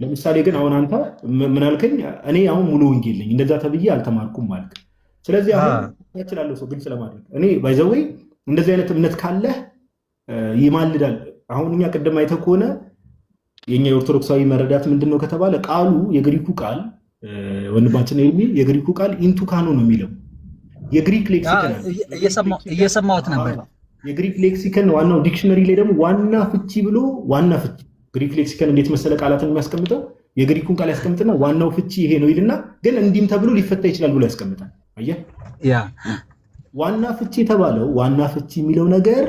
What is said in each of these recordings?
ለምሳሌ ግን አሁን አንተ ምን አልከኝ? እኔ አሁን ሙሉ ወንጌል ነኝ እንደዛ ተብዬ አልተማርኩም ማለት። ስለዚህ አሁን ያችላለሁ ሰው ግልጽ ለማድረግ እኔ ባይዘዌ እንደዚህ አይነት እምነት ካለህ ይማልዳል። አሁን እኛ ቅድም አይተህ ከሆነ የኛ የኦርቶዶክሳዊ መረዳት ምንድነው ከተባለ ቃሉ የግሪኩ ቃል ወንድማችን የግሪኩ ቃል ኢንቱካኖ ነው የሚለው የግሪክ ሌክሲከን እየሰማሁት ነበር። የግሪክ ሌክሲከን ዋናው ዲክሽነሪ ላይ ደግሞ ዋና ፍቺ ብሎ ዋና ፍቺ ግሪክ ሌክሲከን እንዴት መሰለ ቃላትን የሚያስቀምጠው የግሪኩን ቃል ያስቀምጥና ዋናው ፍቺ ይሄ ነው ይልና ግን እንዲህም ተብሎ ሊፈታ ይችላል ብሎ ያስቀምጣል። አየህ ዋና ፍቺ የተባለው ዋና ፍቺ የሚለው ነገር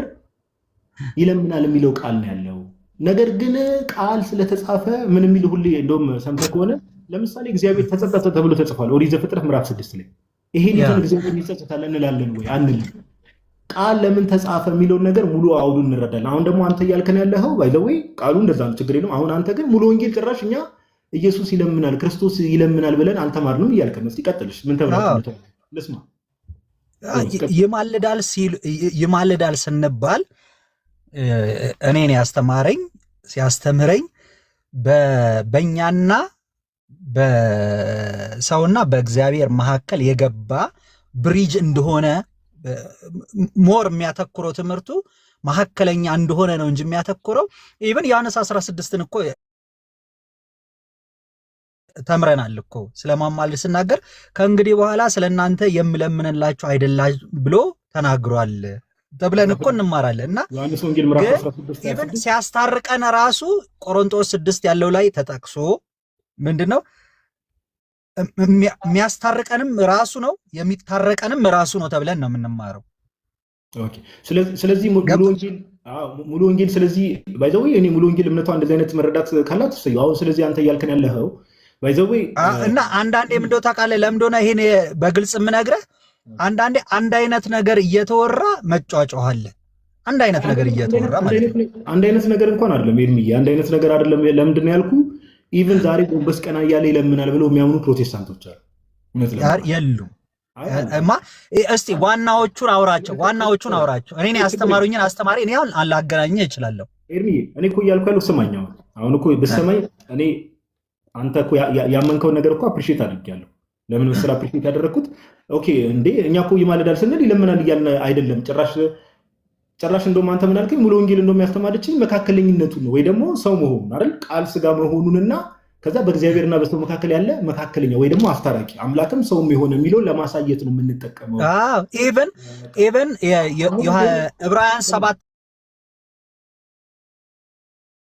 ይለምናል የሚለው ቃል ነው ያለው። ነገር ግን ቃል ስለተጻፈ ምን የሚል ሁሌ እንደውም ሰምተህ ከሆነ ለምሳሌ እግዚአብሔር ተጸጸተ ተብሎ ተጽፏል ኦሪት ዘፍጥረት ምዕራፍ 6 ላይ ይሄን ይዘን እግዚአብሔር ይጸጸታል እንላለን ወይ አንልም። ቃል ለምን ተጻፈ የሚለውን ነገር ሙሉ አውዱን እንረዳለን። አሁን ደግሞ አንተ እያልከን ያለኸው ባይ ዘ ዌይ ቃሉ እንደዛ ነው ችግር የለውም። አሁን አንተ ግን ሙሉ ወንጌል ጭራሽ እኛ ኢየሱስ ይለምናል ክርስቶስ ይለምናል ብለን አልተማርንም እያልከን ነው። እስቲ ቀጥልሽ ምን ተብራችሁ ልስማ። ይማልዳል ስንባል እኔን ያስተማረኝ ሲያስተምረኝ በእኛና በሰውና በእግዚአብሔር መካከል የገባ ብሪጅ እንደሆነ ሞር የሚያተኩረው ትምህርቱ መካከለኛ እንደሆነ ነው እንጂ የሚያተኩረው ኢቭን ዮሐንስ 16ን እኮ ተምረናል እኮ ስለማማለድ ስናገር ከእንግዲህ በኋላ ስለናንተ የምለምንላችሁ አይደላችሁ ብሎ ተናግሯል ተብለን እኮ እንማራለን። እና ኢቭን ሲያስታርቀን ራሱ ቆሮንቶስ 6 ያለው ላይ ተጠቅሶ ምንድነው የሚያስታርቀንም ራሱ ነው የሚታረቀንም ራሱ ነው ተብለን ነው የምንማረው። ኦኬ ስለዚህ ሙሉ ወንጌል ስለዚህ ባይዘው እኔ ሙሉ ወንጌል እምነቷ እንደዚህ አይነት መረዳት ካላት ሰው አሁን ስለዚህ አንተ እያልከን ያለኸው ባይዘው እና አንዳንዴ ምንድነው ታውቃለህ ለምንድነው ይሄን በግልጽ የምነግርህ አንዳንዴ አንድ አይነት ነገር እየተወራ መጫጫው አለ። አንድ አይነት ነገር እየተወራ ማለት ነው። አንድ አይነት ነገር እንኳን አይደለም ኤርሚዬ፣ አንድ አይነት ነገር አይደለም። ለምንድን ነው ያልኩ? ኢቭን ዛሬ ጎንበስ ቀና እያለ ይለምናል ብለው የሚያምኑ ፕሮቴስታንቶች አሉ። የሉም። እስቲ ዋናዎቹን አውራቸው። እኔ ያስተማሩኝን አስተማሪ እኔ አሁን አላገናኘ እችላለሁ። ኤርሚዬ እኔ እኮ እያልኩ ያለው ስማኝ። አሁን እኮ ብትሰማኝ እኔ አንተ እኮ ያመንከውን ነገር እኮ አፕሪሺየት አድርጌያለሁ። ለምን መሰለህ አፕሪሺየት ያደረኩት? ኦኬ እንዴ እኛ እኮ ይማልዳል ስንል ይለምናል እያልን አይደለም። ጭራሽ እንደውም አንተ ምን አልከኝ? ሙሉ ወንጌል እንደውም ያስተማረችኝ መካከለኝነቱን ነው ወይ ደግሞ ሰው መሆኑን አይደል? ቃል ስጋ መሆኑንና ከዛ በእግዚአብሔርና በሰው መካከል ያለ መካከለኛ ወይ ደግሞ አስታራቂ አምላክም ሰውም የሆነ የሚለውን ለማሳየት ነው የምንጠቀመው። ኢቨን ዕብራውያን 7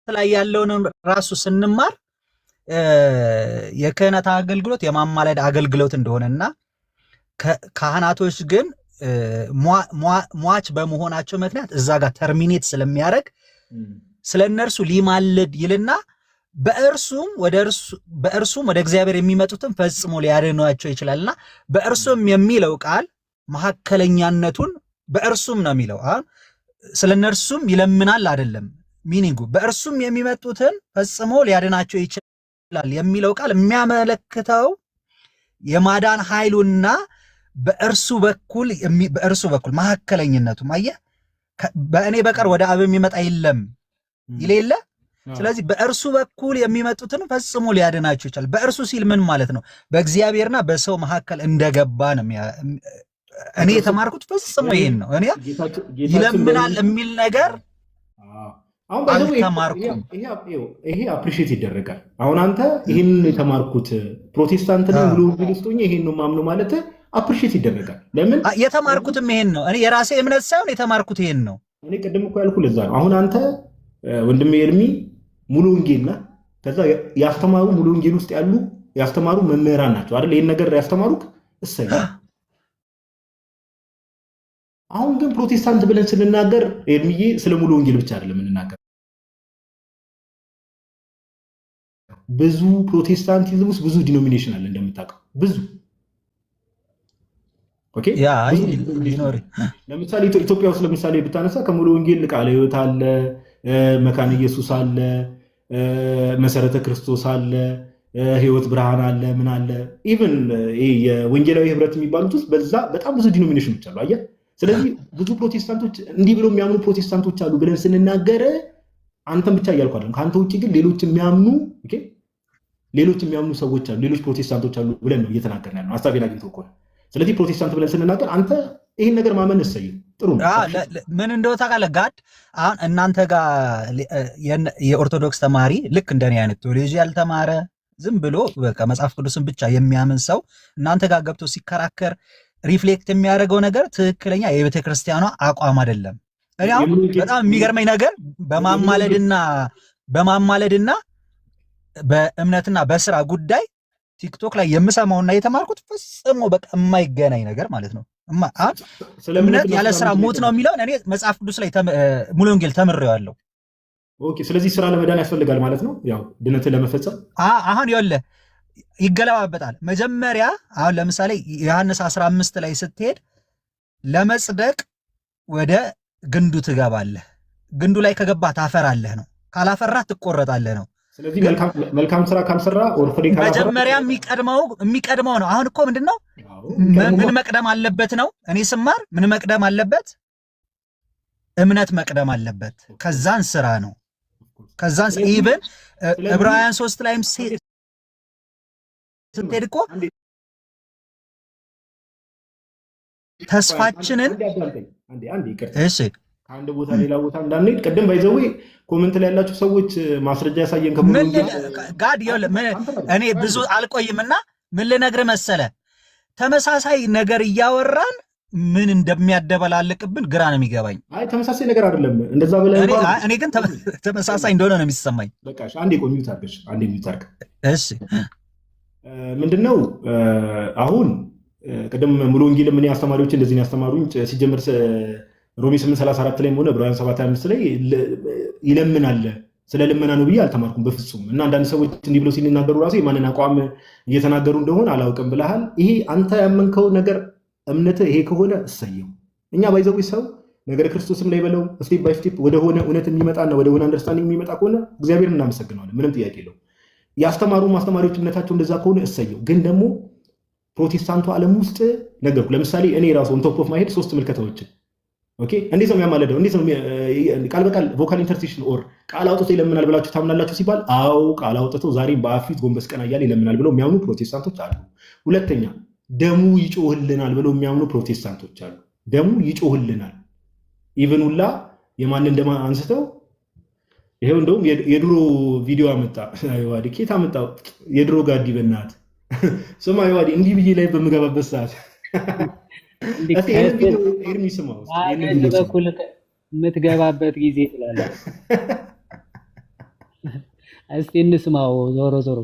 ላይ ያለውን ራሱ ስንማር የክህነት አገልግሎት የማማለድ አገልግሎት እንደሆነና ካህናቶች ግን ሟች በመሆናቸው ምክንያት እዛ ጋር ተርሚኔት ስለሚያደርግ ስለነርሱ ሊማልድ ይልና በእርሱም ወደ እግዚአብሔር የሚመጡትን ፈጽሞ ሊያድኗቸው ይችላልና በእርሱም የሚለው ቃል መካከለኛነቱን በእርሱም ነው የሚለው። አሁን ስለነርሱም ይለምናል አይደለም ሚኒንጉ በእርሱም የሚመጡትን ፈጽሞ ሊያድናቸው ይችላል የሚለው ቃል የሚያመለክተው የማዳን ኃይሉና በእርሱ በኩል መካከለኝነቱ ማየህ በእኔ በቀር ወደ አብ የሚመጣ የለም ይሌለ። ስለዚህ በእርሱ በኩል የሚመጡትን ፈጽሞ ሊያድናቸው ይችላል። በእርሱ ሲል ምን ማለት ነው? በእግዚአብሔርና በሰው መካከል እንደገባ ነው። እኔ የተማርኩት ፈጽሞ ይሄን ነው። እኔ ይለምናል የሚል ነገር አልተማርኩም። ይሄ አፕሪሺየት ይደረጋል። አሁን አንተ ይሄን የተማርኩት ፕሮቴስታንት ነው ብሎ ቢልስቶኝ ይሄን ነው ማምኑ ማለት አፕሪሺየት ይደረጋል። ለምን የተማርኩትም ይሄን ነው። እኔ የራሴ እምነት ሳይሆን የተማርኩት ይሄን ነው። እኔ ቅድም እኮ ያልኩህ ለዛ ነው። አሁን አንተ ወንድሜ ኤርሚ ሙሉ ወንጌልና ከዛ ያስተማሩ ሙሉ ወንጌል ውስጥ ያሉ ያስተማሩ መምህራን ናቸው አይደል? ይሄን ነገር ያስተማሩክ እሰይ። አሁን ግን ፕሮቴስታንት ብለን ስንናገር ኤርሚዬ ስለ ሙሉ ወንጌል ብቻ አይደለም የምንናገር። ብዙ ፕሮቴስታንቲዝም ውስጥ ብዙ ዲኖሚኔሽን አለ እንደምታውቀው ብዙ። ኦኬ ለምሳሌ ኢትዮጵያ ውስጥ ለምሳሌ ብታነሳ ከሙሉ ወንጌል ቃለ ሕይወት አለ፣ መካነ ኢየሱስ አለ፣ መሰረተ ክርስቶስ አለ፣ ሕይወት ብርሃን አለ፣ ምን አለ። ኢቭን የወንጌላዊ ህብረት የሚባሉት ውስጥ በዛ በጣም ብዙ ዲኖሚኔሽኖች አሉ። አየህ። ስለዚህ ብዙ ፕሮቴስታንቶች እንዲህ ብሎ የሚያምኑ ፕሮቴስታንቶች አሉ ብለን ስንናገር አንተም ብቻ እያልኩ አይደለም፣ ከአንተ ውጭ ግን ሌሎች የሚያምኑ ሌሎች የሚያምኑ ሰዎች አሉ፣ ሌሎች ፕሮቴስታንቶች አሉ ብለን ነው እየተናገርን ያለው ሀሳቤን አግኝተው ከሆነ። ስለዚህ ፕሮቴስታንት ብለን ስንናገር አንተ ይህን ነገር ማመን እሰይ ጥሩ ነው። ምን እንደው ታውቃለህ ጋድ አሁን እናንተ ጋር የኦርቶዶክስ ተማሪ ልክ እንደኔ አይነት ቴዎሎጂ ያልተማረ ዝም ብሎ በቃ መጽሐፍ ቅዱስን ብቻ የሚያምን ሰው እናንተ ጋር ገብቶ ሲከራከር ሪፍሌክት የሚያደርገው ነገር ትክክለኛ የቤተ ክርስቲያኗ አቋም አይደለም። እኔ አሁን በጣም የሚገርመኝ ነገር በማማለድና በእምነትና በስራ ጉዳይ ቲክቶክ ላይ የምሰማውና የተማርኩት ፈጽሞ በቃ የማይገናኝ ነገር ማለት ነው። እምነት ያለ ስራ ሞት ነው የሚለውን እኔ መጽሐፍ ቅዱስ ላይ ሙሉ ወንጌል ተምሬዋለሁ። ኦኬ፣ ስለዚህ ስራ ለመዳን ያስፈልጋል ማለት ነው፣ ያው ድነትን ለመፈጸም። አሁን ይኸውልህ ይገለባበጣል። መጀመሪያ አሁን ለምሳሌ ዮሐንስ 15 ላይ ስትሄድ ለመጽደቅ ወደ ግንዱ ትገባለህ፣ ግንዱ ላይ ከገባህ ታፈራለህ ነው፣ ካላፈራህ ትቆረጣለህ ነው። ስለዚህ መልካም ስራ ካልሰራ ኦርቶዶክስ መጀመሪያ የሚቀድመው ነው። አሁን እኮ ምንድነው ምን መቅደም አለበት ነው? እኔ ስማር ምን መቅደም አለበት? እምነት መቅደም አለበት። ከዛን ስራ ነው። ከዛን ኢቭን ዕብራውያን 3 ላይም ስትሄድ እኮ ተስፋችንን እሺ ከአንድ ቦታ ሌላ ቦታ እንዳንሄድ ቅድም ባይዘዌ ኮሜንት ላይ ያላችሁ ሰዎች ማስረጃ ያሳየን ጋድ እኔ ብዙ አልቆይምና ምን ልነግርህ መሰለህ፣ ተመሳሳይ ነገር እያወራን ምን እንደሚያደበላልቅብን ግራ ነው የሚገባኝ። አይ ተመሳሳይ ነገር አይደለም እንደዛ ብለህ እኔ ግን ተመሳሳይ እንደሆነ ነው የሚሰማኝ። በቃ አንዴ ቆይ ሚውት አድርገሽ አንዴ ሚውት አድርግ። እሺ ምንድነው አሁን ቅድም ሙሉ ወንጌል ምን አስተማሪዎች እንደዚህ ያስተማሩኝ ሲጀምር ሮሜ 8:34 ላይ ሆነ ዕብራውያን 7:25 ላይ ይለምናል። ስለ ልመና ነው ብዬ አልተማርኩም በፍጹም። እና አንዳንድ ሰዎች እንዲህ ብለው ሲናገሩ ራሱ የማንን አቋም እየተናገሩ እንደሆነ አላውቅም ብለሃል። ይሄ አንተ ያመንከው ነገር እምነት ይሄ ከሆነ እሰየው። እኛ ባይዘው ሰው ነገር ክርስቶስም ላይ በለው ስቴፕ ባይ ስቴፕ ወደ ሆነ እውነት የሚመጣና ወደ ሆነ አንደርስታንዲንግ የሚመጣ ከሆነ እግዚአብሔር እናመሰግናለን፣ ምንም ጥያቄ የለው። ያስተማሩ ማስተማሪዎች እምነታቸው እንደዛ ከሆነ እሰየው። ግን ደግሞ ፕሮቴስታንቱ ዓለም ውስጥ ነገርኩ። ለምሳሌ እኔ ራሱ ኦን ቶፕ ኦፍ ማይ ሄድ 3 ምልከታዎችን ኦኬ፣ እንዴት ነው የሚያማለደው? እንዴት ነው ቃል በቃል ቮካል ኢንተርሴሽን ኦር ቃል አውጥቶ ይለምናል ብላችሁ ታምናላችሁ ሲባል አዎ ቃል አውጥቶ ዛሬም በአፊት ጎንበስ ቀና እያለ ይለምናል ብለው የሚያምኑ ፕሮቴስታንቶች አሉ። ሁለተኛ ደሙ ይጮህልናል ብለው የሚያምኑ ፕሮቴስታንቶች አሉ። ደሙ ይጮህልናል ኢቭን ሁላ የማንን ደም አንስተው ይሄው እንደውም የድሮ ቪዲዮ አመጣ። አይዋዲ ኬት አመጣው የድሮ ጋዲ በእናት ስማ አይዋዲ እንዲህ ብዬ ላይ በምገባበት ሰዓት በኩል የምትገባበት ጊዜ ስላለ እስቲ እንስማው። ዞሮ ዞሮ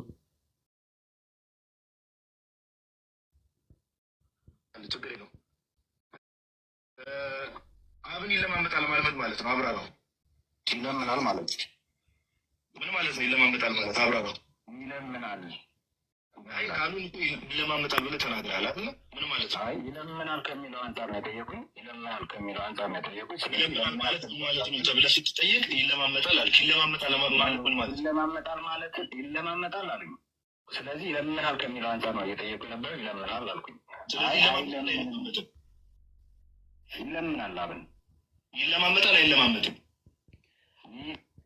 አብን ይለማመጣል ማለት ነው። አብራራው ይለምናል ማለት ምን ማለት ነው? ይለማመጣል ማለት አብራራው ይለምናል። አይ ቃሉን እኮ ይለማመጣል ብለህ ተናግረሃል አይደል? ምን ማለት ነው? አይ ይለምናል ከሚለው አንፃር ነው የጠየቁኝ። ይለምናል ከሚለው አንፃር ነው የጠየቁኝ። ይለምናል ማለት ምን ማለት ነው ተብለህ ስትጠየቅ ይለማመጣል አልክ። ይለማመጣል ማለት ምን ማለት ነው? ይለማመጣል ማለት ይለማመጣል አሉኝ። ስለዚህ ይለምናል ከሚለው አንፃር ነው እየጠየቁኝ ነበር። ይለምናል አልኩኝ። ይለምናል አብን ይለማመጣል አይለማመጥም?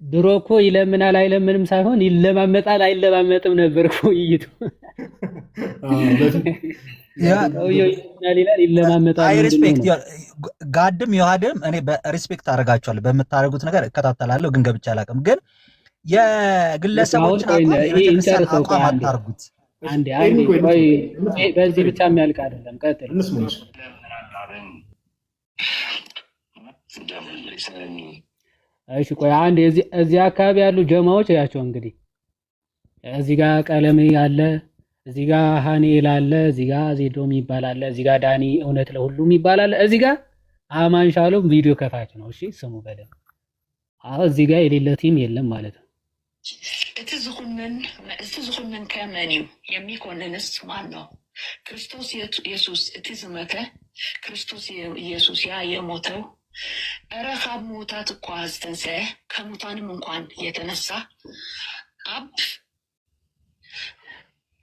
ድሮ እኮ ይለምናል አይለምንም ሳይሆን ይለማመጣል አይለማመጥም ነበር እኮ ውይይቱ። አይ ሪስፔክት ጋድም ዮሐድም እኔ በሪስፔክት አደርጋቸዋለሁ። በምታደርጉት ነገር እከታተላለሁ፣ ግን ገብቼ አላውቅም። ግን የግለሰቦችን አቋም አታርጉት። አንዴ በዚህ ብቻ የሚያልቅ አይደለም። ቀጥል። እሺ ቆይ አንዴ እዚህ አካባቢ ያሉ ጀማዎች ያቸው እንግዲህ እዚህ ጋር ቀለሜ አለ፣ እዚህ ጋር ሃኒኤል አለ፣ እዚህ ጋር ዜዶም ይባላል፣ እዚህ ጋር ዳኒ እውነት ለሁሉም ይባላል፣ እዚህ ጋር አማን ሻሎም ቪዲዮ ከፋች ነው። እሺ ስሙ በደንብ። እዚህ ጋር የሌለ ቲም የለም ማለት ነው። እቲ ዝኹንን ከመን እዩ የሚኮንንስ ማን ነው? ክርስቶስ ኢየሱስ እቲ ዝመተ ክርስቶስ ኢየሱስ ያ የሞተው እረ ካብ ሙታት እኳ ዝተንስአ ከሙታንም እንኳን የተነሳ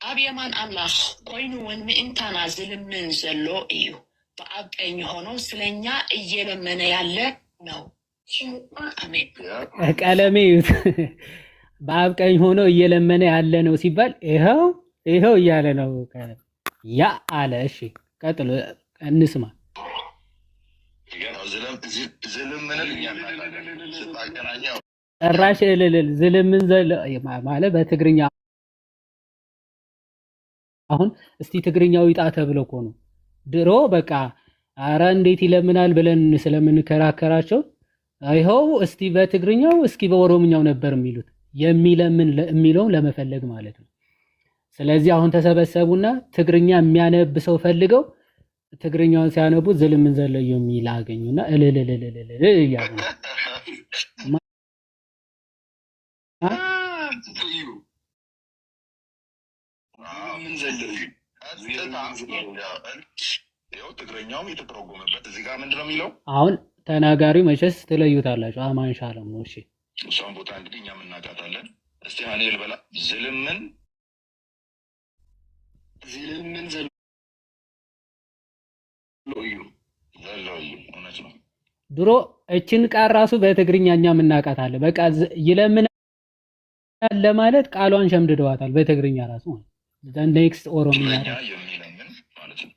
ኣብ የማን አምላኽ ኮይኑ እውን ምእንታና ዝልምን ዘሎ እዩ። በአብ ቀኝ ሆኖ ስለኛ እየለመነ ያለ ነው። አሜን። ቀለሜ በአብ ቀኝ ሆኖ እየለመነ ያለ ነው ሲባል ይኸው እያለ ነው። ያ አለ። እሺ ቀጥሎ እንስማ። ጭራሽ እልል ዝልምን ማለት በትግርኛ አሁን እስቲ ትግርኛው ይጣ ተብሎ እኮ ነው። ድሮ በቃ አረ እንዴት ይለምናል ብለን ስለምንከራከራቸው ይኸው እስቲ በትግርኛው እስኪ በኦሮምኛው ነበር የሚሉት የሚለምን የሚለውን ለመፈለግ ማለት ነው። ስለዚህ አሁን ተሰበሰቡና ትግርኛ የሚያነብ ሰው ፈልገው ትግርኛውን ሲያነቡት ዝልምን ዘለዩ የሚል አገኙና እልልልልልል እያሉ ትግረኛውም የተተረጎመበት እዚህ ጋር ምንድን ነው የሚለው? አሁን ተናጋሪው መቼስ ትለዩታላችሁ። አማን ሻለም ነው። እሺ እሷን ቦታ እንግዲህ እኛም እናውቃታለን። እስቲ ሀኒል በላ ዝልምን ዘለዩ እውነት ነው። ድሮ እችን ቃል ራሱ በትግርኛ እኛም እናውቃታለን። በቃ ይለምናል ለማለት ቃሏን ሸምድደዋታል በትግርኛ ራሱ ማለት ኔክስት ኦሮምኛ የሚለምን ማለት ነው።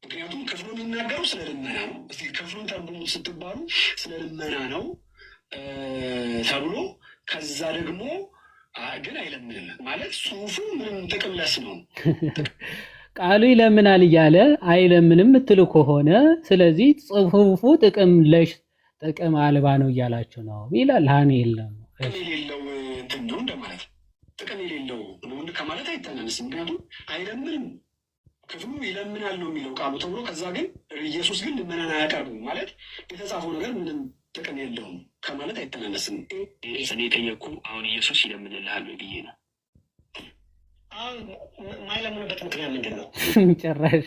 ምክንያቱም ክፍሉ የሚናገረው ስለ ልመና ነው። እስኪ ክፍሉን ተርጉሙ ስትባሉ ስለ ልመና ነው ተብሎ ከዛ ደግሞ ግን አይለምንም ማለት ጽሁፉ ምንም ጥቅም ለስ ነው። ቃሉ ይለምናል እያለ አይለምንም ምትሉ ከሆነ ስለዚህ ጽሁፉ ጥቅም ለሽ ጥቅም አልባ ነው እያላችሁ ነው ይላል። ሀኒ የለም የሌለው እንትን ነው እንደማለት ጥቅም የሌለው ነው ከማለት አይተናነስም። ምክንያቱም አይለምንም ክፍሉ ይለምናል ነው የሚለው ቃሉ ተብሎ ከዛ ግን ኢየሱስ ግን ልመናን አያቀርብም ማለት የተጻፈው ነገር ምንም ጥቅም የለውም ከማለት አይተናነስም። እኔ የጠየቅኩ አሁን ኢየሱስ ይለምንልሃል ብዬ ነው። ማይለምንበት ምክንያት ምንድን ነው? ጭራሽ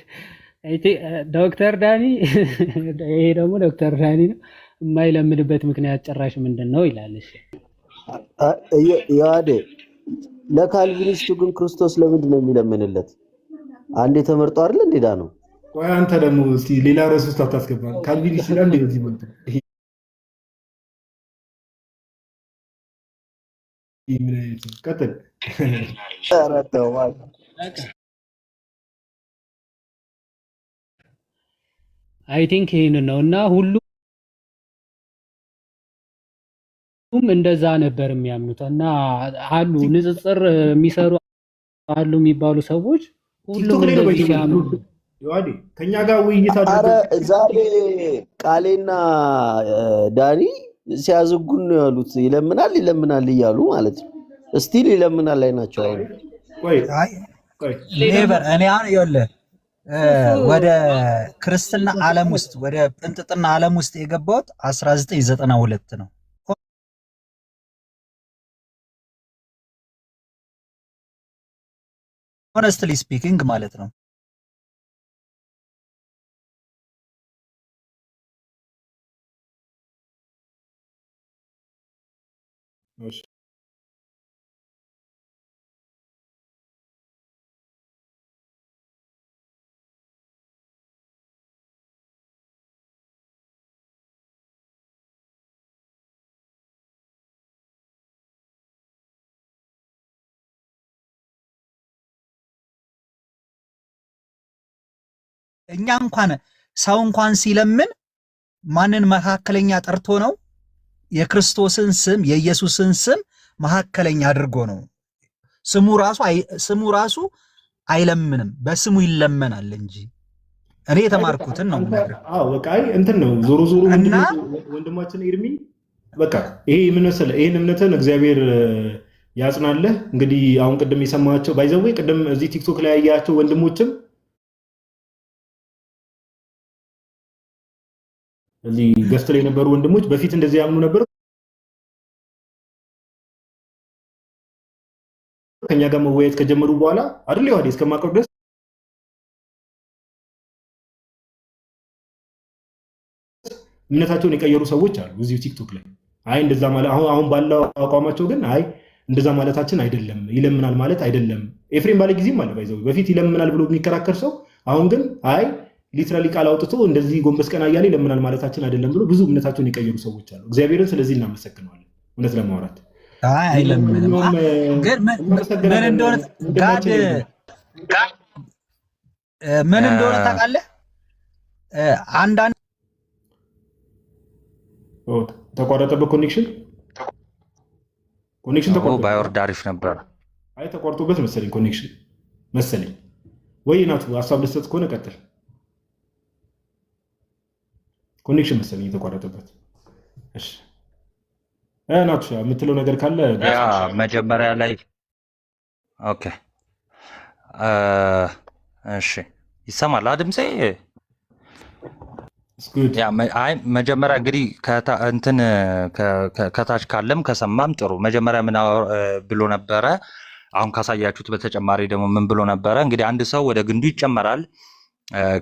ዶክተር ዳኒ ይሄ ደግሞ ዶክተር ዳኒ ነው። የማይለምንበት ምክንያት ጭራሽ ምንድን ነው ይላል። ያዴ ለካልቪኒስቱ ግን ክርስቶስ ለምንድን ነው የሚለምንለት? አንዴ ተመርጦ አይደል እንዴዳ ነው። ቆይ አንተ ደግሞ እስቲ ሌላ ርዕስ ውስጥ አታስገባ። ካልቪኒስት ይላል እንዴ በዚህ መልኩ ቀጥል። አይ ቲንክ ይሄንን ነው እና ሁሉም እንደዛ ነበር የሚያምኑት እና አሉ ንጽጽር የሚሰሩ አሉ የሚባሉ ሰዎች ሁሉም እንደዚህ ሲያምኑ ይዋዲ ከኛ ጋር ውይይት አድርገን ዛሬ ቃሌና ዳኒ ሲያዝጉን ነው ያሉት። ይለምናል እያሉ ማለት ነው። እስቲል ይለምናል ላይ ናቸው። ኔቨር እኔ አሁን ይኸውልህ ወደ ክርስትና ዓለም ውስጥ ወደ ጥንጥጥና ዓለም ውስጥ የገባሁት 1992 ነው። ሆነስትሊ ስፒኪንግ ማለት ነው። እኛ እንኳን ሰው እንኳን ሲለምን ማንን መካከለኛ ጠርቶ ነው? የክርስቶስን ስም የኢየሱስን ስም መካከለኛ አድርጎ ነው። ስሙ ራሱ አይለምንም፣ በስሙ ይለመናል እንጂ። እኔ የተማርኩትን ነው የምነግርህ። አዎ በቃ እንትን ነው ዞሮ ወንድማችን ኤርሚ በቃ ይሄ ምን መሰለህ፣ ይሄን እምነትን እግዚአብሔር ያጽናለህ። እንግዲህ አሁን ቅድም የሰማቸው ባይዘዌ ቅድም እዚህ ቲክቶክ ላይ ያያቸው ወንድሞችም እዚህ ገስት ላይ የነበሩ ወንድሞች በፊት እንደዚህ ያምኑ ነበር። ከኛ ጋር መወያየት ከጀመሩ በኋላ አይደል ይዋዲ እስከማቀር ድረስ እምነታቸውን የቀየሩ ሰዎች አሉ እዚህ ቲክቶክ ላይ። አይ እንደዛ ማለት አሁን ባለው አቋማቸው ግን አይ እንደዛ ማለታችን አይደለም፣ ይለምናል ማለት አይደለም። ኤፍሬም ባለ ጊዜም አለ ባይዘው በፊት ይለምናል ብሎ የሚከራከር ሰው አሁን ግን አይ ሊትራሊ ቃል አውጥቶ እንደዚህ ጎንበስ ቀና እያለ ይለምናል ማለታችን አይደለም ብሎ ብዙ እምነታቸውን የቀየሩ ሰዎች አሉ። እግዚአብሔርን ስለዚህ እናመሰግነዋለን። እውነት ለማውራት አይለምንም። ግን ምን እንደሆነ ጋድ ምን እንደሆነ ታውቃለህ? አንዳንድ ተቋረጠበት ኮኔክሽን ተቋረጠ። ባይወርድ አሪፍ ነበር። አይ ተቋርጦበት መሰለኝ ኮኔክሽን መሰለኝ። ወይ ናቱ ሀሳብ ልሰጥ ከሆነ ቀጥል። ኮኔክሽን መሰለኝ የተቋረጠበት። እሺ ናቱ የምትለው ነገር ካለ ያ መጀመሪያ ላይ ኦኬ። እሺ ይሰማል ድምጼ? ያ አይ መጀመሪያ እንግዲህ እንትን ከታች ካለም ከሰማም ጥሩ። መጀመሪያ ምን ብሎ ነበረ? አሁን ካሳያችሁት በተጨማሪ ደግሞ ምን ብሎ ነበረ? እንግዲህ አንድ ሰው ወደ ግንዱ ይጨመራል።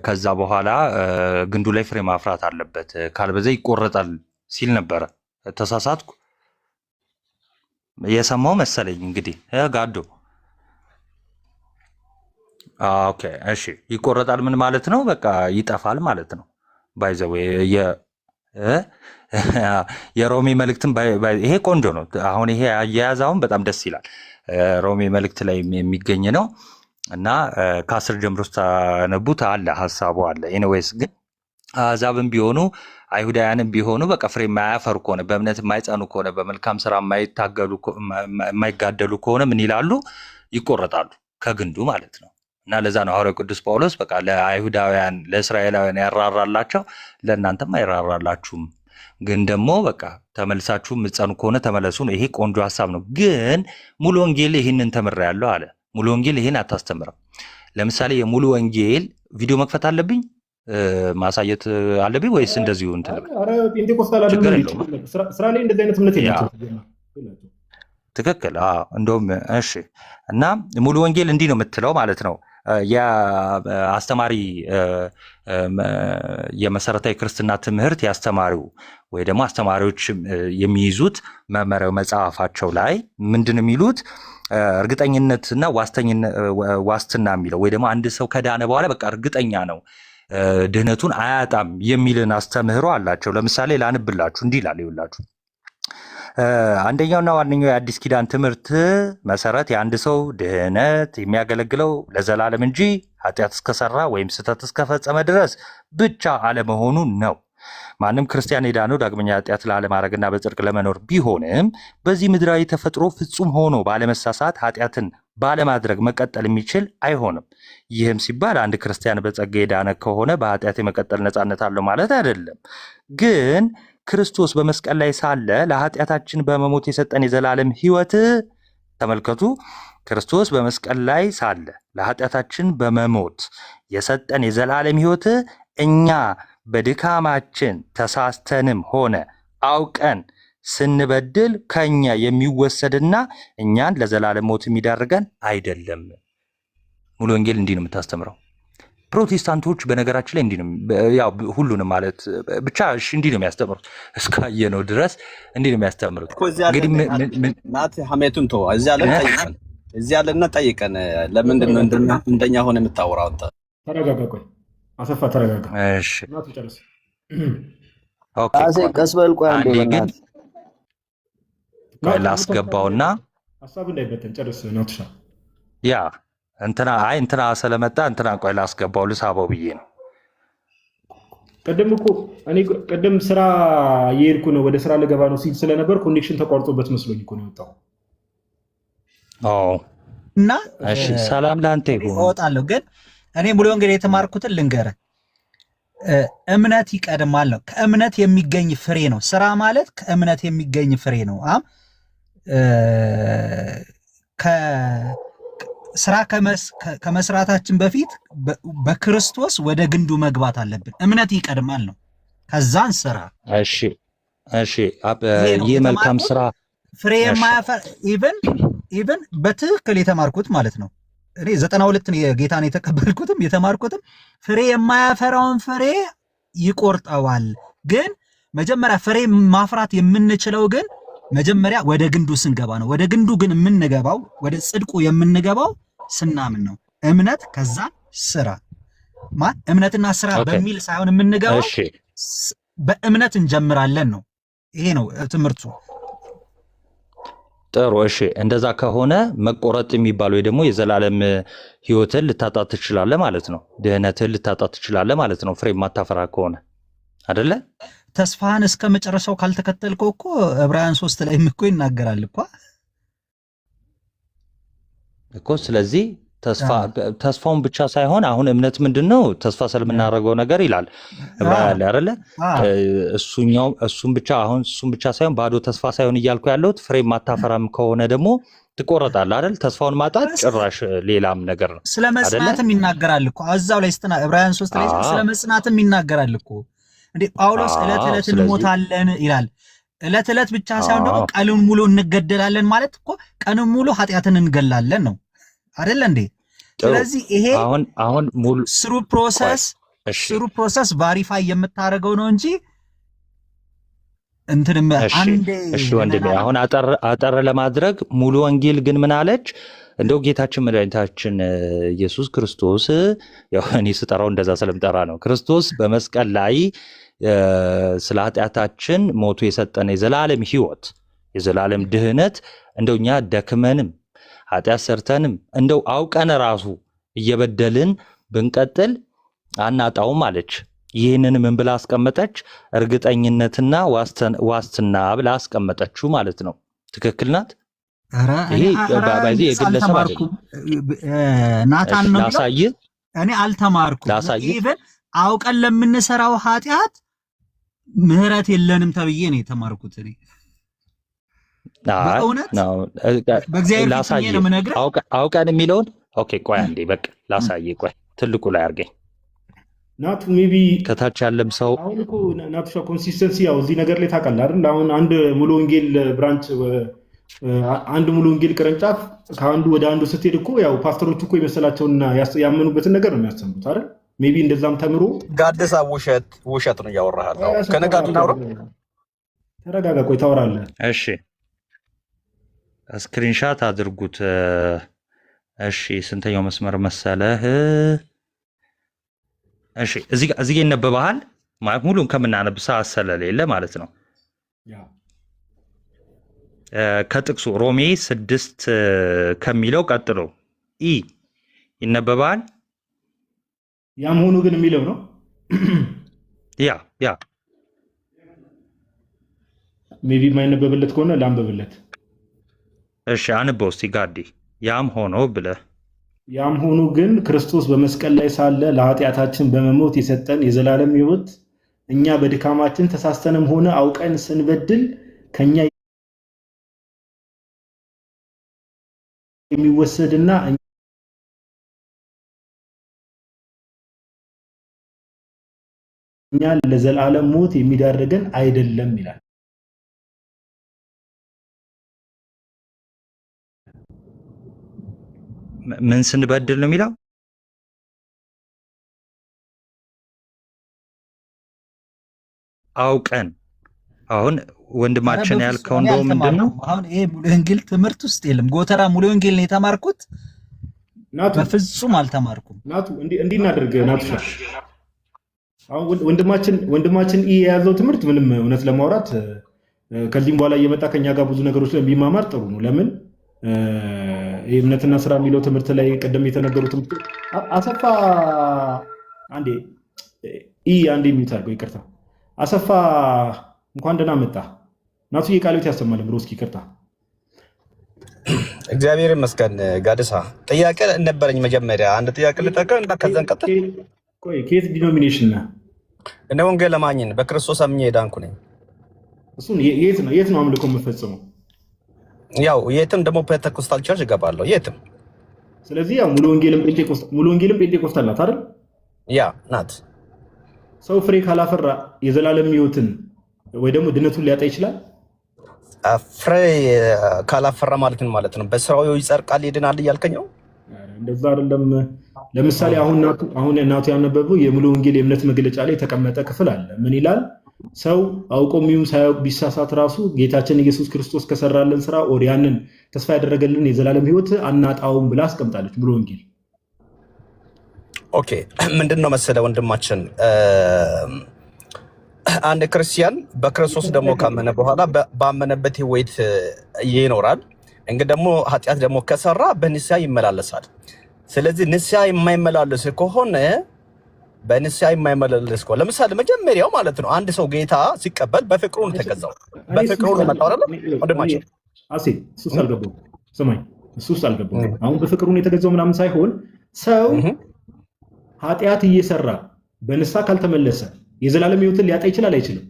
ከዛ በኋላ ግንዱ ላይ ፍሬ ማፍራት አለበት፣ ካልበዛ ይቆረጣል ሲል ነበረ። ተሳሳትኩ? የሰማው መሰለኝ እንግዲህ ጋዶ። ኦኬ እሺ። ይቆረጣል ምን ማለት ነው? በቃ ይጠፋል ማለት ነው። ባይዘው የሮሜ መልእክትን ይሄ ቆንጆ ነው። አሁን ይሄ አያያዛውን በጣም ደስ ይላል። ሮሜ መልእክት ላይ የሚገኝ ነው እና ከ10 ጀምሮ ስታነቡት አለ ሀሳቡ አለ። ኤኒዌይስ ግን አሕዛብም ቢሆኑ አይሁዳውያንም ቢሆኑ በቃ ፍሬ የማያፈሩ ከሆነ በእምነት የማይጸኑ ከሆነ በመልካም ስራ የማይጋደሉ ከሆነ ምን ይላሉ? ይቆረጣሉ ከግንዱ ማለት ነው። እና ለዛ ነው ሐዋርያው ቅዱስ ጳውሎስ በቃ ለአይሁዳውያን ለእስራኤላውያን ያራራላቸው ለእናንተም አይራራላችሁም፣ ግን ደግሞ በቃ ተመልሳችሁ የምትጸኑ ከሆነ ተመለሱ ነው። ይሄ ቆንጆ ሀሳብ ነው። ግን ሙሉ ወንጌል ይህንን ተምሬያለሁ አለ። ሙሉ ወንጌል ይህን አታስተምርም። ለምሳሌ የሙሉ ወንጌል ቪዲዮ መክፈት አለብኝ ማሳየት አለብኝ ወይስ እንደዚሁ እንትን ልበል? ጴንጤቆስታል ስራ ላይ እንደዚህ አይነት እምነት የላቸውም። ትክክል። እንደውም እሺ። እና ሙሉ ወንጌል እንዲህ ነው የምትለው ማለት ነው። የአስተማሪ የመሰረታዊ ክርስትና ትምህርት ያስተማሪው ወይ ደግሞ አስተማሪዎች የሚይዙት መመሪያው መጽሐፋቸው ላይ ምንድን ነው የሚሉት? እርግጠኝነትና ዋስትና የሚለው ወይ ደግሞ አንድ ሰው ከዳነ በኋላ በቃ እርግጠኛ ነው ድህነቱን አያጣም የሚልን አስተምህሮ አላቸው። ለምሳሌ ላንብላችሁ፣ እንዲህ ይላል ይውላችሁ። አንደኛውና ዋነኛው የአዲስ ኪዳን ትምህርት መሰረት የአንድ ሰው ድህነት የሚያገለግለው ለዘላለም እንጂ ኃጢአት እስከሰራ ወይም ስህተት እስከፈጸመ ድረስ ብቻ አለመሆኑ ነው። ማንም ክርስቲያን የዳነው ዳግመኛ ኃጢአት ላለማድረግና በጽድቅ ለመኖር ቢሆንም በዚህ ምድራዊ ተፈጥሮ ፍጹም ሆኖ ባለመሳሳት ኃጢአትን ባለማድረግ መቀጠል የሚችል አይሆንም። ይህም ሲባል አንድ ክርስቲያን በጸጋ የዳነ ከሆነ በኃጢአት የመቀጠል ነፃነት አለው ማለት አይደለም። ግን ክርስቶስ በመስቀል ላይ ሳለ ለኃጢአታችን በመሞት የሰጠን የዘላለም ሕይወት ተመልከቱ። ክርስቶስ በመስቀል ላይ ሳለ ለኃጢአታችን በመሞት የሰጠን የዘላለም ሕይወት እኛ በድካማችን ተሳስተንም ሆነ አውቀን ስንበድል ከኛ የሚወሰድና እኛን ለዘላለም ሞት የሚዳርገን አይደለም። ሙሉ ወንጌል እንዲህ ነው የምታስተምረው። ፕሮቴስታንቶች በነገራችን ላይ እንዲህ ነው፣ ያው ሁሉንም ማለት ብቻ እሺ፣ እንዲህ ነው የሚያስተምሩት። እስካየነው ድረስ እንዲህ ነው የሚያስተምሩት። እንግዲህ ናት ሐሜቱን ተው። እዚህ ያለና ጠይቀን ለምንድን ነው እንደኛ ሆነ የምታወራው? ተረጋጋ። ቆይ አሰፋ ተረጋጋ። እሺ ናቱ ጨርስ። ኦኬ ቀስ በል። ቆይ አንዴ በእናትህ ላስገባውና ሀሳብ እንዳይበተን ጨርስ። ናቱሻ ያ እንትና ስለመጣ እንትና ቆይ ላስገባው ልሳበው ብዬ ነው። ቅድም ስራ እየሄድኩ ነው፣ ወደ ስራ ልገባ ነው ሲል ስለነበር ኮኔክሽን ተቋርጦበት መስሎኝ እኮ ነው የወጣው። እና እሺ ሰላም ለአንተ ይሁን። እወጣለሁ፣ ግን እኔ ሙሉ ወንጌል የተማርኩትን ልንገርህ። እምነት ይቀድማል ነው። ከእምነት የሚገኝ ፍሬ ነው። ስራ ማለት ከእምነት የሚገኝ ፍሬ ነው። ስራ ከመስራታችን በፊት በክርስቶስ ወደ ግንዱ መግባት አለብን። እምነት ይቀድማል ነው፣ ከዛን ስራ። እሺ ይህ መልካም ስራ ፍሬ የማያፈር ኢቨን በትክክል የተማርኩት ማለት ነው። እኔ 92 የጌታን የተቀበልኩትም የተማርኩትም ፍሬ የማያፈራውን ፍሬ ይቆርጠዋል። ግን መጀመሪያ ፍሬ ማፍራት የምንችለው ግን መጀመሪያ ወደ ግንዱ ስንገባ ነው። ወደ ግንዱ ግን የምንገባው ወደ ጽድቁ የምንገባው ስናምን ነው። እምነት ከዛ ስራ እምነትና ስራ በሚል ሳይሆን የምንገባው በእምነት እንጀምራለን ነው። ይሄ ነው ትምህርቱ። ጥሩ እሺ፣ እንደዛ ከሆነ መቆረጥ የሚባለው ወይ ደግሞ የዘላለም ህይወትን ልታጣ ትችላለህ ማለት ነው። ድህነትን ልታጣ ትችላለህ ማለት ነው። ፍሬ ማታፈራ ከሆነ አይደለ? ተስፋህን እስከ መጨረሻው ካልተከተልከው እኮ ዕብራውያን 3 ላይ እኮ ይናገራል እኮ። ስለዚህ ተስፋውን ብቻ ሳይሆን አሁን እምነት ምንድነው? ተስፋ ስለምናደርገው ነገር ይላል ዕብራውያን ላይ አይደለ? እሱም ብቻ ሳይሆን ባዶ ተስፋ ሳይሆን እያልኩ ያለሁት ፍሬ ማታፈራም ከሆነ ደግሞ ትቆረጣለህ አይደል? ተስፋውን ማጣት ጭራሽ ሌላም ነገር ነው። ስለ መጽናትም ይናገራል እኮ እዛው ላይ ዕብራውያን 3 ላይ ስለ መጽናትም ይናገራል እኮ። እንዴ ጳውሎስ ዕለት ዕለት እንሞታለን ይላል። ዕለት ዕለት ብቻ ሳይሆን ደግሞ ቀኑን ሙሉ እንገደላለን ማለት እኮ ቀኑን ሙሉ ኃጢአትን እንገላለን ነው አይደል እንዴ? ስለዚህ ይሄ አሁን ሙሉ ስሩ ፕሮሰስ ቫሪፋይ የምታደርገው ነው እንጂ እንትንም አንዴ። እሺ ወንድሜ፣ አሁን አጠር ለማድረግ ሙሉ ወንጌል ግን ምን አለች? እንደው ጌታችን መድኃኒታችን ኢየሱስ ክርስቶስ፣ ያው እኔ ስጠራው እንደዛ ስለምጠራ ነው፣ ክርስቶስ በመስቀል ላይ ስለ ኃጢአታችን ሞቱ የሰጠን የዘላለም ህይወት የዘላለም ድህነት እንደው እኛ ደክመንም ኃጢአት ሰርተንም እንደው አውቀን ራሱ እየበደልን ብንቀጥል አናጣውም አለች። ይህንን ምን ብላ አስቀመጠች? እርግጠኝነትና ዋስትና ብላ አስቀመጠችው ማለት ነው። ትክክል ናት። ይሄ ባይዚ የግለሰብ አይደለም። ናታን ነው ላሳይህ። እኔ አልተማርኩም። ኢቭን አውቀን ለምንሰራው ኃጢአት ምህረት የለንም ተብዬ ነው የተማርኩት እኔ። በእውነት በእግዚአብሔር ፊት ነው የምነግርህ። አውቀን የሚለውን ኦኬ፣ ቆይ አንዴ በቃ ላሳይህ። ቆይ ትልቁ ላይ አድርገኝ ናቱ ሜቢ ከታች ያለም ሰው አሁን እኮ ናቱሻ ኮንሲስተንሲ ያው እዚህ ነገር ላይ ታውቃለህ አይደል? አሁን አንድ ሙሉ ወንጌል ብራንች አንድ ሙሉ ወንጌል ቅርንጫፍ ከአንዱ ወደ አንዱ ስትሄድ እኮ ያው ፓስተሮቹ እኮ የመሰላቸውና ያመኑበትን ነገር ነው የሚያስተምሩት አይደል? ሜቢ እንደዛም ተምሮ ጋደሳ ውሸት ነው እያወራሃል። ከነጋር እናውራ። ተረጋጋ፣ ቆይ ታወራለህ። እሺ ስክሪንሻት አድርጉት። እሺ ስንተኛው መስመር መሰለህ? እሺ እዚህ ጋር ይነበባል ማለት ሙሉን ከምናነብ ሰዓት ስለሌለ ማለት ነው። ከጥቅሱ ሮሜ 6 ከሚለው ቀጥሎ ይነበባል። ያም ሆኖ ግን የሚለው ነው። ያ ሜቢ የማይነበብለት ከሆነ ላንብብለት። እሺ አንበው እስቲ ጋዲ። ያም ሆኖ ብለህ ያም ሆኖ ግን ክርስቶስ በመስቀል ላይ ሳለ ለኃጢአታችን በመሞት የሰጠን የዘላለም ሕይወት እኛ በድካማችን ተሳስተንም ሆነ አውቀን ስንበድል ከኛ የሚወሰድና እኛ ለዘላለም ሞት የሚዳርገን አይደለም ይላል። ምን ስንበድል ነው የሚለው? አውቀን። አሁን ወንድማችን ያልከው እንደው ምንድነው? አሁን ይሄ ሙሉ ወንጌል ትምህርት ውስጥ የለም። ጎተራ ሙሉ ወንጌል ነው የተማርኩት። ናቱ በፍጹም አልተማርኩም። ናቱ እንዲህ እናድርግ። ናቱ አሁን ወንድማችን የያዘው ትምህርት ምንም እውነት ለማውራት ከዚህም በኋላ እየመጣ ከኛ ጋር ብዙ ነገሮች ላይ ቢማማር ጥሩ ነው። ለምን የእምነትና ስራ የሚለው ትምህርት ላይ ቀደም የተነገሩ ትምህርት አሰፋ አንዴ የሚዩት አድርገው፣ ይቅርታ አሰፋ እንኳን ደህና መጣ። ናቱ የቃሉት ያሰማል ብሎ እስኪ ይቅርታ። እግዚአብሔር ይመስገን። ጋድሳ ጥያቄ ነበረኝ። መጀመሪያ አንድ ጥያቄ ልጠይቅህ እና ከዛን ቀጥል። ቆይ ከየት ዲኖሚኔሽን ነህ? እኔ ወንጌል አማኝ በክርስቶስ አምኜ የዳንኩ ነኝ። እሱን የት ነው አምልኮ የምፈጽመው? ያው የትም ደግሞ ፔንቴኮስታል ቸርች እገባለሁ የትም። ስለዚህ ያው ሙሉ ወንጌልም ፔንቴኮስታል ናት አይደል? ያ ናት። ሰው ፍሬ ካላፈራ የዘላለም ሕይወትን ወይ ደግሞ ድነቱን ሊያጣ ይችላል። ፍሬ ካላፈራ ማለት ነው ማለት ነው። በስራው ይጸድቃል ይድናል እያልከኝ ነው? እንደዛ አይደለም። ለምሳሌ አሁን ናቱ ያነበበው የሙሉ ወንጌል የእምነት መግለጫ ላይ የተቀመጠ ክፍል አለ። ምን ይላል? ሰው አውቆም ይሁን ሳያውቅ ቢሳሳት ራሱ ጌታችን ኢየሱስ ክርስቶስ ከሰራልን ስራ ወደ ያንን ተስፋ ያደረገልን የዘላለም ሕይወት አናጣውም ብላ አስቀምጣለች ሙሉ ወንጌል። ኦኬ ምንድን ነው መሰለ ወንድማችን፣ አንድ ክርስቲያን በክርስቶስ ደግሞ ካመነ በኋላ ባመነበት ሕይወት ይኖራል። እንግዲህ ደግሞ ኃጢአት ደግሞ ከሰራ በንስሐ ይመላለሳል። ስለዚህ ንስሐ የማይመላለስ ከሆነ በንስሐ የማይመላለስ ከሆነ ለምሳሌ መጀመሪያው ማለት ነው አንድ ሰው ጌታ ሲቀበል በፍቅሩ ነው ተገዛው። በፍቅሩ ነው መጣው አይደል? ወንድማችን እሱስ አልገባውም። ስማኝ፣ እሱስ አልገባውም። አሁን በፍቅሩ ነው የተገዛው ምናምን ሳይሆን ሰው ኃጢአት እየሰራ በንስሐ ካልተመለሰ የዘላለም ሕይወትን ሊያጣ ይችላል አይችልም?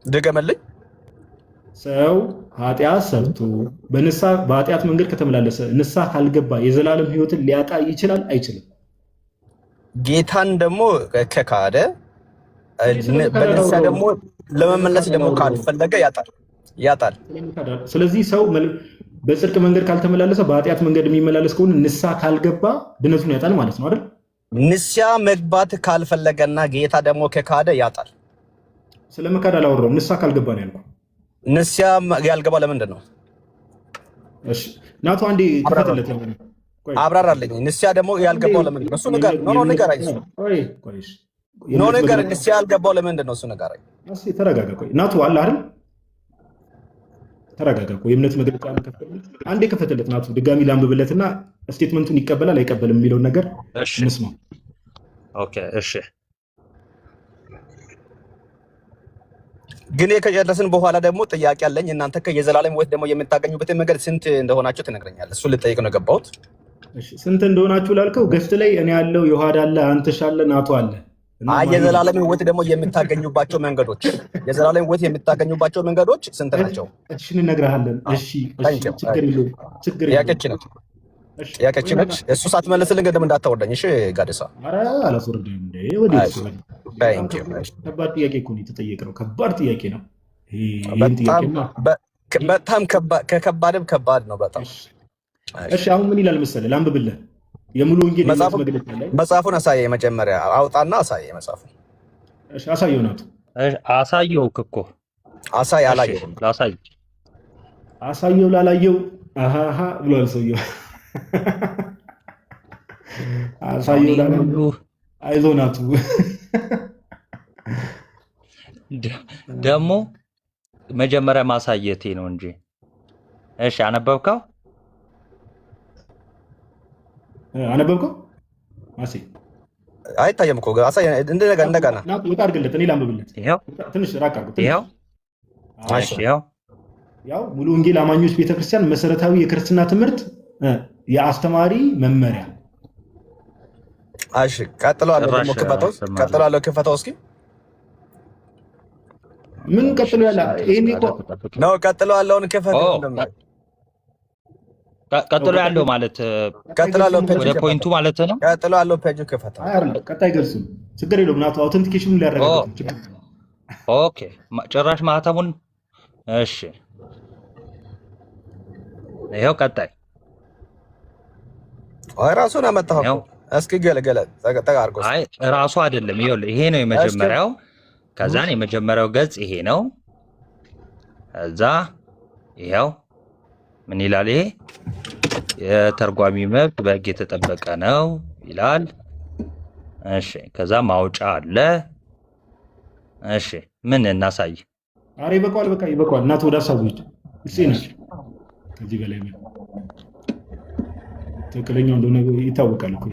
ድገመልኝ። ሰው ኃጢአት ሰርቶ በኃጢአት መንገድ ከተመላለሰ ንስሐ ካልገባ የዘላለም ሕይወትን ሊያጣ ይችላል አይችልም? ጌታን ደግሞ ከካደ በንስሐ ደግሞ ለመመለስ ደግሞ ካልፈለገ ያጣል። ስለዚህ ሰው በጽድቅ መንገድ ካልተመላለሰ በኃጢአት መንገድ የሚመላለስ ከሆነ ንስሐ ካልገባ ድነቱን ያጣል ማለት ነው አይደል? ንስሐ መግባት ካልፈለገና ጌታ ደግሞ ከካደ ያጣል። ስለመካድ አላወራሁም። ንስሐ ካልገባ ነው ያልኩት። ንስሐ ያልገባ ለምንድን ነው? እሺ ናቱ አንዴ ክፈትለት። አብራራልኝ። ንስሐ ደግሞ ያልገባው ለምንድን ነው? እሱ ነገር ንገረኝ። ንስሐ ያልገባው ለምንድን ነው? እሱ ንገረኝ። ተረጋጋ። ቆይ ናቱ አለ አይደል? ተረጋጋ። ቆይ የእምነት መግለጫ አንዴ ክፈትለት ናቱ። ድጋሚ ላንብብለትና ስቴትመንቱን ይቀበላል አይቀበልም የሚለውን ነገር እንስማ። ኦኬ እሺ። ግን ከጨረስን በኋላ ደግሞ ጥያቄ አለኝ። እናንተ የዘላለም ሕይወት ደግሞ የምታገኙበትን መንገድ ስንት እንደሆናችሁ ትነግረኛለህ። እሱ ልጠይቅ ነው የገባሁት። እሺ ስንት እንደሆናችሁ ላልከው ገስት ላይ እኔ ያለው ዮሐድ አለ፣ አንተሽ አለ፣ ናቱ አለ። የዘላለም ሕይወት ደግሞ የምታገኙባቸው መንገዶች የምታገኙባቸው መንገዶች ስንት ናቸው? እሺ እንነግርሃለን። እሺ ችግር የለም። ጥያቄች ነች። እሱ ሳትመልስልኝ ቅድም እንዳታወርደኝ እሺ። ጋደሳ ኧረ አላስወርድም እንዴ ወዴት? ከባድ ጥያቄ እኮ ነው የተጠየቅነው። ከባድ ጥያቄ ነው። በጣም ከከባድም ከባድ ነው በጣም። እሺ አሁን ምን ይላል መሰለህ? ላንብብልህ። የሙሉ ወንጌል መግለጫ ላይ መጽሐፉን አሳየኝ። መጀመሪያ አውጣና አሳየኝ መጽሐፉን። እሺ አሳየው ናቱ። አሳየው እኮ አሳይ። አላየሁም። ላሳይ። አሳየው ላላየው አሃሃ ብሏል ሰውየው። አሳየው ላላየው አይዞህ ናቱ። ደግሞ መጀመሪያ ማሳየቴ ነው እንጂ። እሺ አነበብከው? አነበብከው? አይታየም እኮ አሳይ። እንደገና ናቱ ወጣ አድርግለት። እኔ ላንብብለት። ይኸው ትንሽ ራቅ አድርጉት። ይኸው ያው ሙሉ ወንጌል አማኞች ቤተክርስቲያን መሰረታዊ የክርስትና ትምህርት የአስተማሪ መመሪያ። እሺ ቀጥሎ አለ ደግሞ ክፈተው እስኪ። ምን ቀጥሎ ያለ? ይሄን እኮ ነው ቀጥሎ ያለውን ክፈተው። ቀጥሎ ያለው ማለት ወደ ፖይንቱ ማለት ነው። ቀጥሎ ያለው ፔጅ ክፈተው። ቀጣይ ገልጹ ችግር የለውም። ናቱ አውተንቲኬሽኑን ሊያረጋግጥ ችግር። ኦኬ ጭራሽ ማህተሙን። እሺ ይሄው ቀጣይ ራሱን አመጣው። እስኪ ገለገለ ተጋርጎ። አይ ራሱ አይደለም። ይሄ ነው የመጀመሪያው። ከዛን የመጀመሪያው ገጽ ይሄ ነው። እዛ ይሄው ምን ይላል? ይሄ የተርጓሚ መብት በሕግ የተጠበቀ ነው ይላል። እሺ ከዛ ማውጫ አለ። እሺ ምን እናሳይ? አሬ ይበቃዋል። በቃ ይበቃዋል። እናት ወደ ሀሳቡ ሂድ። ከዚህ በላይ ትክክለኛው እንደሆነ ይታወቃል እኮ።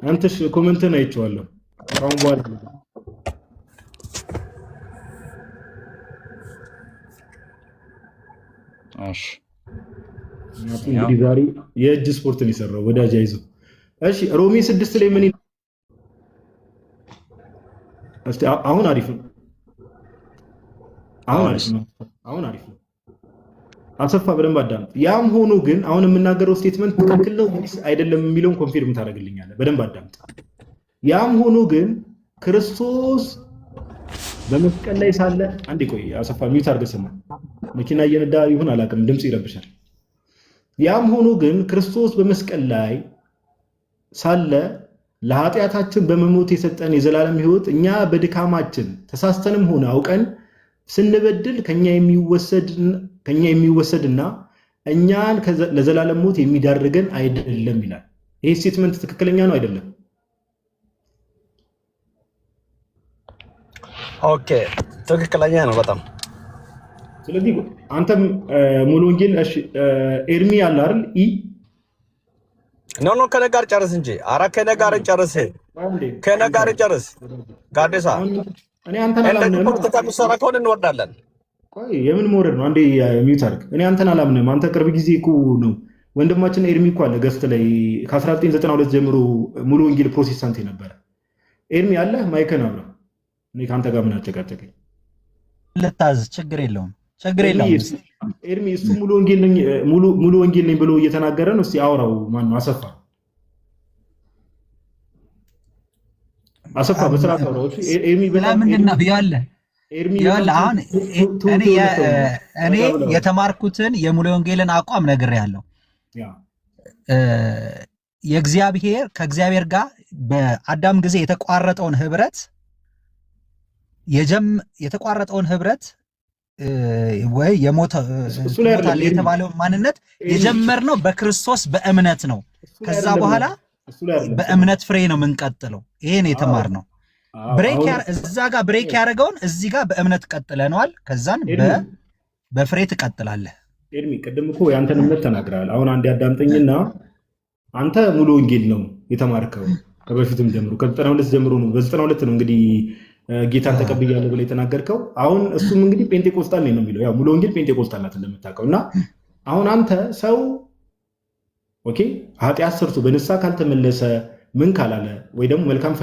አንተሽ ኮሜንትን አይቼዋለሁ። አሁን በኋላ እሺ እንግዲህ ዛሬ የእጅ ስፖርትን የሰራው ወዳጅ አይዞህ። እሺ ሮሜ 6 ላይ ምን ይላል? እስቲ አሁን አሪፍ ነው። አሁን አሪፍ ነው። አሰፋ በደንብ አዳምጥ። ያም ሆኖ ግን አሁን የምናገረው ስቴትመንት ትክክል ነው ወይስ አይደለም የሚለውን ኮንፊርም ታደርግልኛለህ። በደንብ አዳምጥ። ያም ሆኖ ግን ክርስቶስ በመስቀል ላይ ሳለ፣ አንዴ ቆይ አሰፋ ሚውት አድርገህ ስማ። መኪና እየነዳ ይሁን አላውቅም፣ ድምፅ ይረብሻል። ያም ሆኖ ግን ክርስቶስ በመስቀል ላይ ሳለ ለኃጢአታችን በመሞት የሰጠን የዘላለም ሕይወት እኛ በድካማችን ተሳስተንም ሆነ አውቀን ስንበድል ከኛ የሚወሰድና እኛን ለዘላለም ሞት የሚዳርገን አይደለም ይላል። ይሄ ስቴትመንት ትክክለኛ ነው አይደለም? ኦኬ ትክክለኛ ነው በጣም። ስለዚህ አንተም ሙሉ ወንጌል እሺ ኤርሚ አለ አይደል? ኖ ከነጋር ጨርስ እንጂ አራ ከነጋር ጨርስ ከነጋር ጨርስ ጋዴሳ እኔ አንተን አላምንም። አንተ ተምሰራ ከሆነ እንወርዳለን። ቆይ የምን መውረድ ነው? አንዴ ሚውት አድርግ። እኔ አንተን አላምንም። አንተ ቅርብ ጊዜ እኮ ነው ወንድማችን ኤርሚ እኮ አለ ገስት ላይ ከ1992 ጀምሮ ሙሉ ወንጌል ፕሮቴስታንት ነበረ። ኤርሚ አለ ማይከን አብራ እኔ ከአንተ ጋር ምን አጨቃጨቀኝ? ልታዝ ችግር የለውም ኤርሚ እሱ ሙሉ ወንጌል ነኝ ብሎ እየተናገረ ነው። እስቲ አውራው። ማን ነው? አሰፋ በስርዓት አውራው። ኤርሚ ምንድን ነው ያለ አሁን እኔ የተማርኩትን የሙሉ ወንጌልን አቋም ነግሬያለሁ። ከእግዚአብሔር ጋር በአዳም ጊዜ የተቋረጠውን ህብረት ወይ የሞታል የተባለው ማንነት የጀመርነው በክርስቶስ በእምነት ነው። ከዛ በኋላ በእምነት ፍሬ ነው የምንቀጥለው። ይሄን የተማርነው እዛ ጋር ብሬክ ያደረገውን እዚህ ጋር በእምነት ቀጥለነዋል። ከዛን በፍሬ ትቀጥላለህ። ኤርሚ ቅድም እኮ የአንተን እምነት ተናግረሃል። አሁን አንድ ያዳምጠኝና አንተ ሙሉ ወንጌል ነው የተማርከው ከበፊትም ጀምሮ ከ92 ጀምሮ ነው። በ92 ነው እንግዲህ ጌታን ተቀብያለሁ ብለህ የተናገርከው። አሁን እሱም እንግዲህ ጴንጤቆስጣል ነው የሚለው። ያው ሙሉ ወንጌል ጴንጤቆስጣል ናት እንደምታውቀው። እና አሁን አንተ ሰው ኦኬ ኃጢአት ሰርቶ በንስሐ ካልተመለሰ ምን ካላለ ወይ ደግሞ መልካም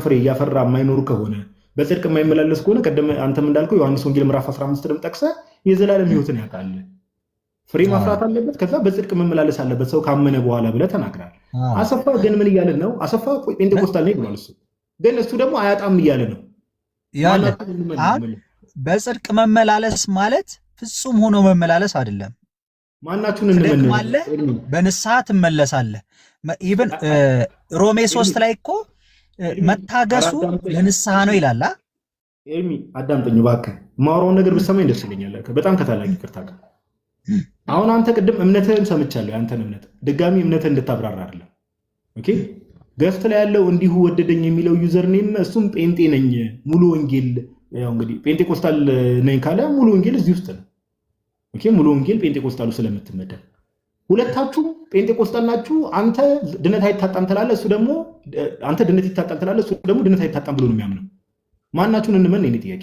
ፍሬ እያፈራ የማይኖሩ ከሆነ በጽድቅ የማይመላለስ ከሆነ ቀደም አንተም እንዳልከው ዮሐንስ ወንጌል ምዕራፍ 15 ደም ጠቅሰህ የዘላለም ሕይወትን ያውቃል። ፍሬ ማፍራት አለበት፣ ከዛ በጽድቅ መመላለስ አለበት ሰው ካመነ በኋላ ብለህ ተናግራል። አሰፋ ግን ምን እያለን ነው? አሰፋ ጴንጤቆስጣል ነው ብሏል። ግን እሱ ደግሞ አያጣም እያለ ነው። በጽድቅ መመላለስ ማለት ፍጹም ሆኖ መመላለስ አይደለም። ማናችሁን እንመልሳለህ? በንስሐ ትመለሳለህ። ኢቭን ሮሜ 3 ላይ እኮ መታገሱ ለንስሐ ነው ይላል። ኤርሚ አዳምጠኝ እባክህ። የማወራውን ነገር ብትሰማኝ ደስ ይለኛል። በጣም ከታላቅ ይቅርታ ጋር አሁን አንተ ቅድም እምነትህን ሰምቻለሁ። ያንተን እምነት ድጋሚ እምነትህን እንድታብራራ አይደለም። ኦኬ ገፍት ላይ ያለው እንዲሁ ወደደኝ የሚለው ዩዘር ኔም እሱም ጴንጤ ነኝ ሙሉ ወንጌል ያው እንግዲህ ጴንጤቆስታል ነኝ ካለ ሙሉ ወንጌል እዚህ ውስጥ ነው። ኦኬ ሙሉ ወንጌል ጴንጤቆስታሉ ስለምትመደብ ሁለታችሁም ጴንጤቆስታል ናችሁ። አንተ ድነት አይታጣም ትላለህ፣ እሱ ደግሞ አንተ ድነት ይታጣል ትላለህ፣ እሱ ደግሞ ድነት አይታጣም ብሎ ነው የሚያምነው። ማናችሁን እንመን ነው ጥያቄ?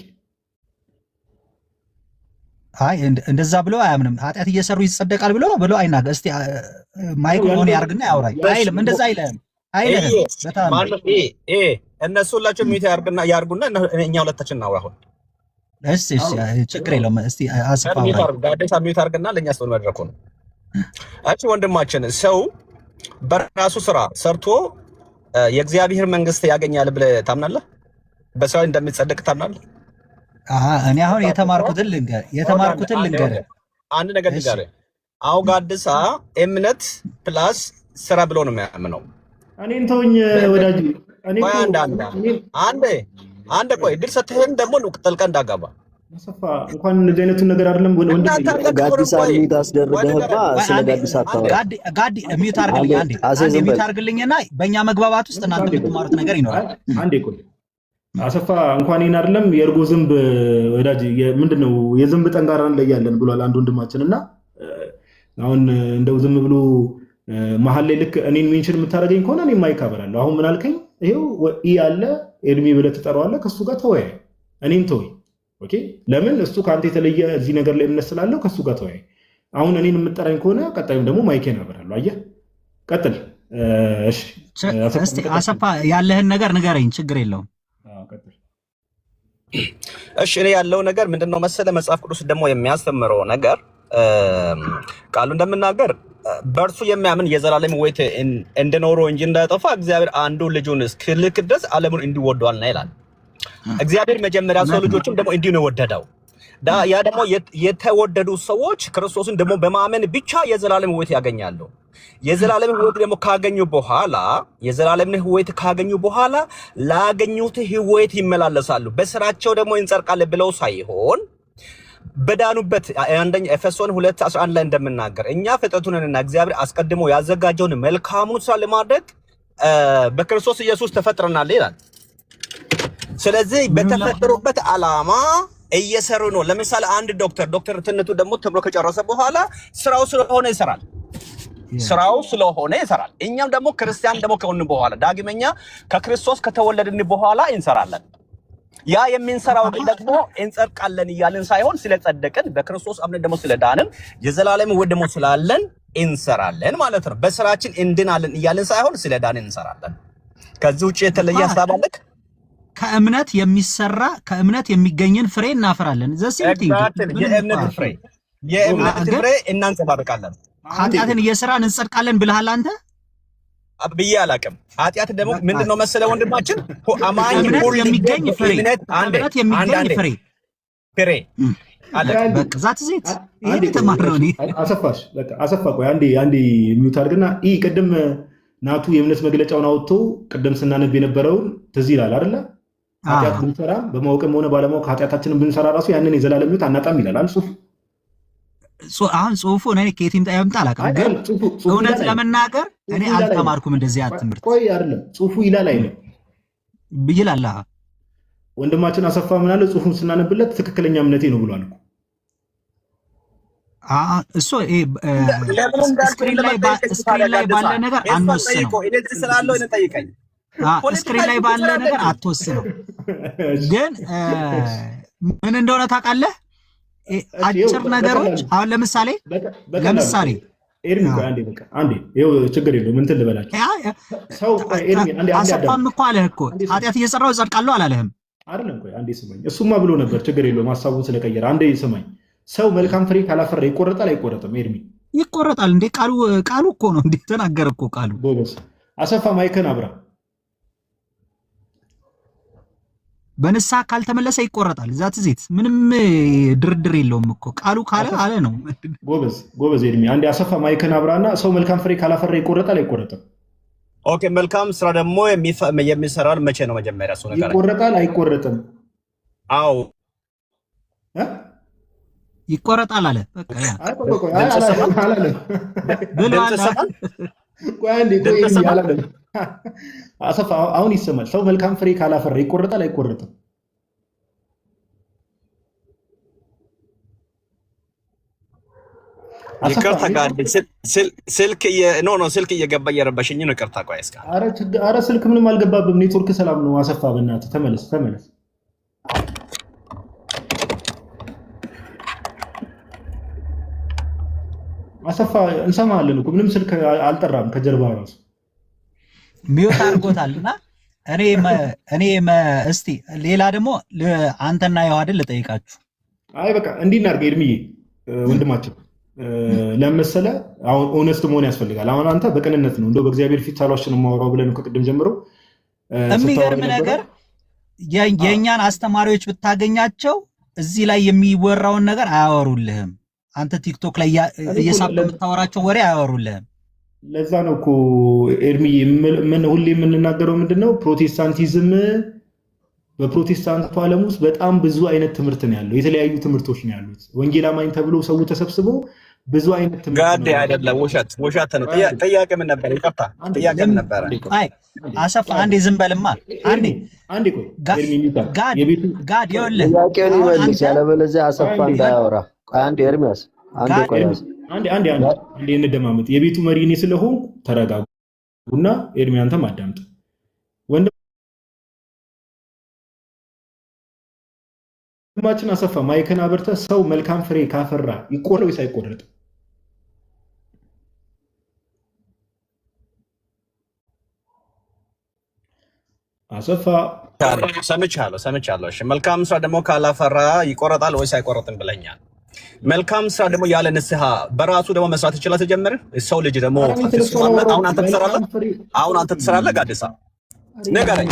አይ እንደዛ ብሎ አያምንም። ኃጢአት እየሰሩ ይጸደቃል ብሎ አይናገር። እስቲ ማይክ ኦን ያርግና ያውራይ። አይልም፣ እንደዛ አይልም። በጣም እነሱ ሁላችሁ ሚት ያርጉና እኛ ሁለታችን እናውራ። አሁን እሺ ችግር የለውም። እስቲ አስፋ ጋዴሳ ሚት አርግና ለኛ ሰው መድረኩ ነው። አቺ ወንድማችን ሰው በራሱ ስራ ሰርቶ የእግዚአብሔር መንግስት ያገኛል ብለህ ታምናለህ? በሰው እንደሚጸድቅ ታምናለህ? እኔ አሁን የተማርኩትን ልንገር አንድ ነገር ልንገር። አሁን ጋዴሳ እምነት ፕላስ ስራ ብሎ ነው የሚያምነው። እኔን ተውኝ ወዳጅ። አንድ ቆይ ድል ሰጥተህን ደግሞ ጠልቀህ እንዳጋባ አሰፋ እንኳን እንደዚህ አይነቱን ነገር አይደለም። ጋዲሳ ሚት አስደርገህባ ስለ ጋዲሳ አታወራ። ጋዲ ሚት አርግልኝ አንዴ ሚት አርግልኝና በእኛ መግባባት ውስጥ እናንተ የምትማሩት ነገር ይኖራል። አንዴ ቆይ አሰፋ እንኳን ይሄን አይደለም የእርጎ ዝንብ ወዳጅ ምንድነው የዝንብ ጠንጋራ እንለያለን ብሏል አንድ ወንድማችን። እና አሁን እንደው ዝም ብሎ መሀል ላይ ልክ እኔን ሜንሽን የምታደርገኝ ከሆነ እኔ ማይካበራለሁ። አሁን ምን አልከኝ? ይሄው ያለ ኤርሚ ብለህ ትጠራዋለህ። ከሱ ጋር ተወያይ፣ እኔን ተወኝ። ኦኬ ለምን እሱ ከአንተ የተለየ እዚህ ነገር ላይ እምነት ስላለው ከሱ ጋር ተወያይ። አሁን እኔን የምጠራኝ ከሆነ ቀጣዩም ደግሞ ማይኬን አበራለሁ። አየህ፣ ቀጥል። እሺ እስቲ አሰፋ ያለህን ነገር ንገረኝ፣ ችግር የለውም። እሺ እኔ ያለው ነገር ምንድነው መሰለህ? መጽሐፍ ቅዱስ ደግሞ የሚያስተምረው ነገር ቃሉ እንደምናገር በእርሱ የሚያምን የዘላለም ሕይወት እንደኖረው እንጂ እንዳይጠፋ እግዚአብሔር አንዱ ልጁን እስኪልክ ድረስ ዓለሙን እንዲወደዋልና ይላል። እግዚአብሔር መጀመሪያ ሰው ልጆችም ደግሞ እንዲሁ ነው የወደደው። ያ ደግሞ የተወደዱ ሰዎች ክርስቶስን ደግሞ በማመን ብቻ የዘላለም ሕይወት ያገኛሉ። የዘላለም ሕይወት ደግሞ ካገኙ በኋላ ላገኙት ሕይወት ይመላለሳሉ። በስራቸው ደግሞ እንጸድቃለን ብለው ሳይሆን በዳኑበት አንደኛ ኤፌሶን 2:11 ላይ እንደምናገር እኛ ፍጥረቱንና እግዚአብሔር አስቀድሞ ያዘጋጀውን መልካሙን ስራ ለማድረግ በክርስቶስ ኢየሱስ ተፈጥረናል ይላል። ስለዚህ በተፈጠሩበት ዓላማ እየሰሩ ነው። ለምሳሌ አንድ ዶክተርነቱ ደግሞ ተምሮ ከጨረሰ በኋላ ስራው ስለሆነ ይሰራል። እኛም ደግሞ ክርስቲያን ደግሞ ከሆንን በኋላ ዳግመኛ ከክርስቶስ ከተወለድን በኋላ እንሰራለን። ያ የምንሰራው ደግሞ እንጸድቃለን እያልን ሳይሆን ስለጸደቅን በክርስቶስ አምነን ደግሞ ስለዳንን የዘላለም ሕይወት ደግሞ ስላለን እንሰራለን ማለት ነው። በስራችን እንድናለን እያልን ሳይሆን ስለዳንን እንሰራለን። ከዚህ ውጭ የተለየ ሀሳብ አለክ? ከእምነት የሚገኝን ፍሬ እናፈራለን። የእምነት ፍሬ እናንጸባርቃለን። ኃጢአትን እየሰራን እንጸድቃለን ብለሃል አንተ? ብዬ አላውቅም። ኃጢአት ደግሞ ምንድነው መሰለ ወንድማችን፣ አማኝ እምነት የሚገኝ ፍሬ አለ። በቃ ዛት ዘይት ይሄ ተማረው ነው። አሰፋ ቆይ አንዴ ሚውት አድርግና ቅድም ናቱ የእምነት መግለጫውን አውጥቶ ቅድም ስናነብ የነበረውን ትዝ ይላል አይደለ? ኃጢአት ብንሰራ በማወቅም ሆነ ባለማወቅ ኃጢአታችንን ብንሰራ ራሱ ያንን የዘላለም ሕይወት አናጣም ይላል ጽሁፉ። አሁን ጽሁፉ እኔ ከየት ይምጣ ያምጣ አላውቅም፣ ግን እውነት ለመናገር እኔ አልተማርኩም እንደዚህ ትምህርት። ቆይ አይደለም ጽሁፉ ይላል አይደለም ይላል። ወንድማችን አሰፋ ምን አለ? ጽሁፉን ስናነብለት ትክክለኛ እምነቴ ነው ብሏል እኮ። እሱ ስክሪን ላይ ባለ ነገር አንወስነው። ስክሪን ላይ ባለ ነገር አትወስነው። ግን ምን እንደሆነ ታውቃለህ? አጭር ነገሮች አሁን ለምሳሌ ኤርሚ አንዴ ይኸው ችግር የለውም እንትን ልበላችሁ። አሰፋም እኮ አለህ እኮ ኃጢአት እየሰራሁ እጸድቃለሁ አላለህም? አይደለም ቆይ አንዴ ስማኝ። እሱማ ብሎ ነበር፣ ችግር የለውም ሀሳቡን ስለቀየረ። አንዴ ስማኝ። ሰው መልካም ፍሬ ካላፈራ ይቆረጣል አይቆረጥም? ኤርሚ ይቆረጣል እንዴ? ቃሉ እኮ ነው እንዴ? ተናገረ እኮ ቃሉ። ጎበዝ አሰፋ ማይከን አብራ። በንስሐ ካልተመለሰ ይቆረጣል። ዛት ዜት ምንም ድርድር የለውም እኮ ቃሉ ካለ አለ ነው። ጎበዝ ኤርሚ አንዴ አሰፋ ማይከን አብራና ሰው መልካም ፍሬ ካላፈራ ይቆረጣል አይቆረጥም? ኦኬ መልካም ስራ ደግሞ የሚሰራው መቼ ነው? መጀመሪያ ሰው ነገር ይቆረጣል አይቆረጥም? አዎ ይቆረጣል አለ። በቃ ያ አሰፋ አሁን ይሰማል። ሰው መልካም ፍሬ ካላፈራ ይቆረጣል አይቆረጥም? ይቅርታ ጋር ስልክ እየገባ እየረበሽኝ ነው። ይቅርታ ቆይ እስካ። ኧረ ስልክ ምንም አልገባብም። ኔትወርክ ሰላም ነው። አሰፋ በእናትህ ተመለስ። አሰፋ እንሰማለን እኮ ምንም ስልክ አልጠራም ከጀርባ ራሱ ሚውት አድርጎታልና እኔ እስቲ ሌላ ደግሞ አንተና የዋድን ልጠይቃችሁ። አይ በቃ እንዲህ እናድርግ ኤርሚዬ ወንድማችን ለመሰለ አሁን ኦነስት መሆን ያስፈልጋል። አሁን አንተ በቅንነት ነው እንደው በእግዚአብሔር ፊት ሳሏችን የማወራው ብለን ከቅድም ጀምሮ የሚገርም ነገር የእኛን አስተማሪዎች ብታገኛቸው እዚህ ላይ የሚወራውን ነገር አያወሩልህም። አንተ ቲክቶክ ላይ እየሳብ የምታወራቸው ወሬ አያወሩልህም። ለዛ ነው እኮ ኤርሚ ሁሌ የምንናገረው ምንድነው ፕሮቴስታንቲዝም በፕሮቴስታንቱ ዓለም ውስጥ በጣም ብዙ አይነት ትምህርት ነው ያለው። የተለያዩ ትምህርቶች ነው ያሉት። ወንጌል አማኝ ተብሎ ሰው ተሰብስቦ ብዙ አይነት ትምህርት ጋዴ አይደለም፣ ውሸት ነው። ጥያቄ ምን ነበር? ይቅርታ ጥያቄ ምን ነበር? አይ አሰፋ አንዴ ዝም በልማ። አንዴ ቆይ ጋድ ይኸውልህ ጥያቄውን ይመልስ፣ ያለበለዚያ አሰፋ እንዳያወራ። አንዴ ኤርሚያስ አንዴ ቆይ አንዴ እንደማመጥ። የቤቱ መሪ እኔ ስለሆንኩ ተረጋጉና ኤርሚ አንተም አዳምጥ። ወንድማችን አሰፋ ማይከን አበርተህ ሰው መልካም ፍሬ ካፈራ ይቆረጥ ወይስ አይቆረጥ? አሰፋ ሰምቻለሁ። እሺ መልካም ስራ ደግሞ ካላፈራ ይቆረጣል ወይስ አይቆረጥም ብለኛል። መልካም ስራ ደግሞ ያለ ንስሐ በራሱ ደግሞ መስራት ይችላል። ተጀመረ ሰው ልጅ ደግሞ አሁን አንተ ትሰራለህ። ጋደሳ ንገረኝ።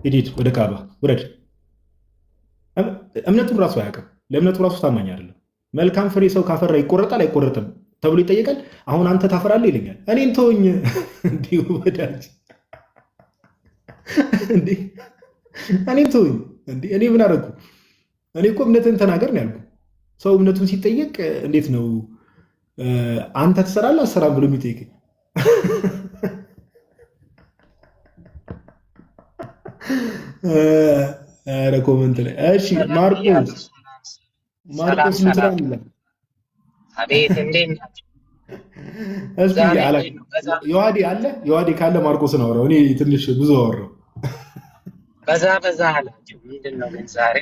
ሂድ ወደ ካባ ውረድ። እምነቱን ራሱ አያውቅም። ለእምነቱ ራሱ ታማኝ አይደለም። መልካም ፍሬ ሰው ካፈራ ይቆረጣል አይቆረጥም ተብሎ ይጠየቃል። አሁን አንተ ታፈራለህ ይለኛል። እኔን ተወኝ። እንዲሁ ወዳጅ እኔን ተወኝ። እኔ ምን አደረኩ? እኔ እኮ እምነትን ተናገር ነው ያልኩ። ሰው እምነቱን ሲጠየቅ እንዴት ነው አንተ ትሰራለህ አትሰራም ብሎ የሚጠይቀኝ? ኧረ ኮመንት ላይ እሺ ማርቆስ ምትራን ይላል። አቤት እንዴት ናችሁ? እስቲ አላ ዮሐዴ ካለ ማርቆስን አውራው። እኔ ትንሽ ብዙ አወራው። በዛ አላችሁ። ምንድን ነው ግን ዛሬ?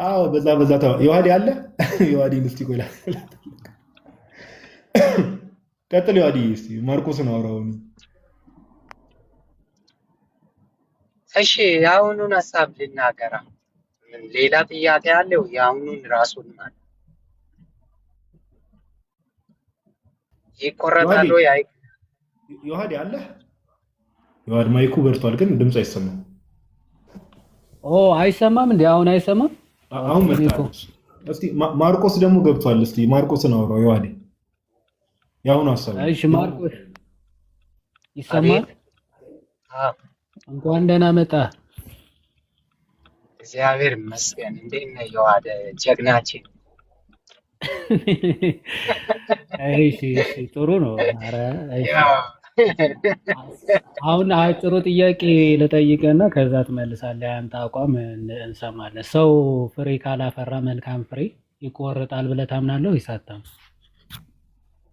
አዎ በዛ ዮሐዴ አለ። ዮሐዴን እስቲ ቆይ ቀጥል። ዮሐዴ እስቲ ማርቆስን አውራው። እሺ የአሁኑን ሀሳብ ልናገራ። ሌላ ጥያቄ አለው? የአሁኑን ራሱን ማለት ይቆረጣል ወይ? ዮሐዴ አለ። ዮሐዴ ማይኩ በርቷል ግን ድምፅ አይሰማም። አይሰማም እንዴ? አሁን አይሰማም? አሁን መጣ። እስቲ ማርቆስ ደግሞ ገብቷል። እስቲ ማርቆስን አውራው ዮሐዴ። ያሁኑ ሀሳብ እሺ ማርቆስ ይሰማል? እንኳን ደህና መጣ። እግዚአብሔር ይመስገን። እንዴት ነህ ዮሐዴ ጀግናችን? እሺ ጥሩ ነው። ኧረ አሁን አጭሩ ጥያቄ ልጠይቅህና ከዛ ትመልሳለህ። አንተ አቋም እንሰማለን። ሰው ፍሬ ካላፈራ መልካም ፍሬ ይቆረጣል ብለህ ታምናለህ ወይስ አታምንም?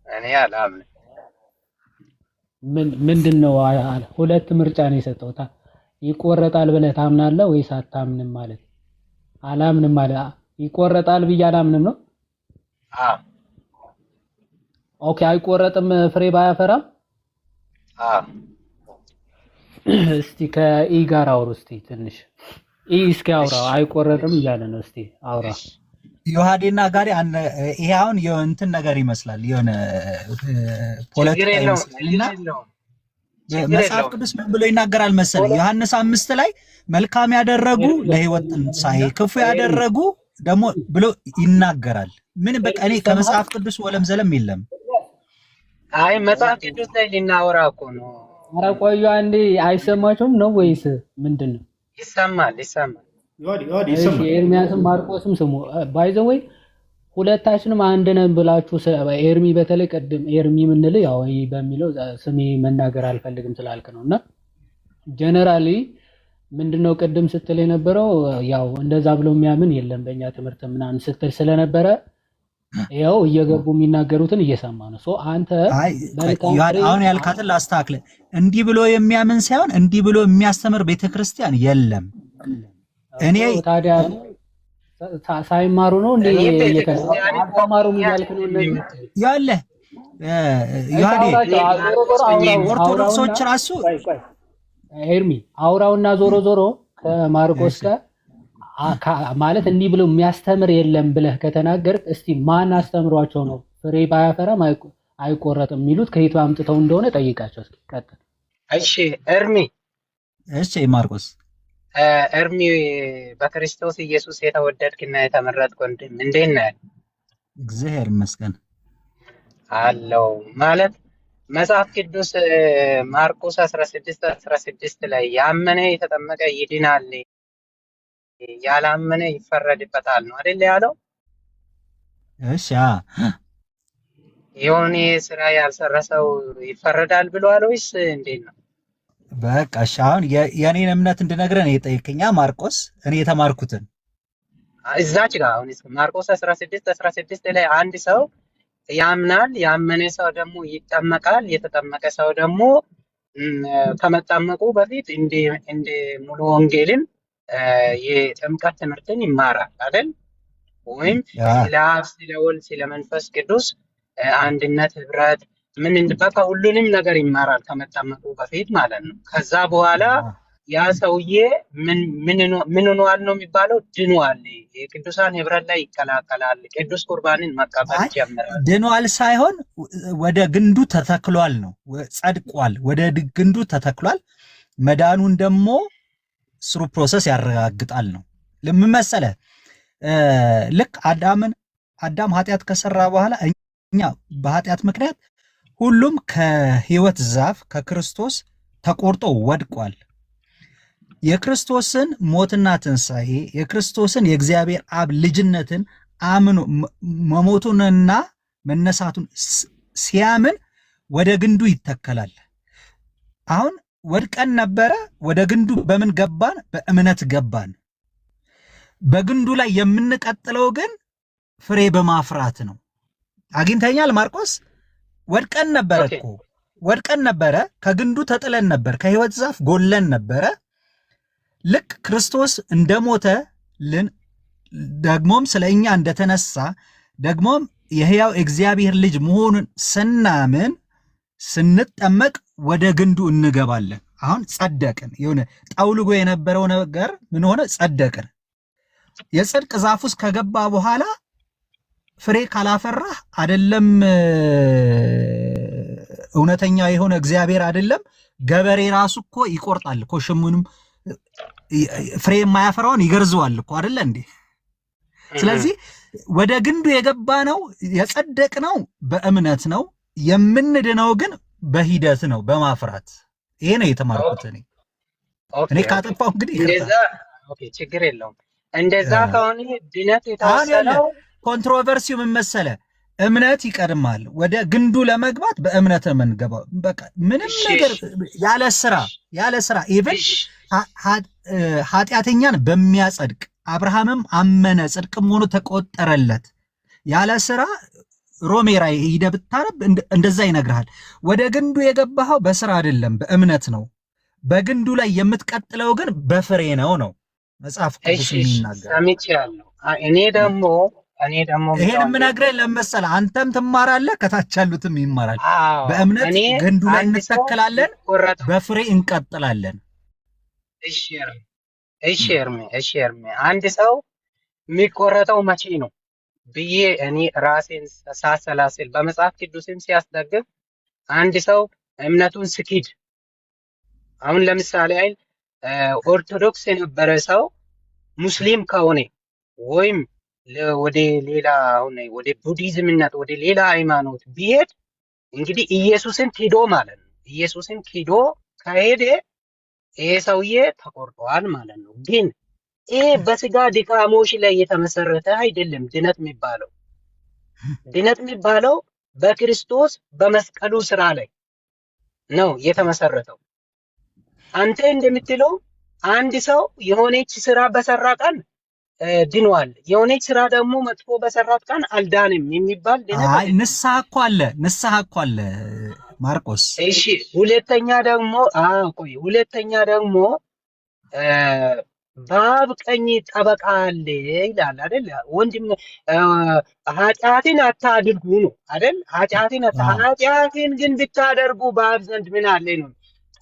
እኔ አላምንም። ምንድን ነው? ሁለት ምርጫ ነው የሰጠው። ይቆረጣል ብለህ ታምናለህ ወይስ አታምንም? ማለት አላምንም ማለት ይቆረጣል ብዬ አላምንም ነው? ኦኬ አይቆረጥም ፍሬ ባያፈራም? እስቲ ከኢ ጋር አውሩ እስቲ ትንሽ እስኪ አውራ። አይቆረጥም እያለ ነው። እስቲ አውራ። ዮሐዴና ጋሪ ይሄ አሁን እንትን ነገር ይመስላል፣ የሆነ ፖለቲካ ይመስላልና መጽሐፍ ቅዱስ ምን ብሎ ይናገራል መሰለኝ? ዮሐንስ 5 ላይ መልካም ያደረጉ ለሕይወት ትንሣኤ፣ ክፉ ያደረጉ ደግሞ ብሎ ይናገራል። ምን በቃ እኔ ከመጽሐፍ ቅዱስ ወለም ዘለም የለም። አይ መጽሐፍ ቅዱስ ላይ ሊናወራ እኮ ነው። ኧረ ቆዩ አንዴ። አይሰማችሁም ነው ወይስ ምንድን ነው? ይሰማል። ኤርሚያስም ማርቆስም ስሙ። ባይ ዘ ወይ ሁለታችንም አንድ ነን ብላችሁ ኤርሚ በተለይ ቅድም ኤርሚ የምንለው ያው በሚለው ስሜ መናገር አልፈልግም ስላልክ ነው። እና ጀነራሊ ምንድነው ቅድም ስትል የነበረው ያው እንደዛ ብሎ የሚያምን የለም በእኛ ትምህርት ምናምን ስትል ስለነበረ ያው እየገቡ የሚናገሩትን እየሰማ ነው። ሶ አንተ አሁን ያልካትን ላስተካክል። እንዲህ ብሎ የሚያምን ሳይሆን እንዲህ ብሎ የሚያስተምር ቤተክርስቲያን የለም። እኔ ታዲያ ሳይማሩ ነው እንዴ እየተማሩ የሚያልክ ነው እነዚህ ያለ ዮሐዴ ኦርቶዶክሶች ራሱ ኤርሚ አውራውና ዞሮ ከማርቆስ ጋር ማለት እንዲህ ብሎ የሚያስተምር የለም ብለህ ከተናገርክ እስቲ ማን አስተምሯቸው ነው ፍሬ ባያፈራም አይቆረጥም የሚሉት? ከየት አምጥተው እንደሆነ ጠይቃቸው እስኪ። ቀጥል። እሺ ኤርሚ። እሺ ማርቆስ። ኤርሚ በክርስቶስ ኢየሱስ የተወደድክና የተመረጥክ ወንድም እንዴት ነህ? እግዚአብሔር ይመስገን አለው። ማለት መጽሐፍ ቅዱስ ማርቆስ 16:16 ላይ ያመነ የተጠመቀ ይድናል፣ ያላመነ ይፈረድበታል ነው አይደል ያለው? እሺ የሆነ ስራ ያልሰራ ሰው ይፈረዳል ብሏል ወይስ እንዴት ነው? በቃ እሺ አሁን የኔን እምነት እንድነግረን የጠየቀኛ ማርቆስ እኔ የተማርኩትን እዛች ጋር አሁን ማርቆስ 16:16 ላይ አንድ ሰው ያምናል፣ ያመነ ሰው ደግሞ ይጠመቃል፣ የተጠመቀ ሰው ደግሞ ከመጠመቁ በፊት እንደ ሙሉ ወንጌልን የጥምቀት ትምህርትን ይማራል አይደል? ወይም ስለ አብ፣ ስለ ወልድ፣ ስለ መንፈስ ቅዱስ አንድነት፣ ህብረት ምን በቃ ሁሉንም ነገር ይማራል ከመጠመቁ በፊት ማለት ነው። ከዛ በኋላ ያ ሰውዬ ምን ሆኗል ነው የሚባለው? ድኗል። የቅዱሳን ህብረት ላይ ይቀላቀላል። ቅዱስ ቁርባንን መቀበል ጀምራል። ድኗል ሳይሆን ወደ ግንዱ ተተክሏል ነው፣ ጸድቋል። ወደ ግንዱ ተተክሏል። መዳኑን ደግሞ ስሩ ፕሮሰስ ያረጋግጣል ነው። ለምን መሰለህ? ልክ አዳም ኃጢአት ከሰራ በኋላ እኛ በኃጢአት ምክንያት ሁሉም ከህይወት ዛፍ ከክርስቶስ ተቆርጦ ወድቋል። የክርስቶስን ሞትና ትንሣኤ የክርስቶስን የእግዚአብሔር አብ ልጅነትን አምኖ መሞቱንና መነሳቱን ሲያምን ወደ ግንዱ ይተከላል። አሁን ወድቀን ነበረ፣ ወደ ግንዱ በምን ገባን? በእምነት ገባን። በግንዱ ላይ የምንቀጥለው ግን ፍሬ በማፍራት ነው። አግኝተኛል ማርቆስ? ወድቀን ነበረ እኮ ወድቀን ነበረ፣ ከግንዱ ተጥለን ነበር፣ ከሕይወት ዛፍ ጎለን ነበረ። ልክ ክርስቶስ እንደሞተልን ደግሞም ስለ እኛ እንደተነሳ ደግሞም የሕያው እግዚአብሔር ልጅ መሆኑን ስናምን ስንጠመቅ ወደ ግንዱ እንገባለን። አሁን ጸደቅን። የሆነ ጠውልጎ የነበረው ነገር ምን ሆነ? ጸደቅን። የጽድቅ ዛፍ ውስጥ ከገባ በኋላ ፍሬ ካላፈራህ አይደለም እውነተኛ የሆነ እግዚአብሔር አይደለም ገበሬ ራሱ እኮ ይቆርጣል እኮ ሽሙንም ፍሬ የማያፈራውን ይገርዘዋል እኮ አይደለ እንዴ? ስለዚህ ወደ ግንዱ የገባ ነው የጸደቅ ነው በእምነት ነው። የምንድነው ግን በሂደት ነው በማፍራት። ይሄ ነው የተማርኩት እኔ ካጠፋው እንግዲህ እንደዛ ኦኬ፣ ችግር የለውም። እንደዛ ከሆነ ድነት የተወሰነው ኮንትሮቨርሲው ምን መሰለ? እምነት ይቀድማል። ወደ ግንዱ ለመግባት በእምነት ነው የምንገባው። በቃ ምንም ነገር ያለ ስራ ኢቭን ኃጢአተኛን በሚያጸድቅ አብርሃምም አመነ ጽድቅም ሆኖ ተቆጠረለት። ያለ ስራ ሮሜራ ሄደህ ብታነብ እንደዛ ይነግርሃል። ወደ ግንዱ የገባኸው በስራ አይደለም በእምነት ነው። በግንዱ ላይ የምትቀጥለው ግን በፍሬ ነው መጽሐፍ ቅዱስ የሚናገር። ሰምቻለሁ። እኔ ደግሞ ይሄን የምነግርህ ለመሰለህ አንተም ትማራለህ፣ ከታች ያሉትም ይማራል። በእምነት ግንዱ ላይ እንተከላለን፣ በፍሬ እንቀጥላለን። እሺ እርሜ አንድ ሰው የሚቆረጠው መቼ ነው ብዬ እኔ ራሴን ሳሰላስል በመጽሐፍ ቅዱስም ሲያስደግፍ አንድ ሰው እምነቱን ስኪድ፣ አሁን ለምሳሌ አይደል ኦርቶዶክስ የነበረ ሰው ሙስሊም ከሆነ ወይም ወደ ሌላ አሁን ወደ ቡዲዝምነት ወደ ሌላ ሃይማኖት ቢሄድ እንግዲህ ኢየሱስን ክዶ ማለት ነው። ኢየሱስን ክዶ ከሄደ ይሄ ሰውዬ ተቆርጧል ማለት ነው። ግን ይሄ በስጋ ድካሞች ላይ የተመሰረተ አይደለም። ድነት የሚባለው በክርስቶስ በመስቀሉ ስራ ላይ ነው የተመሰረተው። አንተ እንደምትለው አንድ ሰው የሆነች ስራ በሰራ ቀን ድኗል፣ የሆነች ስራ ደግሞ መጥፎ በሰራት ቀን አልዳንም የሚባል ድነት አይ ንስሐ እኮ አለ ማርቆስ። እሺ ሁለተኛ ደግሞ በአብ ቀኝ ጠበቃ አለ ይላል አይደል? ወንድም ኃጢአትን አታድርጉ ነው አይደል? ኃጢአትን ግን ብታደርጉ በአብ ዘንድ ምን አለ ነው?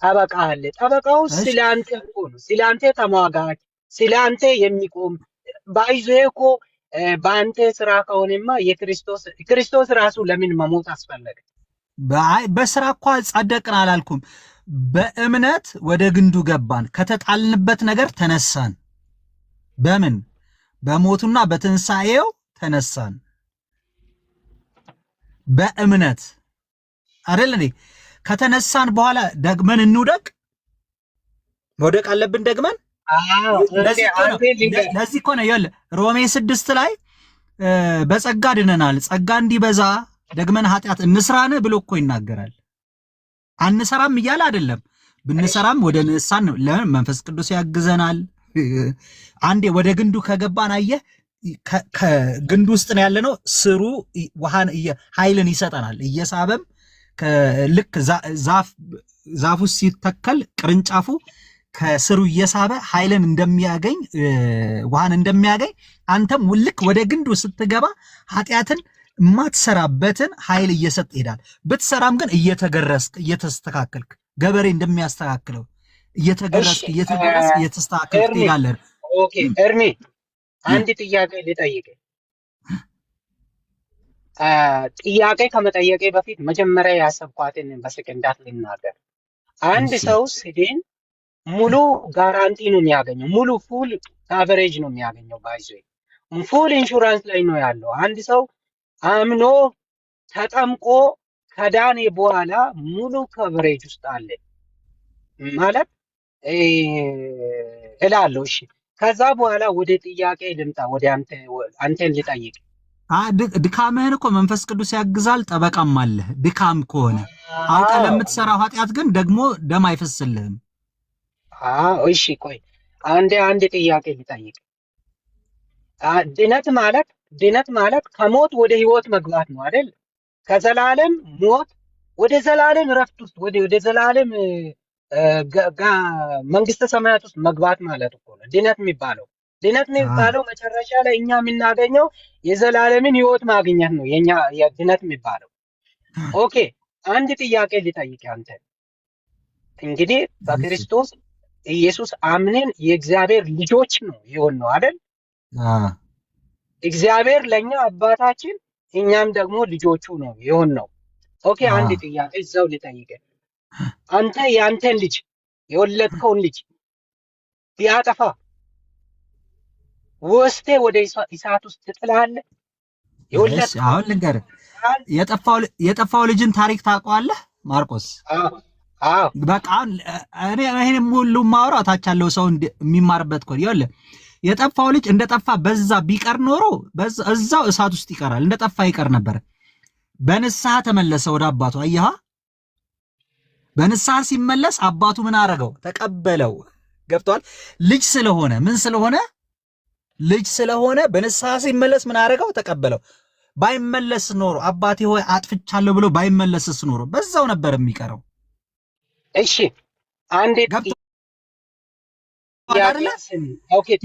ጠበቃ አለ። ጠበቃው ስላንተ እኮ ነው፣ ስላንተ ተሟጋች፣ ስላንተ የሚቆም ባይዞ እኮ በአንተ ስራ ከሆነማ ክርስቶስ ራሱ ለምን መሞት አስፈለገ? በስራ እኮ ጸደቅን አላልኩም። በእምነት ወደ ግንዱ ገባን፣ ከተጣልንበት ነገር ተነሳን። በምን? በሞቱና በትንሣኤው ተነሳን። በእምነት አይደል እንዴ? ከተነሳን በኋላ ደግመን እንውደቅ? መውደቅ አለብን ደግመን? ለዚህ እኮ ነው ይኸውልህ ሮሜ 6 ላይ በጸጋ ድነናል፣ ጸጋ እንዲበዛ ደግመን ኃጢአት እንስራን ብሎ እኮ ይናገራል። አንሰራም እያለ አይደለም። ብንሰራም ወደ ንስሐን ለምን? መንፈስ ቅዱስ ያግዘናል። አንዴ ወደ ግንዱ ከገባን አየህ፣ ከግንዱ ውስጥ ነው ያለነው። ስሩ ውሃን ኃይልን ይሰጠናል። እየሳበም ልክ ዛፉ ሲተከል ቅርንጫፉ ከስሩ እየሳበ ኃይልን እንደሚያገኝ ውሃን እንደሚያገኝ አንተም ልክ ወደ ግንዱ ስትገባ ኃጢአትን የማትሰራበትን ኃይል እየሰጥ ይሄዳል። ብትሰራም ግን እየተገረስክ እየተስተካከልክ ገበሬ እንደሚያስተካክለው እየተገረስክ እየተስተካከልክ ትሄዳለህ። ኦኬ እርሜ አንድ ጥያቄ ልጠይቅ። ጥያቄ ከመጠየቄ በፊት መጀመሪያ ያሰብኳትን በሰከንዳት ልናገር። አንድ ሰው ሲድን ሙሉ ጋራንቲ ነው የሚያገኘው፣ ሙሉ ፉል ካቨሬጅ ነው የሚያገኘው። ባይዞ ፉል ኢንሹራንስ ላይ ነው ያለው። አንድ ሰው አምኖ ተጠምቆ ከዳኔ በኋላ ሙሉ ከቨሬጅ ውስጥ አለ ማለት እላለሁ። እሺ ከዛ በኋላ ወደ ጥያቄ ልምጣ፣ ወደ አንተን ልጠይቅ። ድካምህን እኮ መንፈስ ቅዱስ ያግዛል፣ ጠበቃም አለ። ድካም ከሆነ አውቀ ለምትሰራው ኃጢአት ግን ደግሞ ደም አይፈስልህም። እሺ ቆይ አንድ ጥያቄ ልጠይቅ። ድነት ማለት ከሞት ወደ ህይወት መግባት ነው አይደል? ከዘላለም ሞት ወደ ዘላለም ረፍት ውስጥ ወደ ዘላለም መንግስተ ሰማያት ውስጥ መግባት ማለት እኮ ነው ድነት የሚባለው። ድነት የሚባለው መጨረሻ ላይ እኛ የምናገኘው የዘላለምን ህይወት ማግኘት ነው የኛ ድነት የሚባለው። ኦኬ አንድ ጥያቄ ልጠይቅ አንተ። እንግዲህ በክርስቶስ ኢየሱስ አምነን የእግዚአብሔር ልጆች ነው ይሆን ነው አይደል? እግዚአብሔር ለኛ አባታችን እኛም ደግሞ ልጆቹ ነው ይሆን ነው። ኦኬ አንድ ጥያቄ እዛው ልጠይቅ። አንተ ያንተን ልጅ የወለድከውን ልጅ ቢያጠፋ ወስቴ ወደ እሳት ውስጥ ትጥላለህ? የወለድከው አሁን ልንገርህ፣ የጠፋው ልጅን ታሪክ ታውቀዋለህ ማርቆስ? በቃ እኔ ይሄን ሁሉ ማውራው ታች ያለው ሰው የሚማርበት እኮ ይኸውልህ፣ የጠፋው ልጅ እንደጠፋ በዛ ቢቀር ኖሮ እዛው እሳት ውስጥ ይቀራል። እንደጠፋ ይቀር ነበር። በንስሐ ተመለሰ ወደ አባቱ። አየሃ፣ በንስሐ ሲመለስ አባቱ ምን አረገው? ተቀበለው። ገብቷል? ልጅ ስለሆነ ምን ስለሆነ ልጅ ስለሆነ በንስሐ ሲመለስ ምን አረገው? ተቀበለው። ባይመለስ ኖሮ አባቴ ሆይ አጥፍቻለሁ ብሎ ባይመለስስ ኖሮ በዛው ነበር የሚቀረው። እሺ አንዴ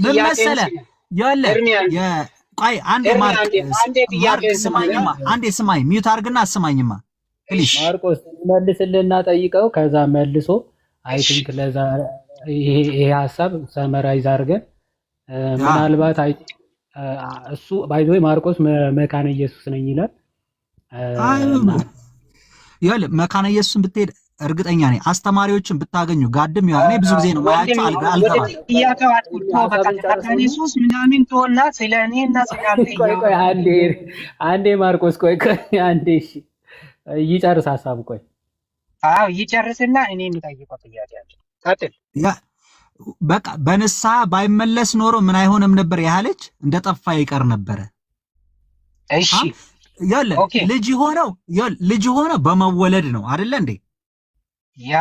ምን መሰለህ ቆይ አንዴ ስማኝማ፣ ሚዩት አድርግና አስማኝማ ፕሊዝ። ማርቆስ መልስልና ጠይቀው፣ ከዛ መልሶ አይ ቲንክ ለዛ ይሄ ሀሳብ ሰመራይዝ አድርገን ምናልባት እሱ ባይ ዘ ወይ ማርቆስ መካነ ኢየሱስ ነኝ ይላል። ይኸውልህ መካነ ኢየሱስን ብትሄድ እርግጠኛ ነኝ አስተማሪዎችን ብታገኙ ጋድም ይሆናል። እኔ ብዙ ጊዜ ነው ማያቸው አልገባም። ጥያቄው አትኩርቶ በቃ መካነ ኢየሱስ ምናምን ተወና ስለኔና ስለአንተ አንዴ ማርቆስ ቆይ አንዴ እሺ ይጨርስ ሀሳቡ። ቆይ ይጨርስና እኔ የምጠይቀው ጥያቄ አለ። ቀጥል። በቃ በንስሐ ባይመለስ ኖሮ ምን አይሆንም ነበር? ያህልች እንደጠፋ ይቀር ነበረ። እሺ ያለ ልጅ ሆነው በመወለድ ነው አይደለ እንዴ? ያ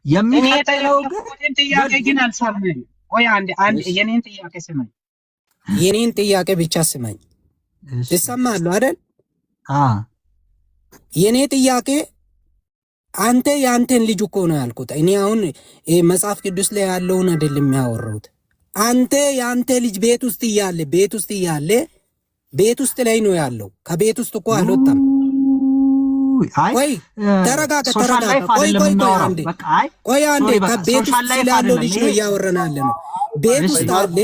የሚፈጠረው ግን ጥያቄ ግን አልሰማኝ። ቆይ አንዴ የኔን ጥያቄ ስማኝ። የኔን ጥያቄ ብቻ ስማኝ። ትሰማለህ አይደል? የኔ ጥያቄ አንተ የአንተን ልጅ እኮ ነው ያልኩት። እኔ አሁን መጽሐፍ ቅዱስ ላይ ያለውን አይደለም የሚያወራሁት። አንተ የአንተ ልጅ ቤት ውስጥ እያለ ቤት ውስጥ ላይ ነው ያለው። ከቤት ውስጥ እኮ አልወጣም። ቆይ ተረጋጋ። ቆይ አንዴ ከቤት ውስጥ ስላለው ልጅ ነው እያወራን ያለ ነው። ቤት ውስጥ አለ።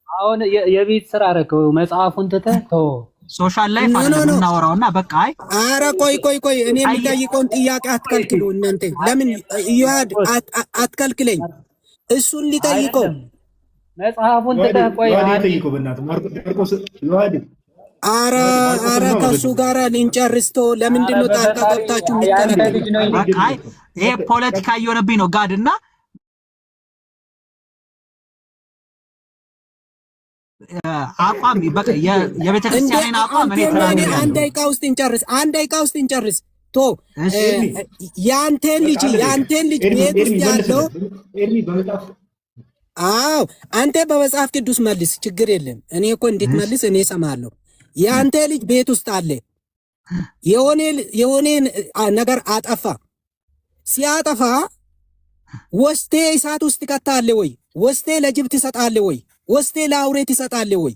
አሁን የቤት ስራ አደረገው መጽሐፉን ትተህ ተው። ሶሻል ላይፍ አይደለም እናወራውና በቃ አረ ቆይ እኔ የሚጠይቀውን ጥያቄ አትከልክሉ እናንተ። ለምን ይዋድ አትከልክለኝ? እሱን ሊጠይቀው መጽሐፉን ትተህ ቆይ ጠይቀው በእናትህ ማርቆስ ይዋድ አረ ከሱ ጋር ልንጨርስተው። ለምንድን ነው ጣልቃ ገብታችሁ የምትከለክሉ? በቃ ይሄ ፖለቲካ እየሆነብኝ ነው ጋድና አቋም በቃ የቤተክርስቲያንን አቋም እኔ ተናግሬ አንድ ደቂቃ ውስጥ እንጨርስ። ቶ ያንተን ልጅ ቤት ውስጥ ያለው አንተ በመጽሐፍ ቅዱስ መልስ፣ ችግር የለም። እኔ እኮ እንድትመልስ እኔ እሰማለሁ። ያንተ ልጅ ቤት ውስጥ አለ፣ የሆነ ነገር አጠፋ። ሲያጠፋ ወስቴ እሳት ውስጥ ትከታለህ ወይ? ወስቴ ለጅብ ትሰጣለህ ወይ? ወስቴ ለአውሬ ትሰጣለህ ወይ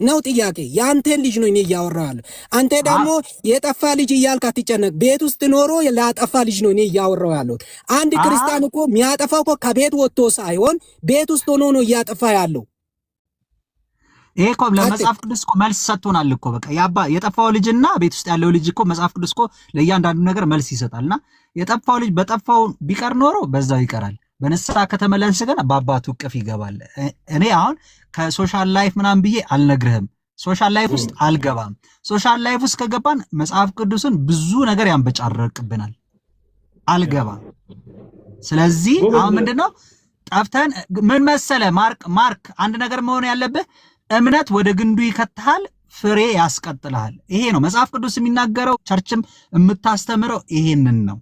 ነው ጥያቄ። የአንተን ልጅ ነው እኔ እያወራለሁ። አንተ ደግሞ የጠፋ ልጅ እያልክ አትጨነቅ። ቤት ውስጥ ኖሮ ላጠፋ ልጅ ነው እኔ እያወራው ያለሁት። አንድ ክርስቲያን እኮ የሚያጠፋው እኮ ከቤት ወጥቶ ሳይሆን ቤት ውስጥ ሆኖ ነው እያጠፋ ያለው። ይሄ እኮ ለመጽሐፍ ቅዱስ እኮ መልስ ሰጥቶናል እኮ በቃ የጠፋው ልጅና ቤት ውስጥ ያለው ልጅ እኮ መጽሐፍ ቅዱስ እኮ ለእያንዳንዱ ነገር መልስ ይሰጣልና የጠፋው ልጅ በጠፋው ቢቀር ኖሮ በዛው ይቀራል። በንስሐ ከተመለሰ ግን በአባቱ እቅፍ ይገባል። እኔ አሁን ከሶሻል ላይፍ ምናምን ብዬ አልነግርህም። ሶሻል ላይፍ ውስጥ አልገባም። ሶሻል ላይፍ ውስጥ ከገባን መጽሐፍ ቅዱስን ብዙ ነገር ያንበጫረቅብናል። አልገባም። ስለዚህ አሁን ምንድነው ጠፍተን ምን መሰለ ማርክ አንድ ነገር መሆን ያለብህ እምነት ወደ ግንዱ ይከትሃል፣ ፍሬ ያስቀጥልሃል። ይሄ ነው መጽሐፍ ቅዱስ የሚናገረው፣ ቸርችም የምታስተምረው ይሄንን ነው።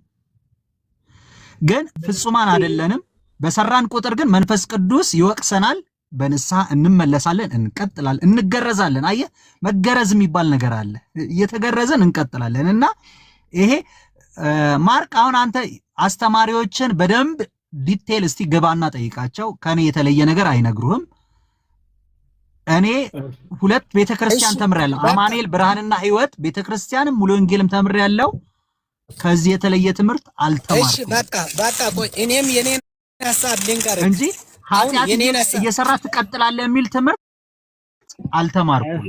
ግን ፍጹማን አይደለንም። በሰራን ቁጥር ግን መንፈስ ቅዱስ ይወቅሰናል። በንስሐ እንመለሳለን፣ እንቀጥላለን፣ እንገረዛለን። አየህ መገረዝ የሚባል ነገር አለ። እየተገረዘን እንቀጥላለን። እና ይሄ ማርክ አሁን አንተ አስተማሪዎችን በደንብ ዲቴል እስቲ ግባና ጠይቃቸው። ከኔ የተለየ ነገር አይነግሩህም። እኔ 2 ቤተክርስቲያን ተምሬያለሁ። አማኑኤል ብርሃንና ህይወት ቤተክርስቲያንም ሙሉ ወንጌልም ተምሬያለሁ። ከዚህ የተለየ ትምህርት አልተማርኩም። እሺ በቃ ቆይ እኔም የኔን ሐሳብ ልንገርህ እንጂ ኃጢአት እየሰራ ትቀጥላለህ የሚል ትምህርት አልተማርኩም።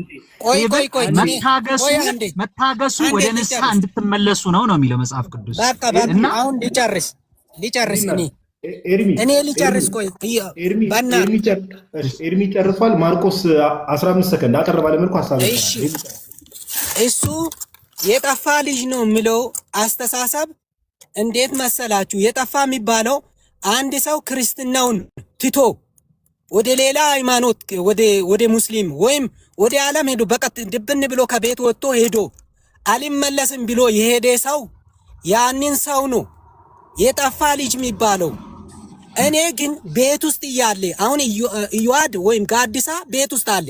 ቆይ መታገሱ ወደ ንስሐ እንድትመለሱ ነው የሚለው መጽሐፍ ቅዱስ። በቃ እና አሁን ሊጨርስ እኔ ሊጨርስ። ቆይ ኤርሚ ጨርሷል። ማርቆስ 15 ሰከንድ አቀር ባለ መልኩ ሐሳብ እሱ የጠፋ ልጅ ነው የሚለው አስተሳሰብ እንዴት መሰላችሁ? የጠፋ የሚባለው አንድ ሰው ክርስትናውን ትቶ ወደ ሌላ ሃይማኖት ወደ ሙስሊም ወይም ወደ ዓለም ሄዶ በቀጥ ድብን ብሎ ከቤት ወጥቶ ሄዶ አልመለስም ብሎ የሄደ ሰው ያንን ሰው ነው የጠፋ ልጅ የሚባለው። እኔ ግን ቤት ውስጥ እያለ አሁን ኢዮአድ ወይም ጋዲሳ ቤት ውስጥ አለ።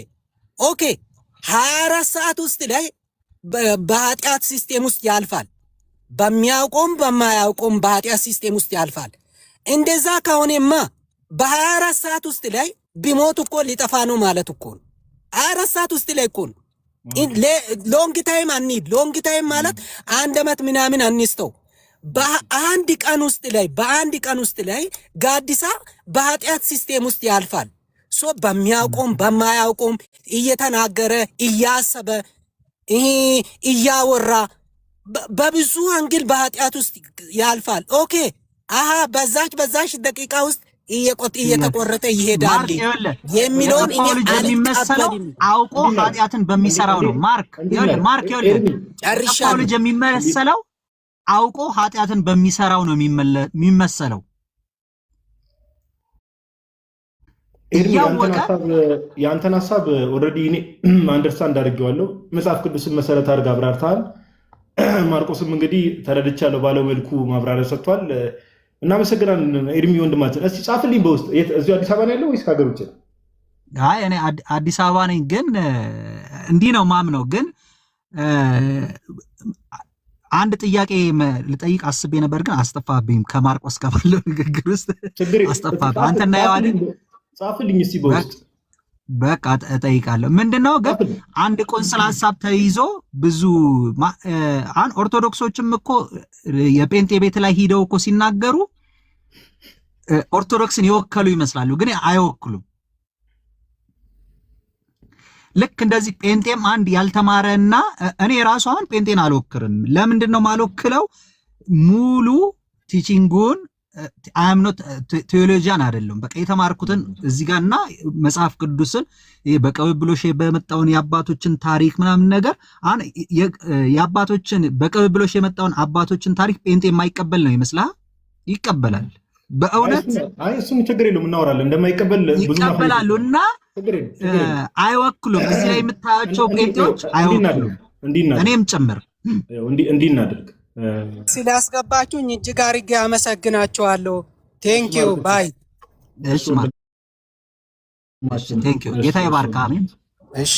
ኦኬ 24 ሰዓት ውስጥ ላይ በኃጢአት ሲስቴም ውስጥ ያልፋል። በሚያውቆም በማያውቆም በኃጢአት ሲስቴም ውስጥ ያልፋል። እንደዛ ከሆነማ በ24 ሰዓት ውስጥ ላይ ቢሞት እኮ ሊጠፋ ነው ማለት እኮ ነው። 24 ሰዓት ውስጥ ላይ እኮ ነው። ሎንግ ታይም አንሂድ። ሎንግ ታይም ማለት 1 ዓመት ምናምን አንስተው በአንድ ቀን ውስጥ ላይ ጋዲሳ በኃጢአት ሲስቴም ውስጥ ያልፋል። በሚያውቆም በማያውቆም እየተናገረ እያሰበ እያወራ በብዙ አንግል በኃጢአት ውስጥ ያልፋል። ኦኬ በዛች ደቂቃ ውስጥ እየተቆረጠ ይሄዳል የሚለውን እኔ የሚመሰለው አውቆ ኃጢአትን በሚሰራው ነው። ማርክ ጨርሻለሁ። ልጅ የሚመሰለው አውቆ ኃጢአትን በሚሰራው ነው የሚመሰለው። የአንተን ሐሳብ ኦልሬዲ እኔ አንደርስታንድ አድርጌዋለሁ። መጽሐፍ ቅዱስን መሰረት አድርገህ አብራርተሃል። ማርቆስም እንግዲህ ተረድቻለሁ ባለው መልኩ ማብራሪያ ሰጥቷል። እናመሰግናለን ኤርሚ ወንድማችን። እስቲ ጻፍልኝ በውስጥ እዚሁ አዲስ አበባ ነው ያለው ወይስ ከሀገር ውጭ? አይ እኔ አዲስ አበባ ነኝ፣ ግን እንዲህ ነው ማምነው። ግን አንድ ጥያቄ ልጠይቅ አስቤ ነበር፣ ግን አስጠፋብኝ። ከማርቆስ ጋር ባለው ንግግር ውስጥ አስጠፋብኝ። አንተና ያዋልን ጻፍልኝ እስቲ በውስጥ በቃ እጠይቃለሁ። ምንድነው ግን አንድ ቆንስል ሐሳብ ተይዞ ብዙ ኦርቶዶክሶችም እኮ የጴንጤ ቤት ላይ ሂደው እኮ ሲናገሩ ኦርቶዶክስን ይወከሉ ይመስላሉ፣ ግን አይወክሉም። ልክ እንደዚህ ጴንጤም አንድ ያልተማረና እኔ ራሱ አሁን ጴንጤን አልወክርም። ለምንድን ነው ማልወክለው? ሙሉ ቲቺንጉን አምኖት ቴዎሎጂያን አይደለም። በቃ የተማርኩትን እዚህ ጋርና መጽሐፍ ቅዱስን በቅብብሎሽ በመጣውን የአባቶችን ታሪክ ምናምን ነገር አሁን የአባቶችን በቅብብሎሽ የመጣውን አባቶችን ታሪክ ጴንጤ የማይቀበል ነው ይመስላል? ይቀበላል። በእውነት እሱም ችግር የለውም እናወራለን። እንደማይቀበል ይቀበላሉ እና አይወክሉም። እዚህ ላይ የምታያቸው ጴንጤዎች አይወክሉም፣ እኔም ጭምር እንዲህ እናድርግ። ስላስገባችሁኝ እጅግ አድርጌ አመሰግናችኋለሁ። ቴንኪው ባይ። እሺ ቴንኪው። ጌታ ይባርክ። አሜን። እሺ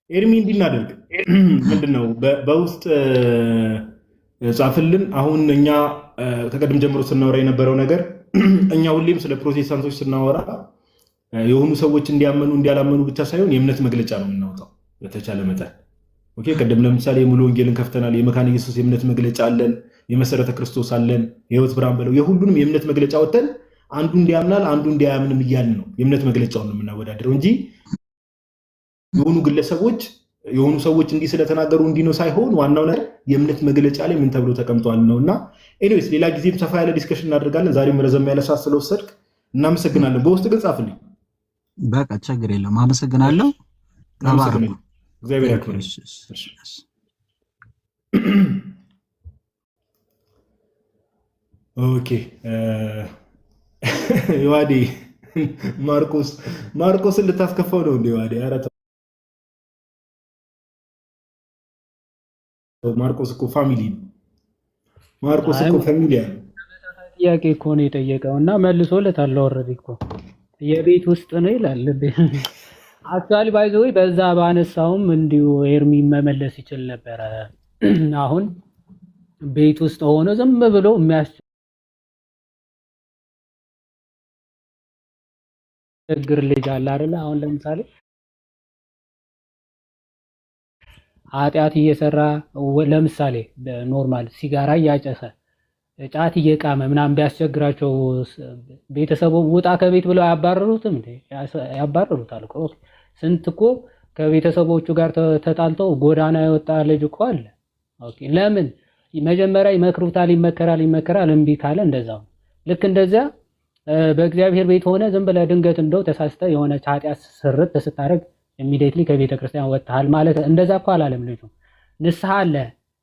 ኤርሚ እንዲህ እናድርግ። ምንድነው በውስጥ ጻፍልን። አሁን እኛ ከቀደም ጀምሮ ስናወራ የነበረው ነገር እኛ ሁሌም ስለ ፕሮቴስታንቶች ስናወራ የሆኑ ሰዎች እንዲያመኑ እንዲያላመኑ ብቻ ሳይሆን የእምነት መግለጫ ነው የምናወጣው በተቻለ መጠን። ኦኬ ቀደም ለምሳሌ ሙሉ ወንጌልን ከፍተናል። የመካነ ኢየሱስ የእምነት መግለጫ አለን፣ የመሰረተ ክርስቶስ አለን፣ የህይወት ብርሃን ብለው የሁሉንም የእምነት መግለጫ ወጥተን አንዱ እንዲያምናል አንዱ እንዲያምንም እያልን ነው የእምነት መግለጫውን ነው የምናወዳደረው እንጂ የሆኑ ግለሰቦች የሆኑ ሰዎች እንዲህ ስለተናገሩ እንዲህ ነው ሳይሆን ዋናው ነገር የእምነት መግለጫ ላይ ምን ተብሎ ተቀምጧል ነውና ኤኒዌይስ ሌላ ጊዜም ሰፋ ያለ ዲስከሽን እናደርጋለን። ዛሬም ረዘም ያለ ሰዓት ስለወሰድክ እናመሰግናለን። በውስጥ ግን ጻፍልኝ። በቃ ችግር የለውም። አመሰግናለሁ። ተባረኩ። እግዚአብሔር ያክብርሽ። ኦኬ ዮሐዴ ማርቆስን ልታስከፋው ነው እንዴ? ዋዴ ኧረ ተው። ማርቆስ እኮ ፋሚሊ ነው። ማርቆስ እኮ ፋሚሊ ነው። ጥያቄ እኮ ነው የጠየቀው እና መልሶለታል። ኦልሬዲ እኮ የቤት ውስጥ ነው ይላል። አክቹዋሊ ባይ ዘ ወይ በዛ ባነሳውም እንዲሁ ኤርሚ መመለስ ይችል ነበረ። አሁን ቤት ውስጥ ሆኖ ዝም ብሎ የሚያስቸግር ልጅ አለ አይደለ? አሁን ለምሳሌ ኃጢአት እየሰራ ለምሳሌ ኖርማል ሲጋራ እያጨሰ ጫት እየቃመ ምናምን ቢያስቸግራቸው ቤተሰቡ ውጣ ከቤት ብለው አያባረሩትም እንዴ? ያባረሩታል እኮ። ስንት እኮ ከቤተሰቦቹ ጋር ተጣልተው ጎዳና የወጣ ልጅ እኮ አለ። ኦኬ ለምን መጀመሪያ ይመክሩታል፣ ይመከራል፣ እምቢ ካለ እንደዛው ልክ እንደዚያ በእግዚአብሔር ቤት ሆነ ዝም ብለህ ድንገት እንደው ተሳስተ የሆነ ኃጢአት ስርት ስታደርግ ኢሚዲየትሊ ከቤተ ክርስቲያን ወጥተሃል ማለት እንደዛ እኮ አላለም ልጁ። ንስሐ አለ፣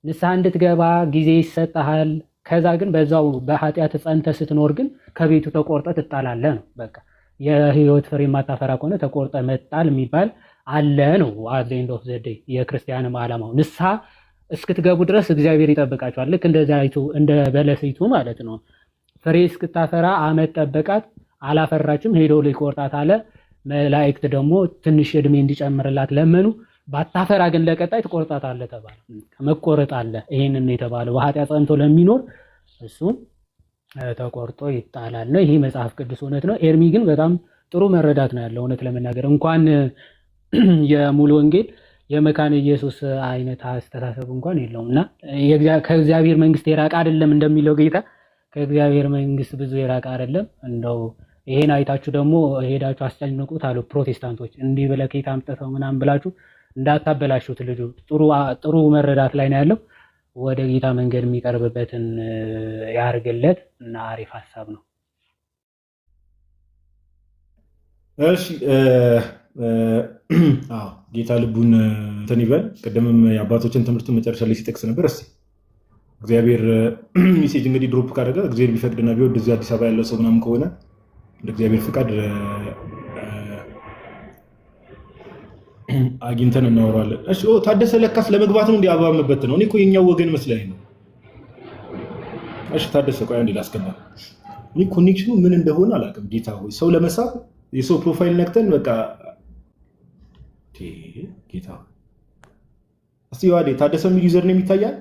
ንስሐ እንድትገባ ጊዜ ይሰጥሃል። ከዛ ግን በዛው በኃጢአት ጸንተ ስትኖር ግን ከቤቱ ተቆርጠ ትጣላለህ ነው በቃ። የህይወት ፍሬ የማታፈራ ከሆነ ተቆርጠ መጣል የሚባል አለ ነው። አት ዘ ኤንድ ኦፍ ዘ ዴይ የክርስቲያንም ዓላማው ንስሐ እስክትገቡ ድረስ እግዚአብሔር ይጠብቃቸዋል። ልክ እንደ በለሲቱ ማለት ነው። ፍሬ እስክታፈራ ዓመት ጠበቃት፣ አላፈራችም፣ ሄዶ ሊቆርጣት አለ። መላእክት ደግሞ ትንሽ እድሜ እንዲጨምርላት ለመኑ። ባታፈራ ግን ለቀጣይ ትቆርጣታለህ ተባለ። መቆረጥ አለ። ይሄንን የተባለው በኃጢአት ጸንቶ ለሚኖር እሱ ተቆርጦ ይጣላል ነው። ይሄ መጽሐፍ ቅዱስ እውነት ነው። ኤርሚ ግን በጣም ጥሩ መረዳት ነው ያለው። እውነት ለመናገር እንኳን የሙሉ ወንጌል የመካነ ኢየሱስ አይነት አስተሳሰብ እንኳን የለውም እና ከእግዚአብሔር መንግስት የራቀ አይደለም እንደሚለው ጌታ ከእግዚአብሔር መንግስት ብዙ የራቀ አይደለም። እንደው ይሄን አይታችሁ ደግሞ ሄዳችሁ አስጨንቁት አሉ ፕሮቴስታንቶች። እንዲህ ብለህ ከየት አምጥተው ምናምን ብላችሁ እንዳታበላሹት። ልጁ ጥሩ መረዳት ላይ ነው ያለው። ወደ ጌታ መንገድ የሚቀርብበትን ያርግለት እና አሪፍ ሀሳብ ነው። እሺ ጌታ ልቡን እንትን ይበል። ቅድምም የአባቶችን ትምህርት መጨረሻ ላይ ሲጠቅስ ነበር። እስኪ እግዚአብሔር ሜሴጅ እንግዲህ ድሮፕ ካደረገ እግዚአብሔር ቢፈቅድና ቢወድ እዚህ አዲስ አበባ ያለው ሰው ምናምን ከሆነ እንደ እግዚአብሔር ፍቃድ አግኝተን እናወራለን። እሺ ታደሰ ለካስ ለመግባት ነው እንዲህ አበባ መበት ነው። እኔ እኮ የኛው ወገን መስለኝ ነው። እሺ ታደሰ ቆይ አንዴ ላስገባ። እኔ ኮኔክሽኑ ምን እንደሆነ አላውቅም። ጌታ ሆይ ሰው ለመሳብ የሰው ፕሮፋይል ነክተን በቃ ጌታ እስቲ ዋዴ ታደሰ የሚል ዩዘር ነው የሚታያል።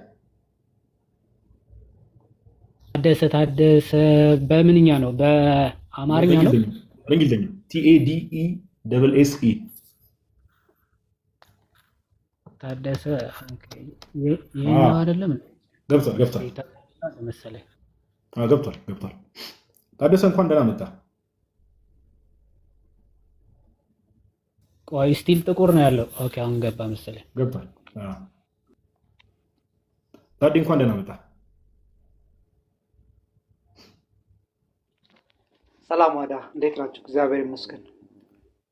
ታደሰ በምንኛ ነው? በአማርኛ ነው? በእንግሊዝኛ TADESSE ታደሰ ይሄኛው አይደለም። ገብቷል መሰለኝ። ገብቷል። ታደሰ እንኳን ደህና መጣ። ቆይ ስቲል ጥቁር ነው ያለው። ኦኬ አሁን ገባ መሰለኝ። ገብቷል። ታዲ እንኳን ደህና መጣ። ሰላም ዋዳ፣ እንዴት ናችሁ? እግዚአብሔር ይመስገን።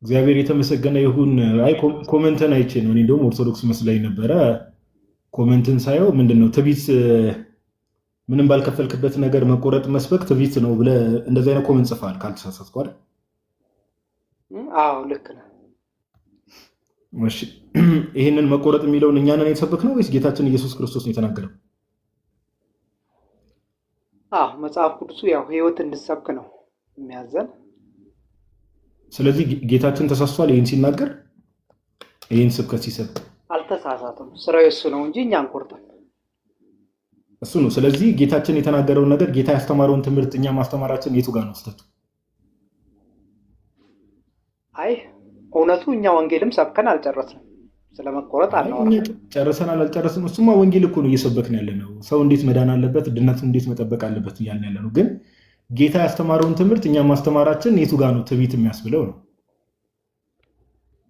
እግዚአብሔር የተመሰገነ ይሁን። አይ ኮመንትን አይቼ ነው። እኔ እንደውም ኦርቶዶክስ መስላኝ ነበረ። ኮመንትን ሳየው ምንድነው ትቢት፣ ምንም ባልከፈልክበት ነገር መቆረጥ መስበክ ትቢት ነው ብለህ እንደዚህ አይነት ኮመንት ጽፈሃል ካልተሳሳትኩ አይደል? አዎ ልክ ነህ። እሺ ይሄንን መቆረጥ የሚለውን እኛ ነን የተሰበክ ነው ወይስ ጌታችን ኢየሱስ ክርስቶስ ነው የተናገረው? መጽሐፍ ቅዱሱ ያው ህይወት እንድሰብክ ነው የሚያዘን። ስለዚህ ጌታችን ተሳስቷል ይህን ሲናገር፣ ይህን ስብከት ሲሰብክ አልተሳሳተም። ስራው እሱ ነው እንጂ እኛ አንቆርጥም። እሱ ነው። ስለዚህ ጌታችን የተናገረውን ነገር ጌታ ያስተማረውን ትምህርት እኛ ማስተማራችን የቱ ጋር ነው ስህተቱ? አይ እውነቱ እኛ ወንጌልም ሰብከን አልጨረስንም። ስለመቆረጥ አናወራም። ጨርሰናል አልጨረስንም። እሱማ ወንጌል እኮ ነው እየሰበክን ያለ ነው። ሰው እንዴት መዳን አለበት፣ ድነቱን እንዴት መጠበቅ አለበት እያልን ያለ ነው። ግን ጌታ ያስተማረውን ትምህርት እኛ ማስተማራችን የቱ ጋር ነው ትዕቢት የሚያስብለው ነው?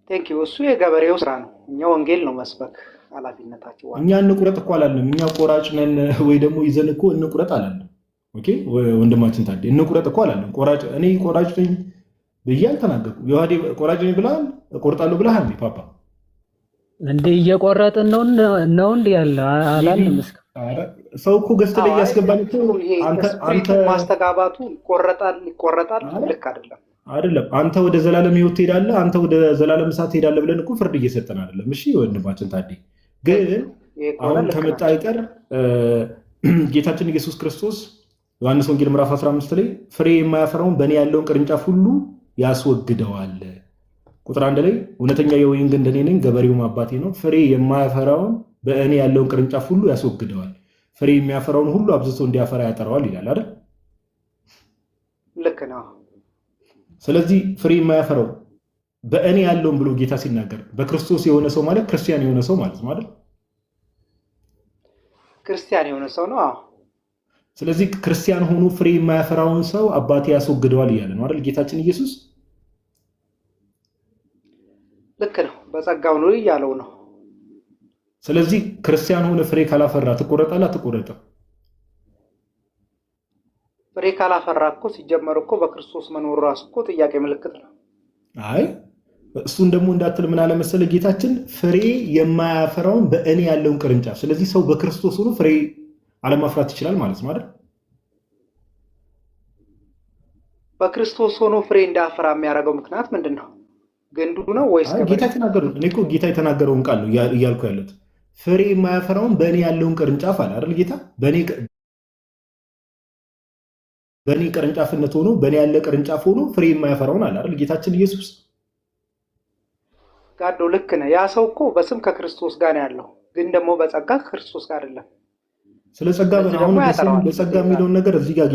ቴንኪው። እሱ የገበሬው ስራ ነው። እኛ ወንጌል ነው መስበክ ኃላፊነታቸው። እኛ እንቁረጥ እኮ አላለም። እኛ ቆራጭ ነን ወይ ደግሞ ይዘን እኮ እንቁረጥ አላለም። ኦኬ ወንድማችን ታዲያ እንቁረጥ እኮ አላለም። እኔ ቆራጭ ነኝ ብዬ አልተናገርኩም። ዮሐዴ ቆራጭ ነኝ ብለሃል፣ እቆርጣለሁ ብለሃል። ፓፓ እንደ እየቆረጥን ነው እንደ ያለ አላለም። ሰው እኮ ገዝት ላይ ያስገባል እኮ አንተ ማስተጋባቱ ይቆረጣል ልክ አይደለም። አይደለም አንተ ወደ ዘላለም ሕይወት ትሄዳለህ፣ አንተ ወደ ዘላለም እሳት ትሄዳለህ ብለን እኮ ፍርድ እየሰጠን አይደለም። እሺ ወንድማችን ታዴ ግን አሁን ከመጣ አይቀር ጌታችን ኢየሱስ ክርስቶስ ዮሐንስ ወንጌል ምዕራፍ 15 ላይ ፍሬ የማያፈራውን በእኔ ያለውን ቅርንጫፍ ሁሉ ያስወግደዋል። ቁጥር 1 ላይ እውነተኛ የወይን ግንድ እኔ ነኝ፣ ገበሬውም አባቴ ነው። ፍሬ የማያፈራውን በእኔ ያለውን ቅርንጫፍ ሁሉ ያስወግደዋል፣ ፍሬ የሚያፈራውን ሁሉ አብዝቶ እንዲያፈራ ያጠራዋል ይላል አይደል? ልክ ነው። ስለዚህ ፍሬ የማያፈራው በእኔ ያለውን ብሎ ጌታ ሲናገር በክርስቶስ የሆነ ሰው ማለት ክርስቲያን የሆነ ሰው ማለት ነው አይደል? ክርስቲያን የሆነ ሰው ነው። አዎ። ስለዚህ ክርስቲያን ሆኖ ፍሬ የማያፈራውን ሰው አባቴ ያስወግደዋል እያለ ነው አይደል ጌታችን ኢየሱስ? ልክ ነው። በጸጋው ነው እያለው ነው። ስለዚህ ክርስቲያን ሆነ ፍሬ ካላፈራ ትቆረጣለህ አትቆረጥም? ፍሬ ካላፈራ እኮ ሲጀመር እኮ በክርስቶስ መኖር ራሱ እኮ ጥያቄ ምልክት ነው። አይ እሱን ደግሞ እንዳትል ምን አለ መሰለህ ጌታችን ፍሬ የማያፈራውን በእኔ ያለውን ቅርንጫፍ። ስለዚህ ሰው በክርስቶስ ሆኖ ፍሬ አለማፍራት ይችላል ማለት ነው አይደል? በክርስቶስ ሆኖ ፍሬ እንዳያፈራ የሚያደርገው ምክንያት ምንድን ነው? ግንዱ ነው ወይስ ጌታ የተናገረው? እኔ እኮ ጌታ የተናገረውን ቃል ነው እያልኩ ያለሁት። ፍሬ የማያፈራውን በእኔ ያለውን ቅርንጫፍ አለ አይደል ጌታ? በእኔ ቅርንጫፍነት ሆኖ በእኔ ያለ ቅርንጫፍ ሆኖ ፍሬ የማያፈራውን አለ አይደል ጌታችን ኢየሱስ? ጋዶ ልክ ነህ። ያ ሰው እኮ በስም ከክርስቶስ ጋር ነው ያለው፣ ግን ደግሞ በጸጋ ከክርስቶስ ጋር አይደለም። ስለ ጸጋ አሁን በጸጋ የሚለውን ነገር እዚህ ጋር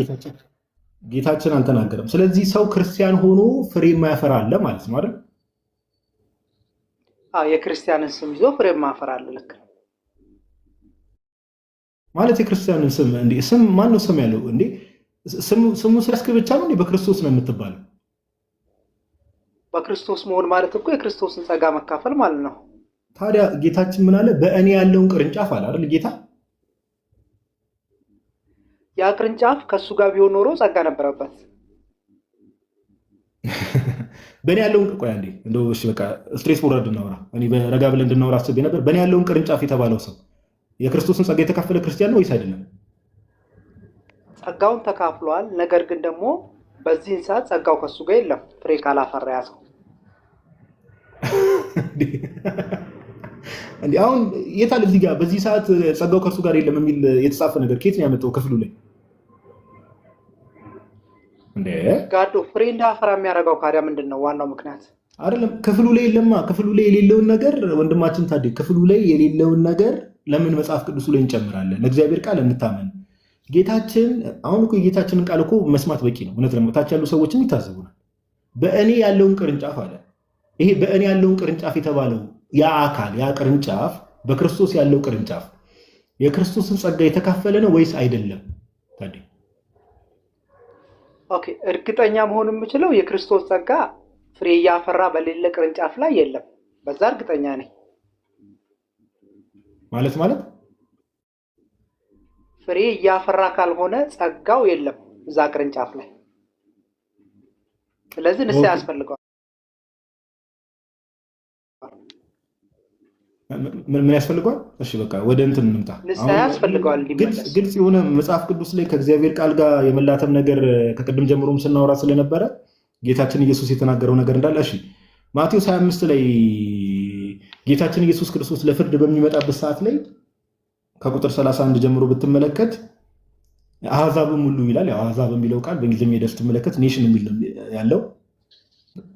ጌታችን አልተናገረም። ስለዚህ ሰው ክርስቲያን ሆኖ ፍሬ የማያፈራ አለ ማለት ነው አይደል? የክርስቲያንን ስም ይዞ ፍሬ የማያፈራ አለ። ልክ ነው ማለት የክርስቲያንን ስም እንዴ? ስም ማን ነው ስም ያለው እንዴ? ስሙ ስለስክ ብቻ ነው እንዴ በክርስቶስ ነው የምትባለው? በክርስቶስ መሆን ማለት እኮ የክርስቶስን ጸጋ መካፈል ማለት ነው። ታዲያ ጌታችን ምን አለ? በእኔ ያለውን ቅርንጫፍ አለ አይደል ጌታ? ያ ቅርንጫፍ ከሱ ጋር ቢሆን ኖሮ ጸጋ ነበረበት። በእኔ ያለውን ቆይ አንዴ እንደው እሺ በቃ ስትሬት ፎርዋርድ እናውራ። እኔ በረጋ ብለን እንድናወራ አስቤ ነበር። በእኔ ያለውን ቅርንጫፍ የተባለው ሰው የክርስቶስን ጸጋ የተካፈለ ክርስቲያን ነው ወይስ አይደለም? ጸጋውን ተካፍሏል። ነገር ግን ደግሞ በዚህን ሰዓት ጸጋው ከሱ ጋር የለም። ፍሬ ካላፈራ ያ ሰው እንዴ አሁን የታል እዚህ ጋር በዚህ ሰዓት ጸጋው ከሱ ጋር የለም የሚል የተጻፈ ነገር ከየት ነው ያመጣው? ክፍሉ ላይ እንዴ ጋዶ ፍሬ እንዳያፈራ የሚያደርገው ካዲያ ምንድን ነው ዋናው ምክንያት? አይደለም ክፍሉ ላይ የለማ። ክፍሉ ላይ የሌለውን ነገር ወንድማችን ታዲያ ክፍሉ ላይ የሌለውን ነገር ለምን መጽሐፍ ቅዱሱ ላይ እንጨምራለን? ለእግዚአብሔር ቃል እንታመን። ጌታችን አሁን እኮ የጌታችንን ቃል እኮ መስማት በቂ ነው። እውነት ደግሞ ታች ያሉ ሰዎችም ይታዘቡናል። በእኔ ያለውን ቅርንጫፍ አለ። ይሄ በእኔ ያለውን ቅርንጫፍ የተባለው ያ አካል ያ ቅርንጫፍ በክርስቶስ ያለው ቅርንጫፍ የክርስቶስን ጸጋ የተካፈለ ነው ወይስ አይደለም? ታዲያ ኦኬ፣ እርግጠኛ መሆን የምችለው የክርስቶስ ጸጋ ፍሬ እያፈራ በሌለ ቅርንጫፍ ላይ የለም። በዛ እርግጠኛ ነኝ። ማለት ፍሬ እያፈራ ካልሆነ ጸጋው የለም እዛ ቅርንጫፍ ላይ። ስለዚህ ንስሐ ያስፈልገዋል። ምን ያስፈልገዋል? እሺ በቃ ወደ እንትን እንምጣ። ንስሐ ያስፈልገዋል እንዲመለስ። ግልጽ የሆነ መጽሐፍ ቅዱስ ላይ ከእግዚአብሔር ቃል ጋር የመላተም ነገር ከቅድም ጀምሮም ስናወራ ስለነበረ ጌታችን ኢየሱስ የተናገረው ነገር እንዳለ እሺ፣ ማቴዎስ 25 ላይ ጌታችን ኢየሱስ ክርስቶስ ለፍርድ በሚመጣበት ሰዓት ላይ ከቁጥር 31 ጀምሮ ብትመለከት አሕዛብም ሁሉ ይላል። ያው አሕዛብ የሚለው ቃል በእንግሊዝኛ ሄደህ ስትመለከት ኔሽን የሚል ያለው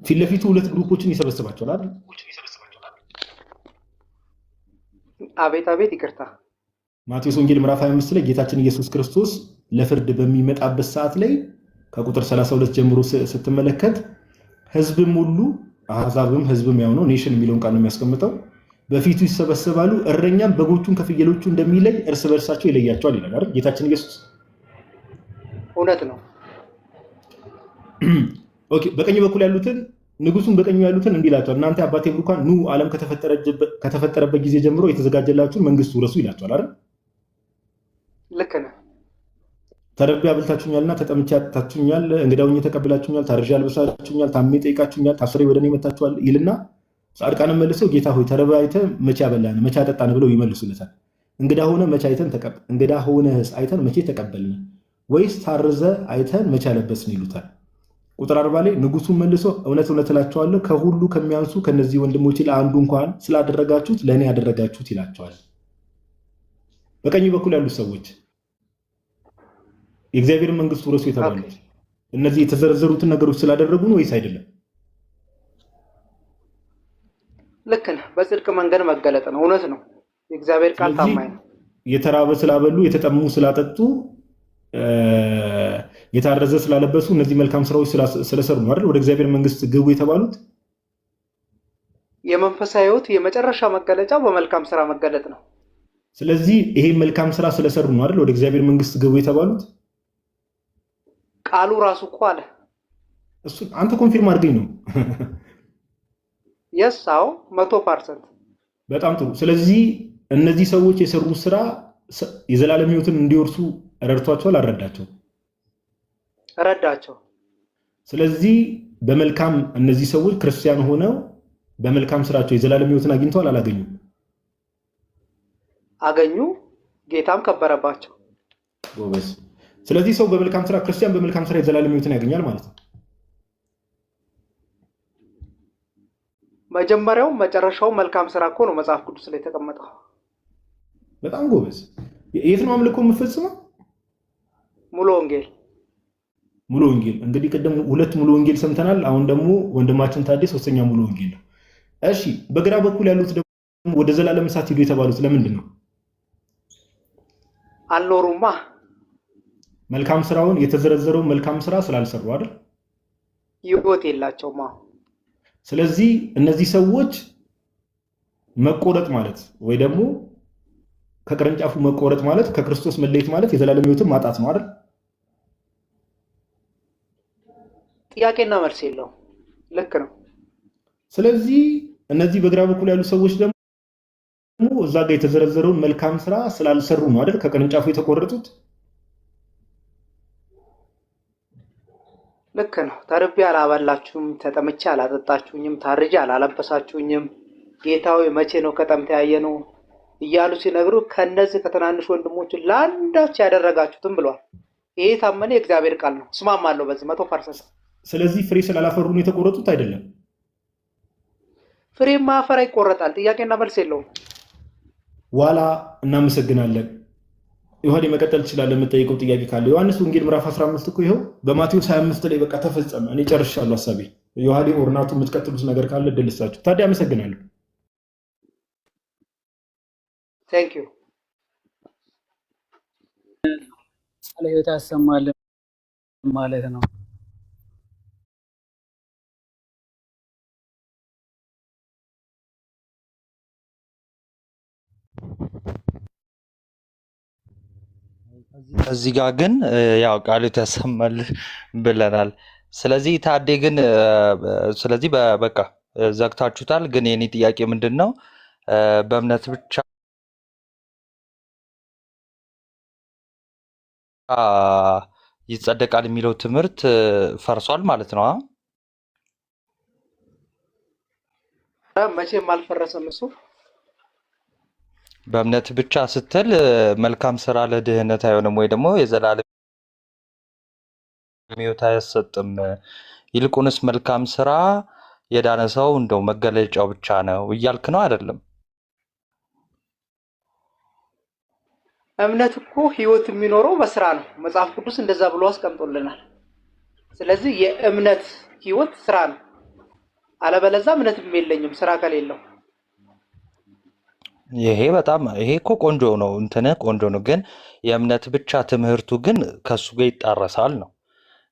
ፊት ለፊቱ ሁለት ግሩፖችን ይሰበስባቸዋል አይደል? አቤት አቤት፣ ይቅርታ። ማቴዎስ ወንጌል ምዕራፍ 25 ላይ ጌታችን ኢየሱስ ክርስቶስ ለፍርድ በሚመጣበት ሰዓት ላይ ከቁጥር 32 ጀምሮ ስትመለከት ሕዝብም ሁሉ አሕዛብም ሕዝብም ያው ነው፣ ኔሽን የሚለውን ቃል ነው የሚያስቀምጠው። በፊቱ ይሰበሰባሉ፣ እረኛም በጎቹን ከፍየሎቹ እንደሚለይ እርስ በርሳቸው ይለያቸዋል ይላል አይደል ጌታችን ኢየሱስ። እውነት ነው። ኦኬ፣ በቀኝ በኩል ያሉትን ንጉሱን በቀኙ ያሉትን እንዲህ ይላቸዋል፣ እናንተ አባቴ ብሩካን ኑ ዓለም ከተፈጠረበት ጊዜ ጀምሮ የተዘጋጀላችሁን መንግስት ውረሱ ይላቸዋል አይደል? ልክ ነህ። ተርቤ አብልታችሁኛልና፣ ተጠምቼ አጠጣችሁኛል፣ እንግዳ ሆኜ ተቀብላችሁኛል፣ ታርዤ አልብሳችሁኛል፣ ታምሜ ጠይቃችሁኛል፣ ታስሬ ወደ እኔ መጥታችኋል ይልና ጻድቃንም መልሰው ጌታ ሆይ ተርበህ አይተን መቼ አበላን መቼ አጠጣን ብለው ይመልሱለታል። እንግዳ ሆነህስ አይተን መቼ ተቀበልን? ወይስ ታርዘህ አይተን መቼ አለበስን ይሉታል። ቁጥር 40 ላይ ንጉሡም መልሶ እውነት እውነት እላችኋለሁ ከሁሉ ከሚያንሱ ከነዚህ ወንድሞቼ ለአንዱ እንኳን ስላደረጋችሁት ለእኔ ያደረጋችሁት ይላቸዋል። በቀኝ በኩል ያሉት ሰዎች የእግዚአብሔር መንግስት ወረሱ የተባሉት እነዚህ የተዘረዘሩትን ነገሮች ስላደረጉ ነው ወይስ አይደለም? ልክ ነህ። በጽድቅ መንገድ መገለጥ ነው። እውነት ነው። የእግዚአብሔር ቃል ታማኝ ነው። የተራበ ስላበሉ፣ የተጠሙ ስላጠጡ፣ የታረዘ ስላለበሱ እነዚህ መልካም ስራዎች ስለሰሩ ነው አይደል ወደ እግዚአብሔር መንግስት ግቡ የተባሉት። የመንፈሳዊ ሕይወት የመጨረሻ መገለጫው በመልካም ስራ መገለጥ ነው። ስለዚህ ይሄ መልካም ስራ ስለሰሩ ነው አይደል ወደ እግዚአብሔር መንግስት ግቡ የተባሉት። ቃሉ ራሱ እኮ አለ። እሱ አንተ ኮንፊርም አድርገኝ ነው። የስ አዎ 100%። በጣም ጥሩ። ስለዚህ እነዚህ ሰዎች የሰሩት ስራ የዘላለም ሕይወትን እንዲወርሱ ረድቷቸዋል አልረዳቸው? ረዳቸው። ስለዚህ በመልካም እነዚህ ሰዎች ክርስቲያን ሆነው በመልካም ስራቸው የዘላለም ሕይወትን አግኝተዋል አላገኙም? አገኙ። ጌታም ከበረባቸው። ጎበዝ። ስለዚህ ሰው በመልካም ስራ ክርስቲያን በመልካም ስራ የዘላለም ሕይወትን ያገኛል ማለት ነው። መጀመሪያው መጨረሻው መልካም ስራ እኮ ነው መጽሐፍ ቅዱስ ላይ የተቀመጠው። በጣም ጎበዝ። የት ነው አምልኮ የምፈጽመው? ሙሉ ወንጌል። ሙሉ ወንጌል። እንግዲህ ቅድም 2 ሙሉ ወንጌል ሰምተናል። አሁን ደግሞ ወንድማችን ታዲያ 3ኛ ሙሉ ወንጌል ነው። እሺ፣ በግራ በኩል ያሉት ደግሞ ወደ ዘላለም እሳት ሄዱ የተባሉት ለምንድን ነው? አልኖሩማ። መልካም ስራውን የተዘረዘረው መልካም ስራ ስላልሰሩ አይደል? ሕይወት የላቸውማ። ስለዚህ እነዚህ ሰዎች መቆረጥ ማለት ወይ ደግሞ ከቅርንጫፉ መቆረጥ ማለት ከክርስቶስ መለየት ማለት የዘላለም ሕይወትን ማጣት ነው አይደል? ጥያቄና መልስ የለው። ልክ ነው። ስለዚህ እነዚህ በግራ በኩል ያሉ ሰዎች ደግሞ እዛ ጋር የተዘረዘረውን መልካም ስራ ስላልሰሩ ነው አይደል ከቅርንጫፉ የተቆረጡት? ልክ ነው። ተርቤ አላበላችሁም፣ ተጠምቼ አላጠጣችሁኝም፣ ታርጄ አላለበሳችሁኝም፣ ጌታዊ መቼ ነው ከጠምተ ያየነው እያሉ ሲነግሩ ከነዚህ ከትናንሽ ወንድሞች ለአንዳች ያደረጋችሁትም ብሏል። ይሄ ታመነ የእግዚአብሔር ቃል ነው። እስማማለሁ በዚህ 100%። ስለዚህ ፍሬ ስላላፈሩ ነው የተቆረጡት አይደለም? ፍሬ ማፈራ ይቆረጣል። ጥያቄና መልስ የለውም። ዋላ እናመሰግናለን። ዮሐንስ መቀጠል ትችላለህ የምጠይቀው ጥያቄ ካለ። ዮሐንስ ወንጌል ምዕራፍ 15 እኮ ይኸው በማቴዎስ 25 ላይ በቃ ተፈጸመ። እኔ ጨርሻለሁ ሐሳቤ። ዮሐንስ ኦርናቱ የምትቀጥሉት ነገር ካለ እድል ልስጣችሁ። ታዲያ አመሰግናለሁ። ቴንክ ዩ። ለህይወት ያሰማልን ማለት ነው። እዚህ ጋር ግን ያው ቃሉት ያሰማል ብለናል። ስለዚህ ታዴ ግን ስለዚህ በቃ ዘግታችሁታል። ግን የኔ ጥያቄ ምንድን ነው በእምነት ብቻ ይጸደቃል የሚለው ትምህርት ፈርሷል ማለት ነው? መቼም አልፈረሰም እሱ። በእምነት ብቻ ስትል መልካም ስራ ለድህነት አይሆንም ወይ ደግሞ የዘላለም ሕይወት አያሰጥም። ይልቁንስ መልካም ስራ የዳነ ሰው እንደው መገለጫው ብቻ ነው እያልክ ነው አይደለም? እምነት እኮ ህይወት የሚኖረው በስራ ነው። መጽሐፍ ቅዱስ እንደዛ ብሎ አስቀምጦልናል። ስለዚህ የእምነት ህይወት ስራ ነው። አለበለዛ እምነትም የለኝም ስራ ከሌለው። ይሄ እኮ ቆንጆ ነው፣ እንትን ቆንጆ ነው። ግን የእምነት ብቻ ትምህርቱ ግን ከሱ ጋር ይጣረሳል ነው።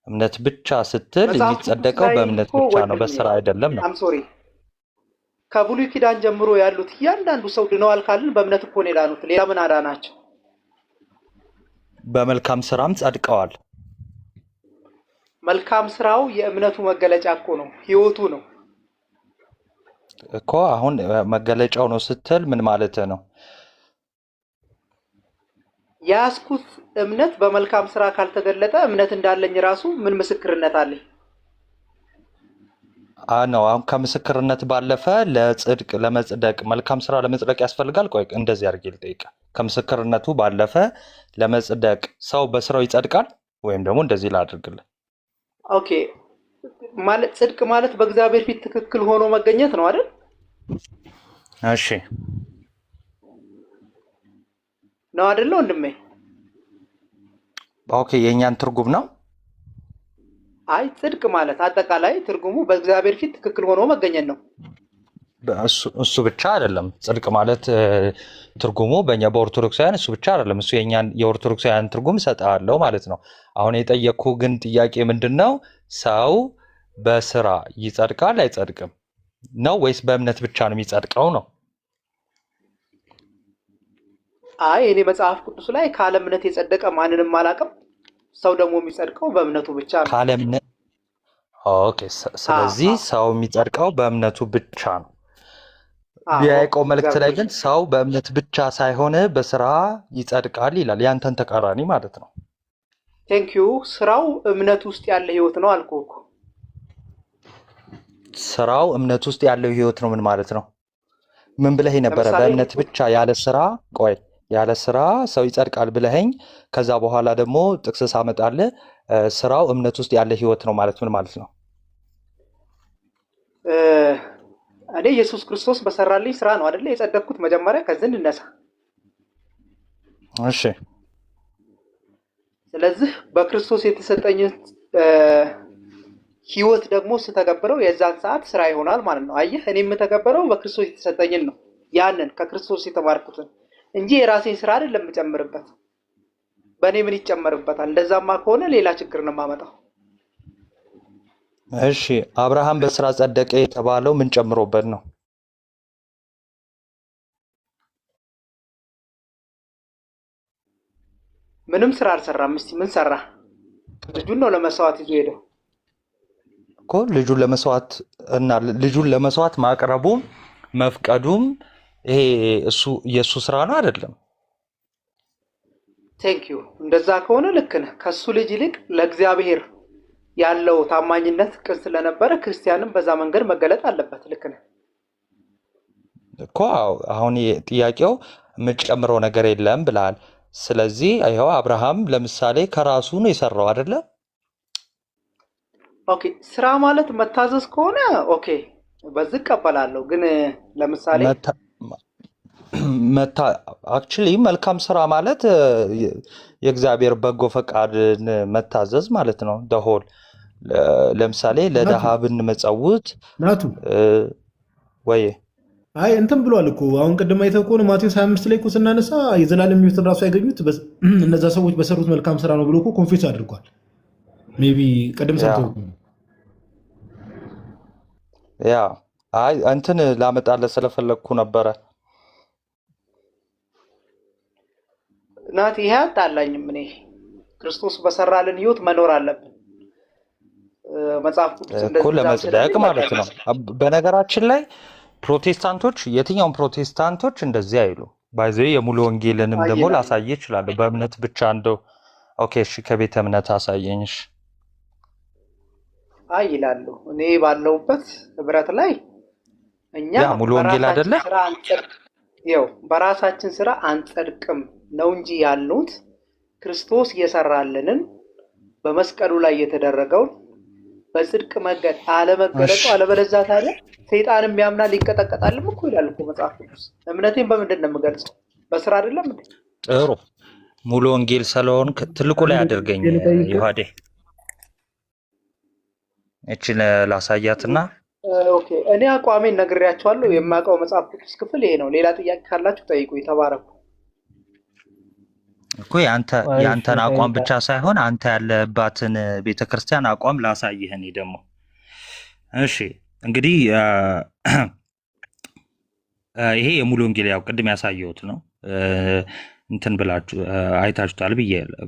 እምነት ብቻ ስትል የሚጸደቀው በእምነት ብቻ ነው፣ በስራ አይደለም ነው። ሶሪ ከብሉይ ኪዳን ጀምሮ ያሉት እያንዳንዱ ሰው ድነዋል ካልን በእምነት እኮ ነው የዳኑት። ሌላ ምን አዳናቸው? በመልካም ስራም ጸድቀዋል። መልካም ስራው የእምነቱ መገለጫ እኮ ነው፣ ህይወቱ ነው እኮ። አሁን መገለጫው ነው ስትል ምን ማለት ነው? ያስኩት እምነት በመልካም ስራ ካልተገለጠ እምነት እንዳለኝ ራሱ ምን ምስክርነት አለኝ? ነው አሁን ከምስክርነት ባለፈ ለጽድቅ ለመጽደቅ መልካም ስራ ለመጽደቅ ያስፈልጋል። ቆይ እንደዚህ አድርጌ ልጠይቅ። ከምስክርነቱ ባለፈ ለመጽደቅ ሰው በስራው ይጸድቃል ወይም ደግሞ እንደዚህ ላድርግልህ። ኦኬ ማለት ጽድቅ ማለት በእግዚአብሔር ፊት ትክክል ሆኖ መገኘት ነው አይደል? እሺ ነው አይደል ወንድሜ? ኦኬ፣ የእኛን ትርጉም ነው። አይ ጽድቅ ማለት አጠቃላይ ትርጉሙ በእግዚአብሔር ፊት ትክክል ሆኖ መገኘት ነው። እሱ ብቻ አይደለም። ጽድቅ ማለት ትርጉሙ በእኛ በኦርቶዶክሳውያን እሱ ብቻ አይደለም። እሱ የእኛን የኦርቶዶክሳውያን ትርጉም እሰጥሃለሁ ማለት ነው። አሁን የጠየቅኩ ግን ጥያቄ ምንድን ነው? ሰው በስራ ይጸድቃል አይጸድቅም ነው ወይስ በእምነት ብቻ ነው የሚጸድቀው ነው? አይ እኔ መጽሐፍ ቅዱስ ላይ ካለ እምነት የጸደቀ ማንንም አላውቅም። ሰው ደግሞ የሚጸድቀው በእምነቱ ብቻ ነው። ካለ እምነት ኦኬ። ስለዚህ ሰው የሚጸድቀው በእምነቱ ብቻ ነው። የያዕቆብ መልእክት ላይ ግን ሰው በእምነት ብቻ ሳይሆን በስራ ይጸድቃል ይላል። ያንተን ተቃራኒ ማለት ነው። ቴንኪዩ። ስራው እምነት ውስጥ ያለ ህይወት ነው አልኩህ እኮ። ስራው እምነት ውስጥ ያለው ህይወት ነው ምን ማለት ነው? ምን ብለህ ነበረ? በእምነት ብቻ ያለ ስራ ቆይ ያለ ስራ ሰው ይጸድቃል ብለኸኝ፣ ከዛ በኋላ ደግሞ ጥቅስ ሳመጣልህ ስራው እምነት ውስጥ ያለ ህይወት ነው ማለት ምን ማለት ነው? እኔ ኢየሱስ ክርስቶስ በሰራልኝ ስራ ነው አይደለ የጸደቅኩት። መጀመሪያ ከዚህ እንነሳ። እሺ። ስለዚህ በክርስቶስ የተሰጠኝ ህይወት ደግሞ ስተገብረው የዛን ሰዓት ስራ ይሆናል ማለት ነው። አየህ፣ እኔ የምተገብረው በክርስቶስ የተሰጠኝን ነው፣ ያንን ከክርስቶስ የተማርኩትን እንጂ የራሴን ስራ አይደለም የምጨምርበት። በእኔ ምን ይጨመርበታል? እንደዛማ ከሆነ ሌላ ችግር ነው የማመጣው። እሺ፣ አብርሃም በስራ ጸደቀ የተባለው ምን ጨምሮበት ነው? ምንም ስራ አልሰራም። እስቲ ምን ሰራ? ልጁን ነው ለመስዋዕት ይዞ ሄደው እኮ ልጁን ለመስዋዕት እና ልጁን ለመስዋዕት ማቅረቡም መፍቀዱም ይሄ እሱ የእሱ ስራ ነው አይደለም? ቴንኪዩ። እንደዛ ከሆነ ልክ ነህ። ከሱ ልጅ ይልቅ ለእግዚአብሔር ያለው ታማኝነት ቅን ስለነበረ ክርስቲያንም በዛ መንገድ መገለጥ አለበት። ልክ ነህ እኮ። አሁን ጥያቄው የምጨምረው ነገር የለም ብለሃል። ስለዚህ ይኸው አብርሃም ለምሳሌ ከራሱ ነው የሰራው አይደለ? ኦኬ። ስራ ማለት መታዘዝ ከሆነ ኦኬ በዚህ እቀበላለሁ። ግን ለምሳሌ አክቹሊ መልካም ስራ ማለት የእግዚአብሔር በጎ ፈቃድን መታዘዝ ማለት ነው። ደሆል ለምሳሌ ለድሃ ብንመጸውት ናቱ ወይ አይ እንትን ብሏል እኮ አሁን ቅድም አይተህ ከሆነ ማቴዎስ 25 ላይ እኮ ስናነሳ የዘላለም ሕይወትን ራሱ ያገኙት እነዛ ሰዎች በሰሩት መልካም ስራ ነው ብሎ እኮ ኮንፌስ አድርጓል። ሜቢ ቅድም ሰምተው ያ አይ እንትን ላመጣለህ ስለፈለግኩ ነበረ። ናት ይሄ አጣላኝም። እኔ ክርስቶስ በሰራልን ህይወት መኖር አለብን። መጽሐፍ ቅዱስ እኮ ለመጽደቅ ማለት ነው። በነገራችን ላይ ፕሮቴስታንቶች የትኛውም ፕሮቴስታንቶች እንደዚህ አይሉ ባይዘ የሙሉ ወንጌልንም ደግሞ ላሳየ ይችላል። በእምነት ብቻ እንደው ኦኬ እሺ፣ ከቤተ እምነት አሳየኝሽ አይ ይላሉ። እኔ ባለውበት ህብረት ላይ እኛ ያ ሙሉ ወንጌል አይደለ? ይኸው በራሳችን ስራ አንጸድቅም ነው እንጂ ያሉት ክርስቶስ የሰራልንን በመስቀሉ ላይ የተደረገውን በጽድቅ መገድ አለመገለጡ አለበለዚያ ታዲያ ሰይጣንም ያምናል ይንቀጠቀጣልም እኮ ይላል እኮ መጽሐፍ ቅዱስ። እምነቴን በምንድን ነው የምገልጸው? በስራ አይደለም እንዴ? ጥሩ ሙሉ ወንጌል ስለሆንክ ትልቁ ላይ አድርገኝ ይሁዴ። እቺን ላሳያትና ኦኬ እኔ አቋሜን ነግሬያቸዋለሁ። የማውቀው መጽሐፍ ቅዱስ ክፍል ይሄ ነው። ሌላ ጥያቄ ካላችሁ ጠይቁ። የተባረኩ እኮ ያንተን አቋም ብቻ ሳይሆን አንተ ያለባትን ቤተክርስቲያን አቋም ላሳይህ። እኔ ደግሞ እሺ እንግዲህ ይሄ የሙሉ ወንጌል ያው ቅድም ያሳየሁት ነው። እንትን ብላችሁ አይታችሁታል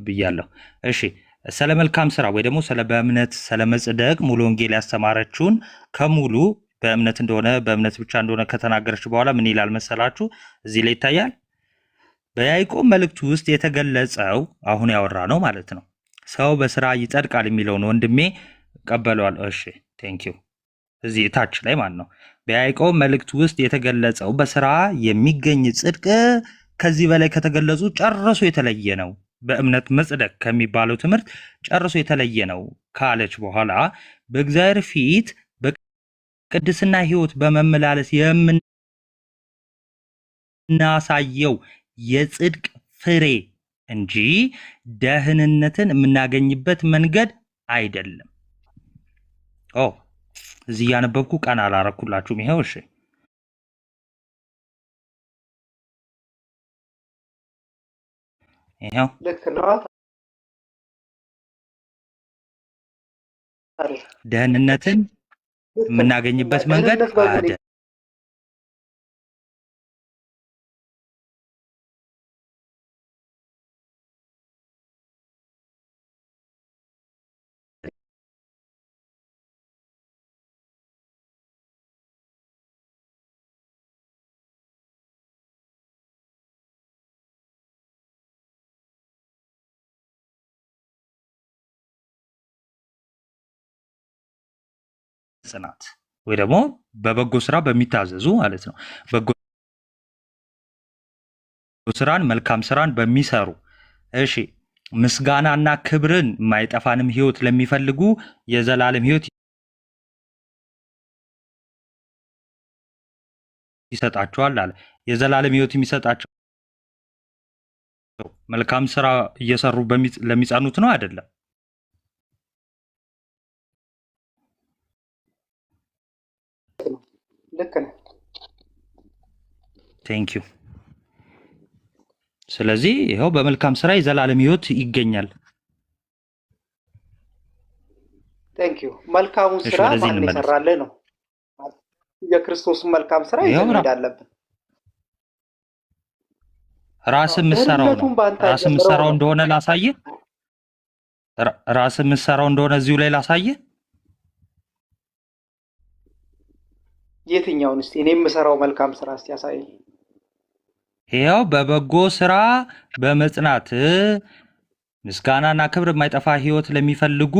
ብያለሁ። እሺ ስለ መልካም ስራ ወይ ደግሞ ስለ በእምነት ስለ መጽደቅ ሙሉ ወንጌል ያስተማረችውን ከሙሉ በእምነት እንደሆነ በእምነት ብቻ እንደሆነ ከተናገረች በኋላ ምን ይላል መሰላችሁ? እዚህ ላይ ይታያል። በያዕቆብ መልእክቱ ውስጥ የተገለጸው አሁን ያወራ ነው ማለት ነው። ሰው በስራ ይጸድቃል የሚለውን ወንድሜ ቀበለዋል። እሺ ቴንኪው። እዚህ ታች ላይ ማለት ነው። በያዕቆብ መልእክቱ ውስጥ የተገለጸው በስራ የሚገኝ ጽድቅ ከዚህ በላይ ከተገለጹ ጨርሶ የተለየ ነው፣ በእምነት መጽደቅ ከሚባለው ትምህርት ጨርሶ የተለየ ነው ካለች በኋላ በእግዚአብሔር ፊት በቅድስና ሕይወት በመመላለስ የምናሳየው የጽድቅ ፍሬ እንጂ ደህንነትን የምናገኝበት መንገድ አይደለም። እዚህ ያነበብኩ ቀን አላረኩላችሁም። ይሄው እሺ ይሄው ልክ ነው። ደህንነትን የምናገኝበት መንገድ አይደለም። ጽናት ወይ ደግሞ በበጎ ስራ በሚታዘዙ ማለት ነው። በጎ ስራን መልካም ስራን በሚሰሩ እሺ ምስጋናና ክብርን የማይጠፋንም ህይወት ለሚፈልጉ የዘላለም ህይወት ይሰጣቸዋል አለ። የዘላለም ህይወት የሚሰጣቸው መልካም ስራ እየሰሩ ለሚጸኑት ነው አይደለም? ልክ ነው። ቴንክ ዩ። ስለዚህ ይሄው በመልካም ስራ የዘላለም ህይወት ይገኛል። ቴንክ ዩ። መልካሙን ስራ ማን ይሰራልህ ነው? የክርስቶስን መልካም ስራ ይዘን እንሄዳለን። ራስህ የምትሰራው ነው። ራስህ የምትሰራው እንደሆነ ላሳየህ። ራስህ የምትሰራው እንደሆነ እዚሁ ላይ ላሳየህ። የትኛውን እስቲ እኔ የምሰራው መልካም ስራ እስቲ ያሳየኝ። ይሄው በበጎ ስራ በመጽናት ምስጋናና ክብር የማይጠፋ ህይወት ለሚፈልጉ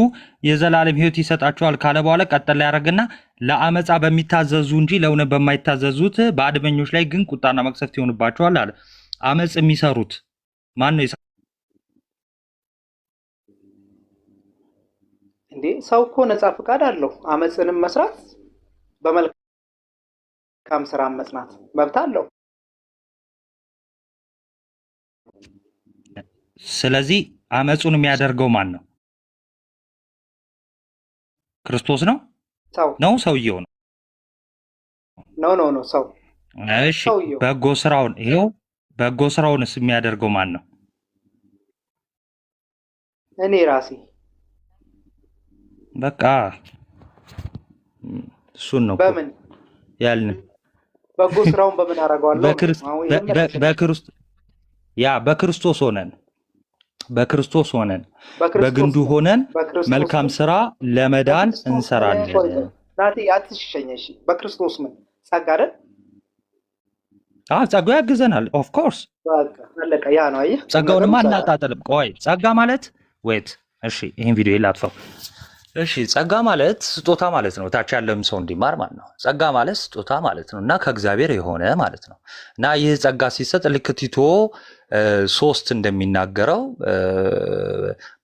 የዘላለም ህይወት ይሰጣቸዋል ካለ በኋላ ቀጠል ላይ ያደርግና ለአመፃ በሚታዘዙ እንጂ ለእውነት በማይታዘዙት በአድመኞች ላይ ግን ቁጣና መቅሰፍት ይሆንባቸዋል አለ። አመፅ የሚሰሩት ማን ነው? እንዴ ሰው እኮ ነፃ ፍቃድ አለው። አመፅንም መስራት በመልካም ስራ መጽናት መብት አለው። ስለዚህ አመፁን የሚያደርገው ማን ነው? ክርስቶስ ነው? ሰው ነው? ሰውየው ነው? ኖ ሰው። እሺ በጎ ስራውን ይሄው በጎ ስራውንስ የሚያደርገው ማን ነው? እኔ ራሴ። በቃ እሱን ነው በምን ያልን በጎ ስራውን በምን አደርገዋለሁ? በክርስቶስ ሆነን በግንዱ ሆነን መልካም ስራ ለመዳን እንሰራለን። ናቲ አትሽሸኝ። እሺ በክርስቶስ ምን ጸጋ አይደል? ጸጋው ያግዘናል። ኦፍ ኮርስ በቃ አለቀ። ያ ነው። አየህ ጸጋውንማ እናጣጥልም። ቆይ ጸጋ ማለት እሺ ይሄን ቪዲዮ ላጥፋው። እሺ ጸጋ ማለት ስጦታ ማለት ነው። ታች ያለም ሰው እንዲማር ማለት ነው። ጸጋ ማለት ስጦታ ማለት ነው እና ከእግዚአብሔር የሆነ ማለት ነው እና ይህ ጸጋ ሲሰጥ ልክ ቲቶ 3 እንደሚናገረው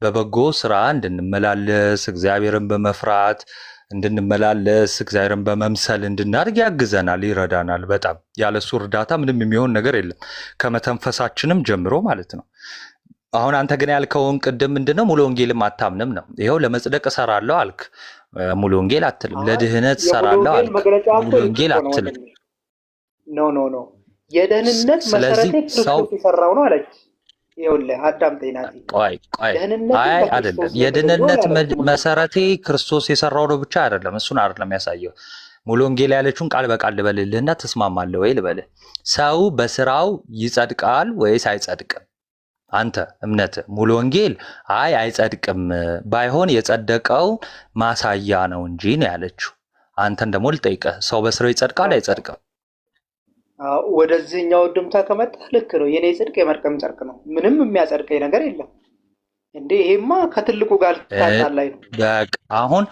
በበጎ ስራ እንድንመላለስ እግዚአብሔርን በመፍራት እንድንመላለስ እግዚአብሔርን በመምሰል እንድናድግ ያግዘናል፣ ይረዳናል። በጣም ያለሱ እርዳታ ምንም የሚሆን ነገር የለም ከመተንፈሳችንም ጀምሮ ማለት ነው። አሁን አንተ ግን ያልከውን ቅድም ምንድነው ሙሉ ወንጌልም አታምንም ነው። ይሄው ለመጽደቅ እሰራለሁ አልክ፣ ሙሉ ወንጌል አትልም። ለድህነት እሰራለሁ አልክ፣ ሙሉ ወንጌል አትልም። ኖ የደህንነት መሰረቴ ክርስቶስ የሰራው ነው አለች። ይኸውልህ አዳምጠኝ ናቲ። ቆይ አይደለም የድህነት መሰረቴ ክርስቶስ የሰራው ነው ብቻ አይደለም። እሱን አይደለም ያሳየው። ሙሉ ወንጌል ያለችውን ቃል በቃል ልበልልህና ትስማማለህ ወይ ልበልህ። ሰው በስራው ይጸድቃል ወይስ አይጸድቅም? አንተ እምነት ሙሉ ወንጌል አይጸድቅም፣ ባይሆን የጸደቀው ማሳያ ነው እንጂ ነው ያለችው። አንተን ደግሞ ልጠይቅህ፣ ሰው በስራው ይጸድቃል አይጸድቅም? ወደዚህኛው ድምታ ከመጣ ልክ ነው። የኔ ጽድቅ የመርገም ጨርቅ ነው። ምንም የሚያጸድቀኝ ነገር የለም እንዴ። ይሄማ ከትልቁ ጋር ታጣላይ ነው። በቃ አሁን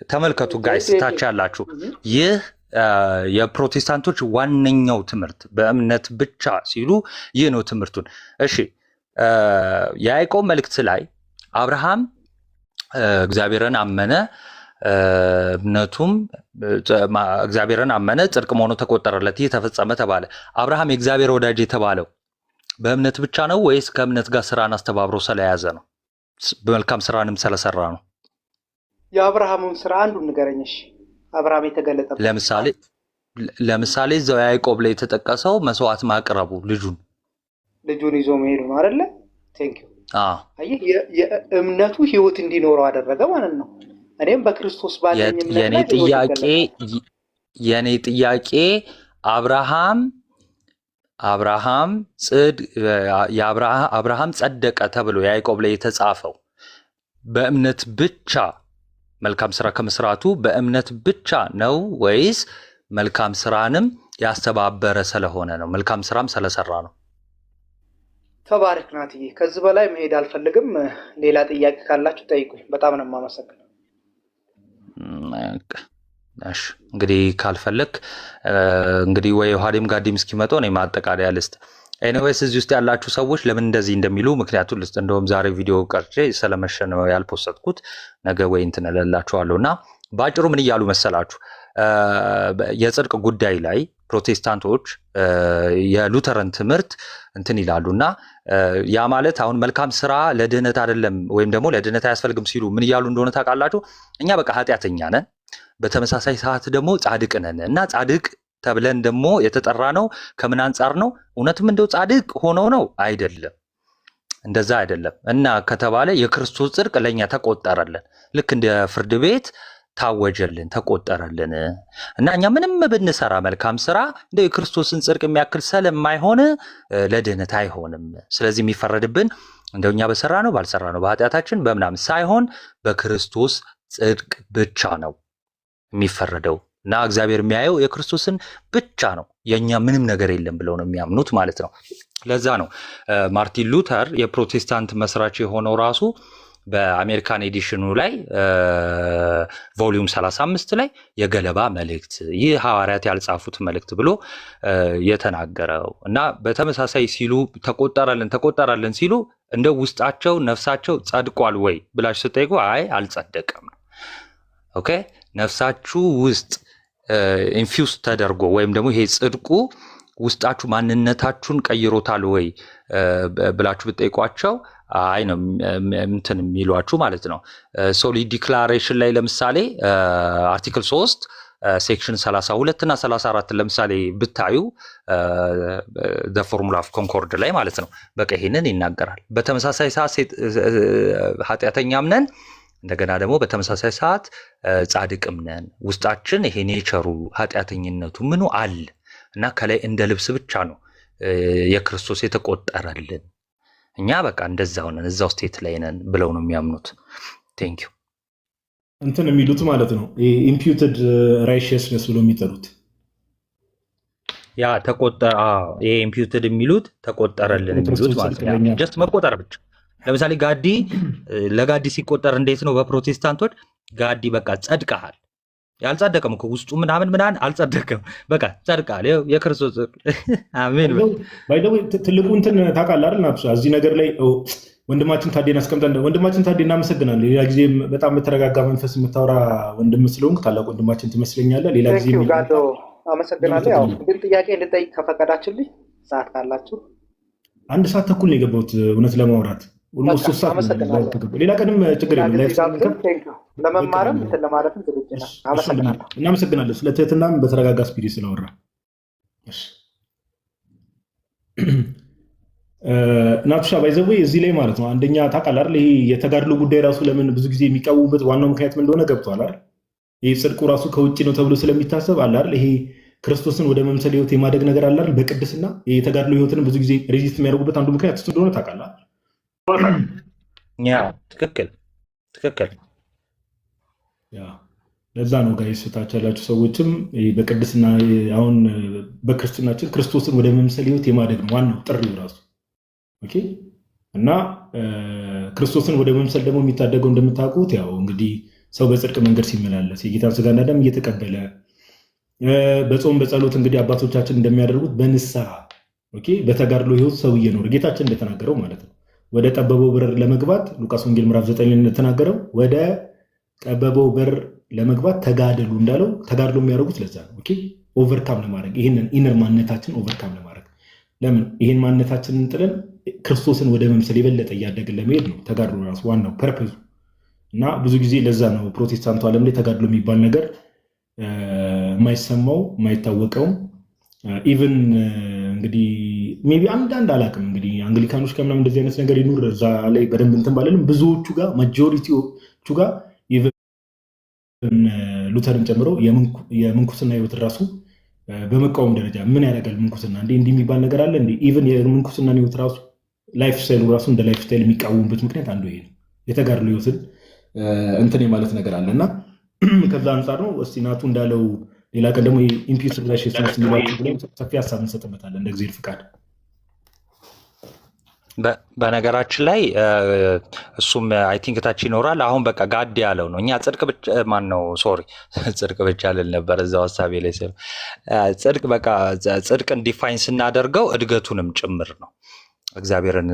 ተመልከቱ ጋይስ፣ ታች ያላችሁ ይህ የፕሮቴስታንቶች ዋነኛው ትምህርት በእምነት ብቻ ሲሉ ይህ ነው ትምህርቱን። እሺ የያዕቆብ መልእክት ላይ አብርሃም እግዚአብሔርን አመነ እምነቱም እግዚአብሔርን አመነ ጽድቅ መሆኑ ተቆጠረለት፣ ይህ ተፈጸመ ተባለ። አብርሃም የእግዚአብሔር ወዳጅ የተባለው በእምነት ብቻ ነው ወይስ ከእምነት ጋር ስራን አስተባብሮ ስለያዘ ነው? በመልካም ስራንም ስለሰራ ነው? የአብርሃምን ስራ አንዱን ንገረኝሽ። አብርሃም የተገለጠበት ለምሳሌ እዛው ያዕቆብ ላይ የተጠቀሰው መስዋዕት ማቅረቡ ልጁን ይዞ መሄዱ ነው አይደለ? ቴንክ ዩ። አየህ የእምነቱ ህይወት እንዲኖረው አደረገ ማለት ነው። እኔም በክርስቶስ ባለኝ እምነት የኔ ጥያቄ አብርሃም ጸደቀ ተብሎ ያዕቆብ ላይ የተጻፈው በእምነት ብቻ መልካም ስራ ከመስራቱ በእምነት ብቻ ነው ወይስ መልካም ስራንም ያስተባበረ ስለሆነ ነው? መልካም ስራም ስለሰራ ነው? ተባረክ ናትዬ። ከዚህ በላይ መሄድ አልፈልግም። ሌላ ጥያቄ ካላችሁ ጠይቁኝ። በጣም ነው የማመሰግነው። እሺ እንግዲህ ካልፈለክ እንግዲህ ወይ ዮሐዴም ጋዲም እስኪመጡ ነው ማጠቃለያ ልስጥ። ኤኒዌይስ እዚህ ውስጥ ያላችሁ ሰዎች ለምን እንደዚህ እንደሚሉ ምክንያቱም ልስጥ። እንደውም ዛሬ ቪዲዮ ቀርጬ ስለመሸ ነው ያልፖስትኩት፣ ነገ ወይ እንትን እላችኋለሁና ባጭሩ ምን እያሉ መሰላችሁ? የጽድቅ ጉዳይ ላይ ፕሮቴስታንቶች የሉተረን ትምህርት እንትን ይላሉና ያ ማለት አሁን መልካም ስራ ለድህነት አይደለም ወይም ደግሞ ለድህነት አያስፈልግም ሲሉ ምን እያሉ እንደሆነ ታውቃላችሁ? እኛ በቃ ኃጢአተኛ ነን፣ በተመሳሳይ ሰዓት ደግሞ ጻድቅ ነን እና ጻድቅ ተብለን ደግሞ የተጠራ ነው ከምን አንጻር ነው? እውነትም እንደው ጻድቅ ሆነው ነው አይደለም፣ እንደዛ አይደለም። እና ከተባለ የክርስቶስ ጽድቅ ለኛ ተቆጠረልን፣ ልክ እንደ ፍርድ ቤት ታወጀልን፣ ተቆጠረልን እና እኛ ምንም ብንሰራ መልካም ስራ እንደው የክርስቶስን ጽድቅ የሚያክል ስለማይሆን ለድህነት አይሆንም። ስለዚህ የሚፈረድብን እንደኛ በሰራ ነው ባልሰራ ነው በኃጢአታችን በምናምን ሳይሆን በክርስቶስ ጽድቅ ብቻ ነው የሚፈረደው እና እግዚአብሔር የሚያየው የክርስቶስን ብቻ ነው፣ የኛ ምንም ነገር የለም ብለው ነው የሚያምኑት ማለት ነው። ለዛ ነው ማርቲን ሉተር የፕሮቴስታንት መስራች የሆነው ራሱ በአሜሪካን ኤዲሽኑ ላይ ቮሊዩም 35 ላይ የገለባ መልእክት ይህ ሐዋርያት ያልጻፉት መልእክት ብሎ የተናገረው እና በተመሳሳይ ሲሉ ተቆጠረልን ሲሉ እንደ ውስጣቸው ነፍሳቸው ጸድቋል ወይ ብላችሁ ስጠይቁ አይ አልጸደቀም ነው። ኦኬ ነፍሳችሁ ውስጥ ኢንፊውስ ተደርጎ ወይም ደግሞ ይሄ ጽድቁ ውስጣችሁ ማንነታችሁን ቀይሮታል ወይ ብላችሁ ብጠይቋቸው አይ ነው እንትን የሚሏችሁ ማለት ነው። ሶሊድ ዲክላሬሽን ላይ ለምሳሌ አርቲክል 3 ሴክሽን 32 እና 34 ለምሳሌ ብታዩ ፎርሙላ ኦፍ ኮንኮርድ ላይ ማለት ነው በቃ ይሄንን ይናገራል። በተመሳሳይ ሰዓት ኃጢአተኛም ነን፣ እንደገና ደግሞ በተመሳሳይ ሰዓት ጻድቅም ነን። ውስጣችን ይሄ ኔቸሩ ኃጢአተኝነቱ ምኑ አለ እና ከላይ እንደ ልብስ ብቻ ነው የክርስቶስ የተቆጠረልን። እኛ በቃ እንደዛው ነን፣ እዛው ስቴት ላይ ነን ብለው ነው የሚያምኑት። ቴንክ ዩ እንትን የሚሉት ማለት ነው ኢምፒውትድ ራይሺየስነስ ብሎ የሚጠሩት ያ ተቆጠረ። ይሄ ኢምፒውትድ የሚሉት ተቆጠረልን የሚሉት ማለት ነው። ጀስት መቆጠር ብቻ። ለምሳሌ ጋዲ ለጋዲ ሲቆጠር እንዴት ነው በፕሮቴስታንቶች? ጋዲ በቃ ጸድቀሃል። ያልጸደቀም እኮ ውስጡ ምናምን አልጸደቀም፣ በቃ ጸድቃል። የክርስቶስ አሜን። ባይደው ትልቁ እንትን ታውቃለህ አይደል? ናብሱ እዚህ ነገር ላይ ወንድማችን ታዴን አስቀምጠን ወንድማችን ታዴ እናመሰግናለን። ሌላ ጊዜ በጣም በተረጋጋ መንፈስ የምታወራ ወንድም ስለሆንክ ታላቅ ወንድማችን ትመስለኛለህ። ሌላ ጊዜ አመሰግናለሁ። ያው ግን ጥያቄ እንድጠይቅ ከፈቀዳችሁልኝ ሰዓት ካላችሁ። 1 ሰዓት ተኩል ነው የገባሁት እውነት ለማውራት ሌላ ቀንም ችግር የለም። ለመማርም እንትን ለማለትም ዝግጁ ነን። አመሰግናለሁ። እናመሰግናለን ስለ ትህትናም በተረጋጋ ስፒሪት ስለወራ። ናቱሻ ባይዘዌ እዚህ ላይ ማለት ነው አንደኛ ታውቃለህ አይደል? ይሄ የተጋድሎ ጉዳይ ራሱ ለምን ብዙ ጊዜ የሚቃወሙበት ዋናው ምክንያት ምን እንደሆነ ገብቷል አይደል? ይሄ ጽድቁ ራሱ ከውጭ ነው ተብሎ ስለሚታሰብ አለ አይደል? ይሄ ክርስቶስን ወደ መምሰል ህይወት የማደግ ነገር አለ አይደል? በቅድስና የተጋድሎ ህይወትን ብዙ ጊዜ ሬዚስት የሚያደርጉበት አንዱ ምክንያት እሱ እንደሆነ ታውቃለህ። ትክክል። ለዛ ነው ጋይስ ታች ያላችሁ ሰዎችም በቅድስና አሁን በክርስትናችን ክርስቶስን ወደ መምሰል ህይወት የማደግ ነው ዋናው ጥሪው ራሱ። ኦኬ እና ክርስቶስን ወደ መምሰል ደግሞ የሚታደገው እንደምታውቁት ያው እንግዲህ ሰው በጽድቅ መንገድ ሲመላለስ የጌታን ስጋና ደም እየተቀበለ በጾም በጸሎት እንግዲህ አባቶቻችን እንደሚያደርጉት በንስሐ ኦኬ በተጋድሎ ህይወት ሰው እየኖረ ጌታችን እንደተናገረው ማለት ነው ወደ ጠበበው በር ለመግባት ሉቃስ ወንጌል ምዕራፍ 9 ላይ እንደተናገረው ወደ ጠበበው በር ለመግባት ተጋደሉ እንዳለው ተጋድሎ የሚያደርጉት ለዛ ነው። ኦኬ ኦቨርካም ለማድረግ ይሄንን ኢነር ማንነታችን ኦቨርካም ለማድረግ ለምን ይሄን ማንነታችንን ጥለን ክርስቶስን ወደ መምሰል የበለጠ እያደግን ለመሄድ ነው ተጋድሎ ራሱ ዋናው ፐርፐዙ። እና ብዙ ጊዜ ለዛ ነው ፕሮቴስታንቱ ዓለም ላይ ተጋድሎ የሚባል ነገር የማይሰማው የማይታወቀው። ኢቭን እንግዲህ ሜቢ አንዳንድ አላውቅም እንግዲህ አንግሊካኖች ከምናምን እንደዚህ አይነት ነገር ይኑር እዛ ላይ በደንብ እንትን ባለንም ብዙዎቹ ጋር ማጆሪቲዎቹ ጋር ኢቭን ሉተርን ጨምሮ የምንኩስና ህይወት ራሱ በመቃወም ደረጃ ምን ያደርጋል ምንኩስና እንዲህ የሚባል ነገር አለ እንዴ? ኢቭን የምንኩስና ህይወት ራሱ ላይፍ ስታይሉ ራሱ እንደ ላይፍ ስታይል የሚቃወሙበት ምክንያት አንዱ ይሄ ነው። የተጋድሎ ህይወትን እንትን የማለት ነገር አለ እና ከዛ አንጻር ነው። እስቲ ናቱ እንዳለው ሌላ ቀን ደግሞ ኢምፒውስ ሪላሽንስ የሚባለው ብለን ሰፊ ሀሳብ እንሰጥበታለን እንደ እግዚአብሔር ፍቃድ። በነገራችን ላይ እሱም አይ ቲንክ ታች ይኖራል። አሁን በቃ ጋድ ያለው ነው። እኛ ጽድቅ ብቻ ማን ነው ሶሪ ጽድቅ ብቻ ልል ነበር እዛው ሀሳቤ ላይ ስለ ጽድቅ በቃ ጽድቅን ዲፋይን ስናደርገው እድገቱንም ጭምር ነው እግዚአብሔርን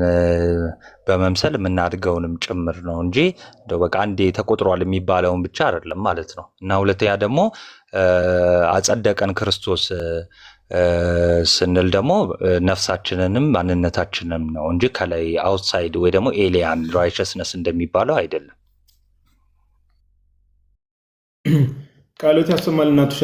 በመምሰል የምናድገውንም ጭምር ነው እንጂ እንደው በቃ አንዴ ተቆጥሯል የሚባለውን ብቻ አይደለም ማለት ነው። እና ሁለተኛ ደግሞ አጸደቀን ክርስቶስ ስንል ደግሞ ነፍሳችንንም ማንነታችንንም ነው እንጂ ከላይ አውትሳይድ ወይ ደግሞ ኤሊያን ራይቸስነስ እንደሚባለው አይደለም። ቃሎት ያሰማል እናቱሻ